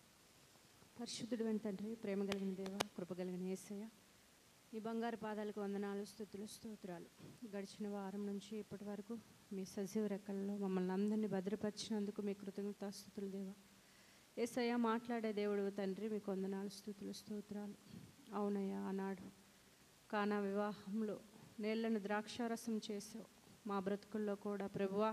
పరిశుద్ధుడు అయిన తండ్రి, ప్రేమ కలిగిన దేవ, కృప కలిగిన యేసయ్య, ఈ బంగారు పాదాలకు వందనాలు, స్తుతులు, స్తోత్రాలు. గడిచిన వారం నుంచి ఇప్పటి వరకు మీ సజీవ రెక్కల్లో మమ్మల్ని అందరినీ భద్రపరిచినందుకు మీ కృతజ్ఞతాస్తుతులు దేవ. యేసయ్య, మాట్లాడే దేవుడు తండ్రి, మీకు వందనాలు, స్తుతులు, స్తోత్రాలు. అవునయ్యా, ఆనాడు కానా వివాహంలో నీళ్లను ద్రాక్షారసం చేసావు. మా బ్రతుకుల్లో కూడా ప్రభువా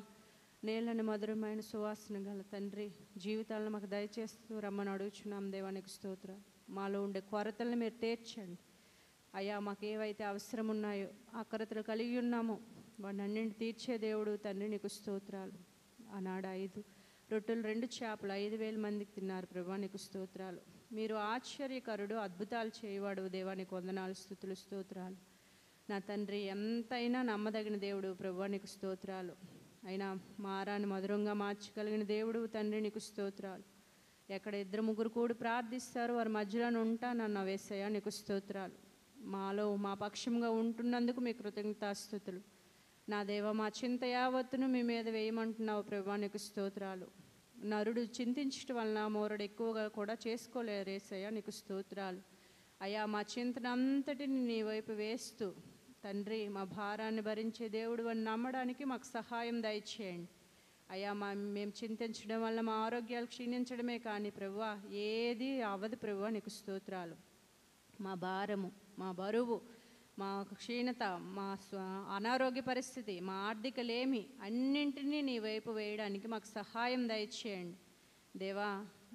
నీళ్ళని మధురమైన సువాసన గల తండ్రి జీవితాలను మాకు దయచేస్తూ రమ్మని అడుగుచున్నాం. దేవానికి స్తోత్రాలు. మాలో ఉండే కొరతలను మీరు తీర్చండి అయ్యా. మాకు ఏవైతే అవసరం ఉన్నాయో ఆ కొరతలు కలిగి ఉన్నామో వాడిని అన్నింటి తీర్చే దేవుడు తండ్రి, నీకు స్తోత్రాలు. ఆనాడు 5 రొట్టెలు 2 చేపలు 5,000 మందికి తిన్నారు. ప్రభా నీకు స్తోత్రాలు. మీరు ఆశ్చర్యకరుడు, అద్భుతాలు చేయవాడు. దేవానికి వందనాలు, స్తుతులు, స్తోత్రాలు. నా తండ్రి ఎంతైనా నమ్మదగిన దేవుడు. ప్రభా నీకు స్తోత్రాలు. అయినా మారాన్ని మధురంగా మార్చగలిగిన దేవుడు తండ్రి, నీకు స్తోత్రాలు. ఎక్కడ 2-3 కూడి ప్రార్థిస్తారు వారి మధ్యలో ఉంటానన్న యేసయ్య, నీకు స్తోత్రాలు. మాలో మా పక్షంగా ఉంటున్నందుకు మీ కృతజ్ఞతాస్తుతులు. నా దేవ మా చింత యావత్తును మీ మీద వేయమంటున్నావు ప్రభా, నీకు స్తోత్రాలు. నరుడు చింతించడం వలన మోరుడు ఎక్కువగా కూడా చేసుకోలేరు యేసయ్య, నీకు స్తోత్రాలు. అయ్యా మా చింతనంతటిని నీ వైపు వేస్తూ తండ్రి మా భారాన్ని భరించే దేవుడు అని నమ్మడానికి మాకు సహాయం దయచేయండి అయ్యా. మేము చింతించడం వల్ల మా ఆరోగ్యాలు క్షీణించడమే కానీ ప్రభువా ఏది అవ్వదు ప్రభువా, నీకు స్తోత్రాలు. మా భారము, మా బరువు, మా క్షీణత, మా అనారోగ్య పరిస్థితి, మా ఆర్థిక లేమి అన్నింటినీ నీ వైపు వేయడానికి మాకు సహాయం దయచేయండి దేవా.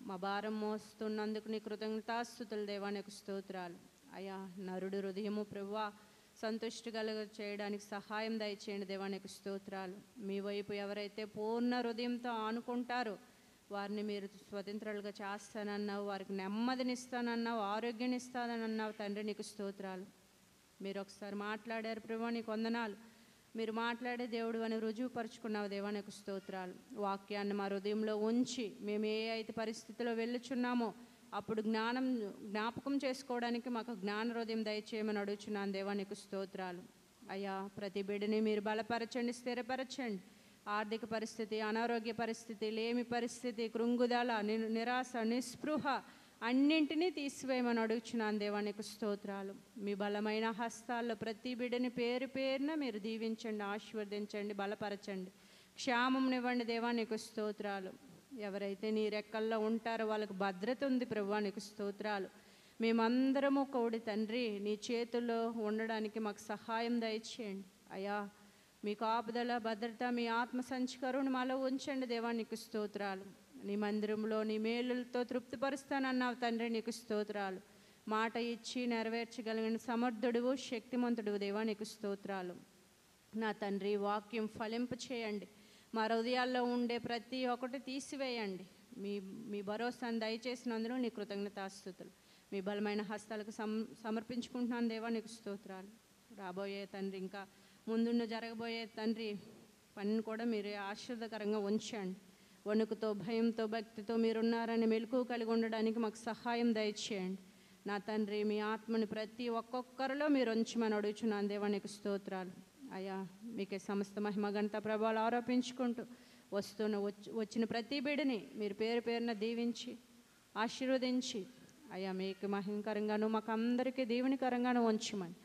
మా భారం మోస్తున్నందుకు నీ కృతజ్ఞతాస్తుతులు దేవా, నీకు స్తోత్రాలు అయ్యా. నరుడు హృదయము ప్రభువా సంతుష్టి కలుగ చేయడానికి సహాయం దయచేయండి దేవా, నీకు స్తోత్రాలు. మీ వైపు ఎవరైతే పూర్ణ హృదయంతో ఆనుకుంటారో వారిని మీరు స్వతంత్రాలుగా చేస్తానన్నావు, వారికి నెమ్మదినిస్తానన్నావు, ఆరోగ్యాన్ని ఇస్తానన్నావు తండ్రి, నీకు స్తోత్రాలు. మీరు ఒకసారి మాట్లాడారు ప్రభువా, నీకు వందనాలు. మీరు మాట్లాడే దేవుడు అని రుజువుపరుచుకున్నావు దేవా, నీకు స్తోత్రాలు. వాక్యాన్ని మా హృదయంలో ఉంచి మేము ఏ అయితే పరిస్థితిలో వెళ్ళుచున్నామో అప్పుడు జ్ఞాపకం చేసుకోవడానికి మాకు జ్ఞాన హృదయం దయచేయమని అడుగుచున్నాను దేవా, నీకు స్తోత్రాలు అయ్యా. ప్రతి బిడ్డని మీరు బలపరచండి, స్థిరపరచండి. ఆర్థిక పరిస్థితి, అనారోగ్య పరిస్థితి, లేమి పరిస్థితి, కృంగుదల, నిరాశ, నిస్పృహ అన్నింటినీ తీసివేయమని అడుగుచున్నాను దేవా, నీకు స్తోత్రాలు. మీ బలమైన హస్తాల్లో ప్రతి బిడ్డని పేరు పేరున మీరు దీవించండి, ఆశీర్వదించండి, బలపరచండి, క్షేమంనివ్వండి దేవా, నీకు స్తోత్రాలు. ఎవరైతే నీ రెక్కల్లో ఉంటారో వాళ్ళకు భద్రత ఉంది ప్రభువా, నీకు స్తోత్రాలు. మేమందరము కోడి తండ్రి నీ చేతుల్లో ఉండడానికి మాకు సహాయం దయచేయండి అయ్యా. మీ కాపుదల, భద్రత, మీ ఆత్మ సంచకరుని మాలో ఉంచండి దేవా, నీకు స్తోత్రాలు. నీ మందిరంలో నీ మేలులతో తృప్తిపరుస్తానన్నావు తండ్రి, నీకు స్తోత్రాలు. మాట ఇచ్చి నెరవేర్చగలిగిన సమర్థుడువు, శక్తిమంతుడు దేవా, నీకు స్తోత్రాలు. నా తండ్రి వాక్యం ఫలింప చేయండి, మా హృదయాల్లో ఉండే ప్రతి ఒక్కటి తీసివేయండి. మీ భరోసాను దయచేసినందుకు నీ కృతజ్ఞతాస్తుతులు. మీ బలమైన హస్తాలకు సమర్పించుకుంటున్నాను దేవా, నీకు స్తోత్రాలు. రాబోయే తండ్రి, ఇంకా ముందున్న జరగబోయే తండ్రి పనిని కూడా మీరు ఆశీర్వదకరంగా ఉంచండి. వణుకుతో, భయంతో, భక్తితో మీరున్నారని మెలకువ కలిగి ఉండడానికి మాకు సహాయం దయచేయండి నా తండ్రి. మీ ఆత్మని ప్రతి ఒక్కొక్కరిలో మీరు ఉంచమని అడుగుచున్నాను దేవా, నీకు స్తోత్రాలు అయ్యా. మీకే సమస్త మహిమ, ఘనత, ప్రభావాలు ఆరోపించుకుంటూ వచ్చిన ప్రతి బిడ్డని మీరు పేరు పేరున దీవించి ఆశీర్వదించి అయ్యా మీకు మహిమకరంగాను మాకు అందరికీ దీవెనకరంగాను ఉంచమని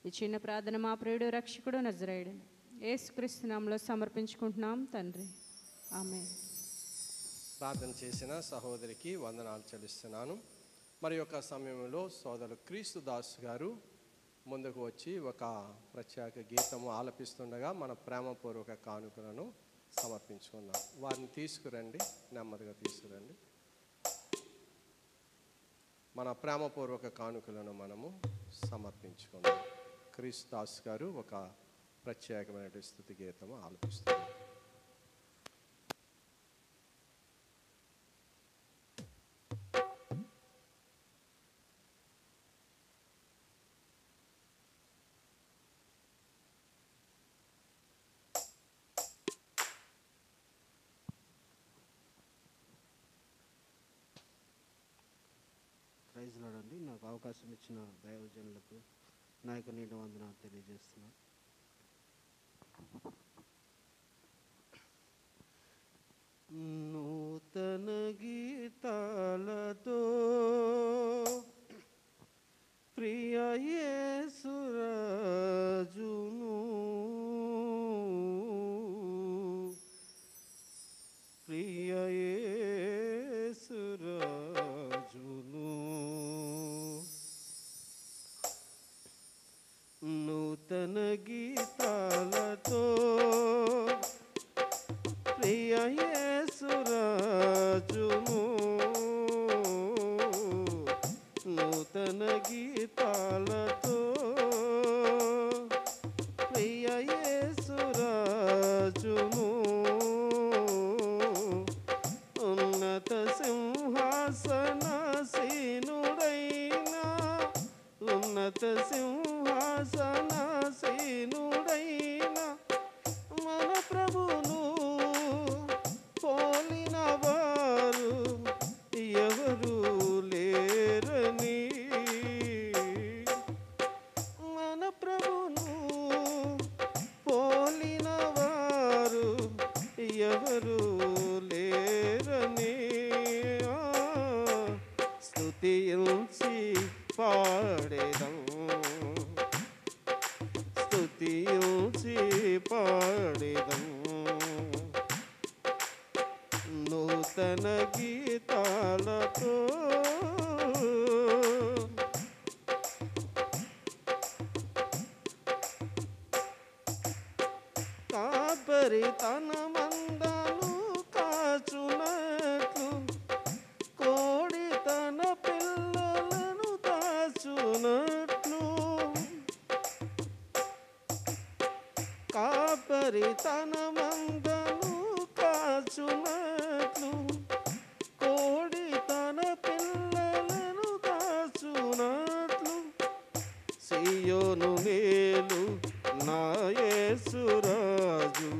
ఈ చిన్న ప్రార్థన మా ప్రియుడు రక్షకుడు నజరేయుడు యేసుక్రీస్తు నామములో సమర్పించుకుంటున్నాం తండ్రి, ఆమేన్. ప్రార్థన చేసిన సహోదరికి వందనాలు చెల్లిస్తున్నాను. మరి యొక్క సమయంలో సోదరుడు క్రీస్తు దాస్ గారు ముందుకు వచ్చి ఒక ప్రత్యేక గీతము ఆలపిస్తుండగా మన ప్రేమపూర్వక కానుకలను సమర్పించుకుందాం. వారిని తీసుకురండి, నెమ్మదిగా తీసుకురండి. మన ప్రేమపూర్వక కానుకలను మనము సమర్పించుకుందాం. క్రీస్తు దాస్ గారు ఒక ప్రత్యేకమైన స్తుతి గీతము ఆలపిస్తున్నారు. ప్రైజ్ లార్డ్ అండి. నాకు అవకాశం ఇచ్చిన దైవజనులకు నాయకు నిండు వందనాలు తెలియజేస్తున్నాను. నూతన గీతాలతో ప్రియ యేసురాజును ప్రియ యేసురాజును నూతన గీతాలతో ప్రియ యేసురాజును నూతన గీతాలతో ప్రియ యేసురాజును ఉన్నత సింహాసనాసీనుడైనా ఉన్నత సింహాసనాసీనుడైనా మన ప్రభును పోలిన వారు ఎవరు లేరని పాడేదం స్తుతించి పాడేదం నూతన గీతాలతో కాపరి తన మందను కాచునట్లు కోడి తన పిల్లలను దాచునట్లు కాపరి తన మందను కాచునట్లు కోడి తన పిల్లలను దాచునట్లు సియోను మేలు నా యేసురాజు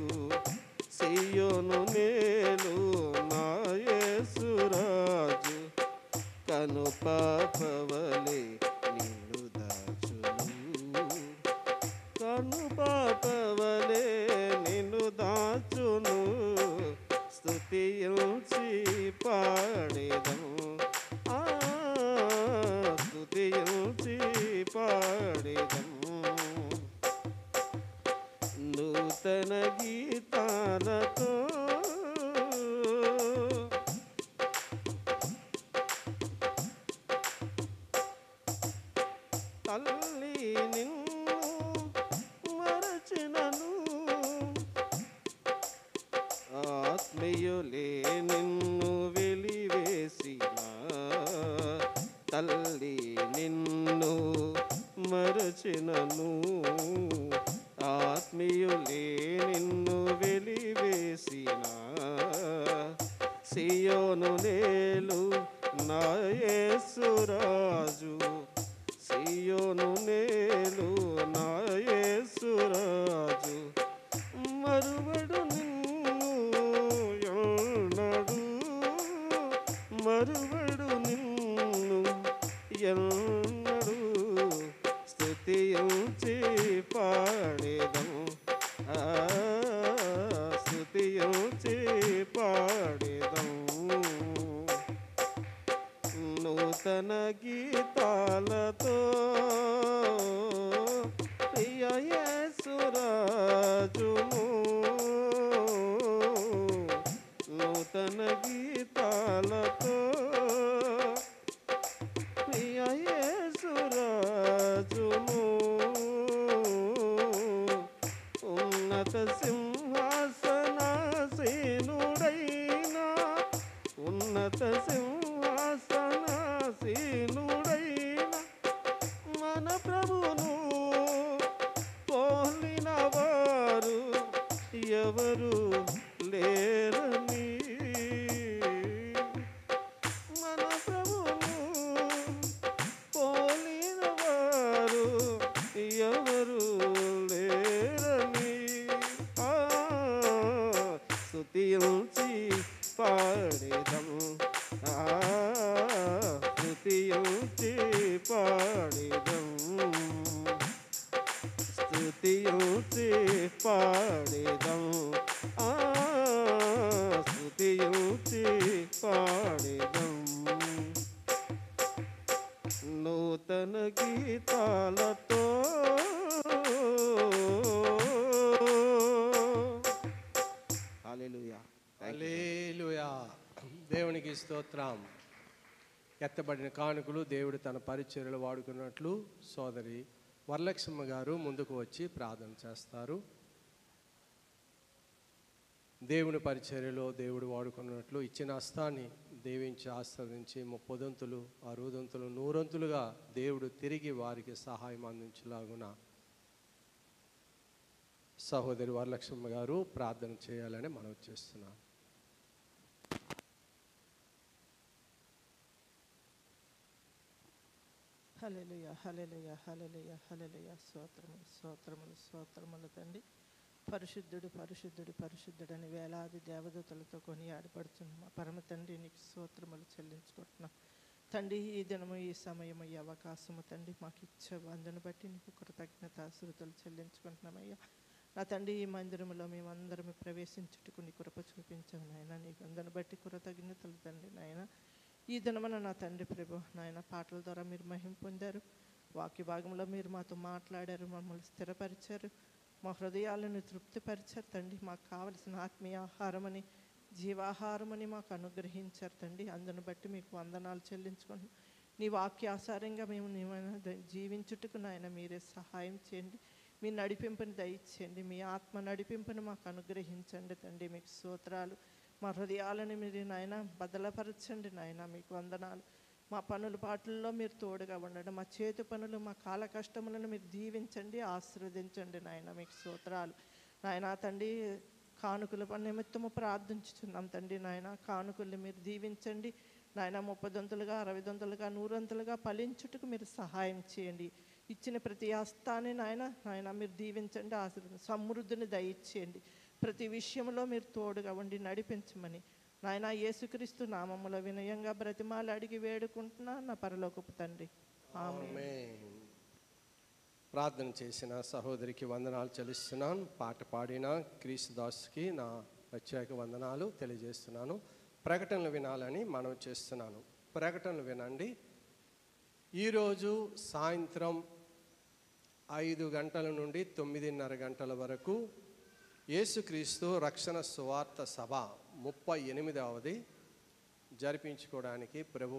సియోను మేలు నా యేసురాజు కను పాపవలే నిన్ను దాచును కను పాపవలే నిన్ను దాచును స్తుతించి పాడేదం స్తుతించి పాడేదం నూతన గీతాలతో తల్లి నిన్ను మరచినను ఆత్మీయులే నిన్ను వెలివేసిన తల్లి నిన్ను మరచినను ఆత్మీయులే నిన్ను వెలివేసిన సియోను నేలు నా యేసురాజు సియోను నేలు నా యేసురాజు మరువడు నిన్ను ఎన్నడు మరువడు నిన్ను ఎన్నడు స్తుతించి పాడేదం స్తుతించి పాడేదం నూతన గీతాలతో ప్రియ యేసురాజును నూతన గీతాలతో ప్రియ యేసురాజును ఉన్నత సింహాసనాసీనుడైనా ఉన్నత సింహాసనాసీనుడైనా మన ప్రభును పోలిన వారు ఎవరు లేరని మన ప్రభును పోలిన వారు ఎవరు లేరని స్తుతించి పాడేదం స్తుతించి పాడేదం స్తుతించి పాడేదం స్తుతించి పాడేదం నూతన గీతాలతో హల్లెలూయా హల్లెలూయా దేవునికి స్తోత్రం. ఎత్తబడిన కానుకలు దేవుడు తన పరిచర్యలు వాడుకున్నట్లు సోదరి వరలక్ష్మ గారు ముందుకు వచ్చి ప్రార్థన చేస్తారు. దేవుని పరిచర్యలో దేవుడు వాడుకున్నట్లు ఇచ్చిన హస్తాన్ని దీవించి ఆస్వాదించి 30 60 100 దేవుడు తిరిగి వారికి సహాయం అందించలాగున సహోదరి వరలక్ష్మ గారు ప్రార్థన చేయాలని మనం చేస్తున్నాం. హల్లెలూయా హల్లెలూయా హల్లెలూయా హల్లెలూయా స్తోత్రములు స్తోత్రములు స్తోత్రములు తండ్రి. పరిశుద్ధుడు పరిశుద్ధుడు పరిశుద్ధుడని వేలాది దేవదూతలతో కొనియాడబడుతున్న మా పరమ తండ్రి నీకు స్తోత్రములు చెల్లించుకుంటున్నాం తండ్రి. ఈ దినము ఈ సమయము ఈ అవకాశము తండ్రి మాకు ఇచ్చే అందును బట్టి నీకు కృతజ్ఞతాస్తుతులు చెల్లించుకుంటున్నామయ్యా. నా తండ్రి ఈ మందిరంలో మేమందరం ప్రవేశించుటకు నీ కృప చూపించావు నాయన. నీకు అందును బట్టి కృతజ్ఞతలు తండ్రి నాయన. ఈ దినమున నా తండ్రి ప్రభు నాయన పాటల ద్వారా మీరు మహిమ పొందారు. వాక్య భాగంలో మీరు మాతో మాట్లాడారు, మమ్మల్ని స్థిరపరిచారు, మా హృదయాలను తృప్తిపరిచారు తండ్రి. మాకు కావలసిన ఆత్మీయ ఆహారమని, జీవాహారమని మాకు అనుగ్రహించారు తండ్రి. అందును బట్టి మీకు వందనాలు చెల్లించుకుంటున్నాం. నీ వాక్యాసారంగా మేము జీవించుటకు నాయన మీరే సహాయం చేయండి. మీ నడిపింపుని దయచేయండి. మీ ఆత్మ నడిపింపుని మాకు అనుగ్రహించండి తండ్రి. మీకు స్తోత్రాలు. మా హృదయాలను మీరు నాయన బదలపరచండి నాయన. మీకు వందనాలు. మా పనుల పాటల్లో మీరు తోడుగా ఉండండి. మా చేతి పనులు, మా కాల కష్టములను మీరు దీవించండి, ఆశీర్వదించండి నాయన. మీకు స్తోత్రాలు నాయన. తండ్రి కానుకల నిమిత్తము ప్రార్థించుతున్నాం తండ్రి నాయన. కానుకల్ని మీరు దీవించండి నాయన. 30 60 100 ఫలించుటకు మీరు సహాయం చేయండి. ఇచ్చిన ప్రతి హస్తాన్ని నాయన మీరు దీవించండి, ఆశీర్వదించండి, సమృద్ధిని దయచేయండి. ప్రతి విషయంలో మీరు తోడుగా ఉండి నడిపించమని నాయన యేసుక్రీస్తు నామములో వినయంగా బ్రతిమాలు అడిగి వేడుకుంటున్నా నా పరలోకపు తండ్రి. ఆమేన్. ప్రార్థన చేసిన సహోదరికి వందనాలు చెల్లిస్తున్నాను. పాట పాడిన క్రీస్తుదాస్కి నా ప్రత్యేక వందనాలు తెలియజేస్తున్నాను. ప్రకటనలు వినాలని మనవి చేస్తున్నాను. ప్రకటనలు వినండి. ఈరోజు సాయంత్రం 5 గంటల నుండి 9:30 గంటల వరకు యేసుక్రీస్తు రక్షణ సువార్త సభ 38వ జరిపించుకోవడానికి ప్రభు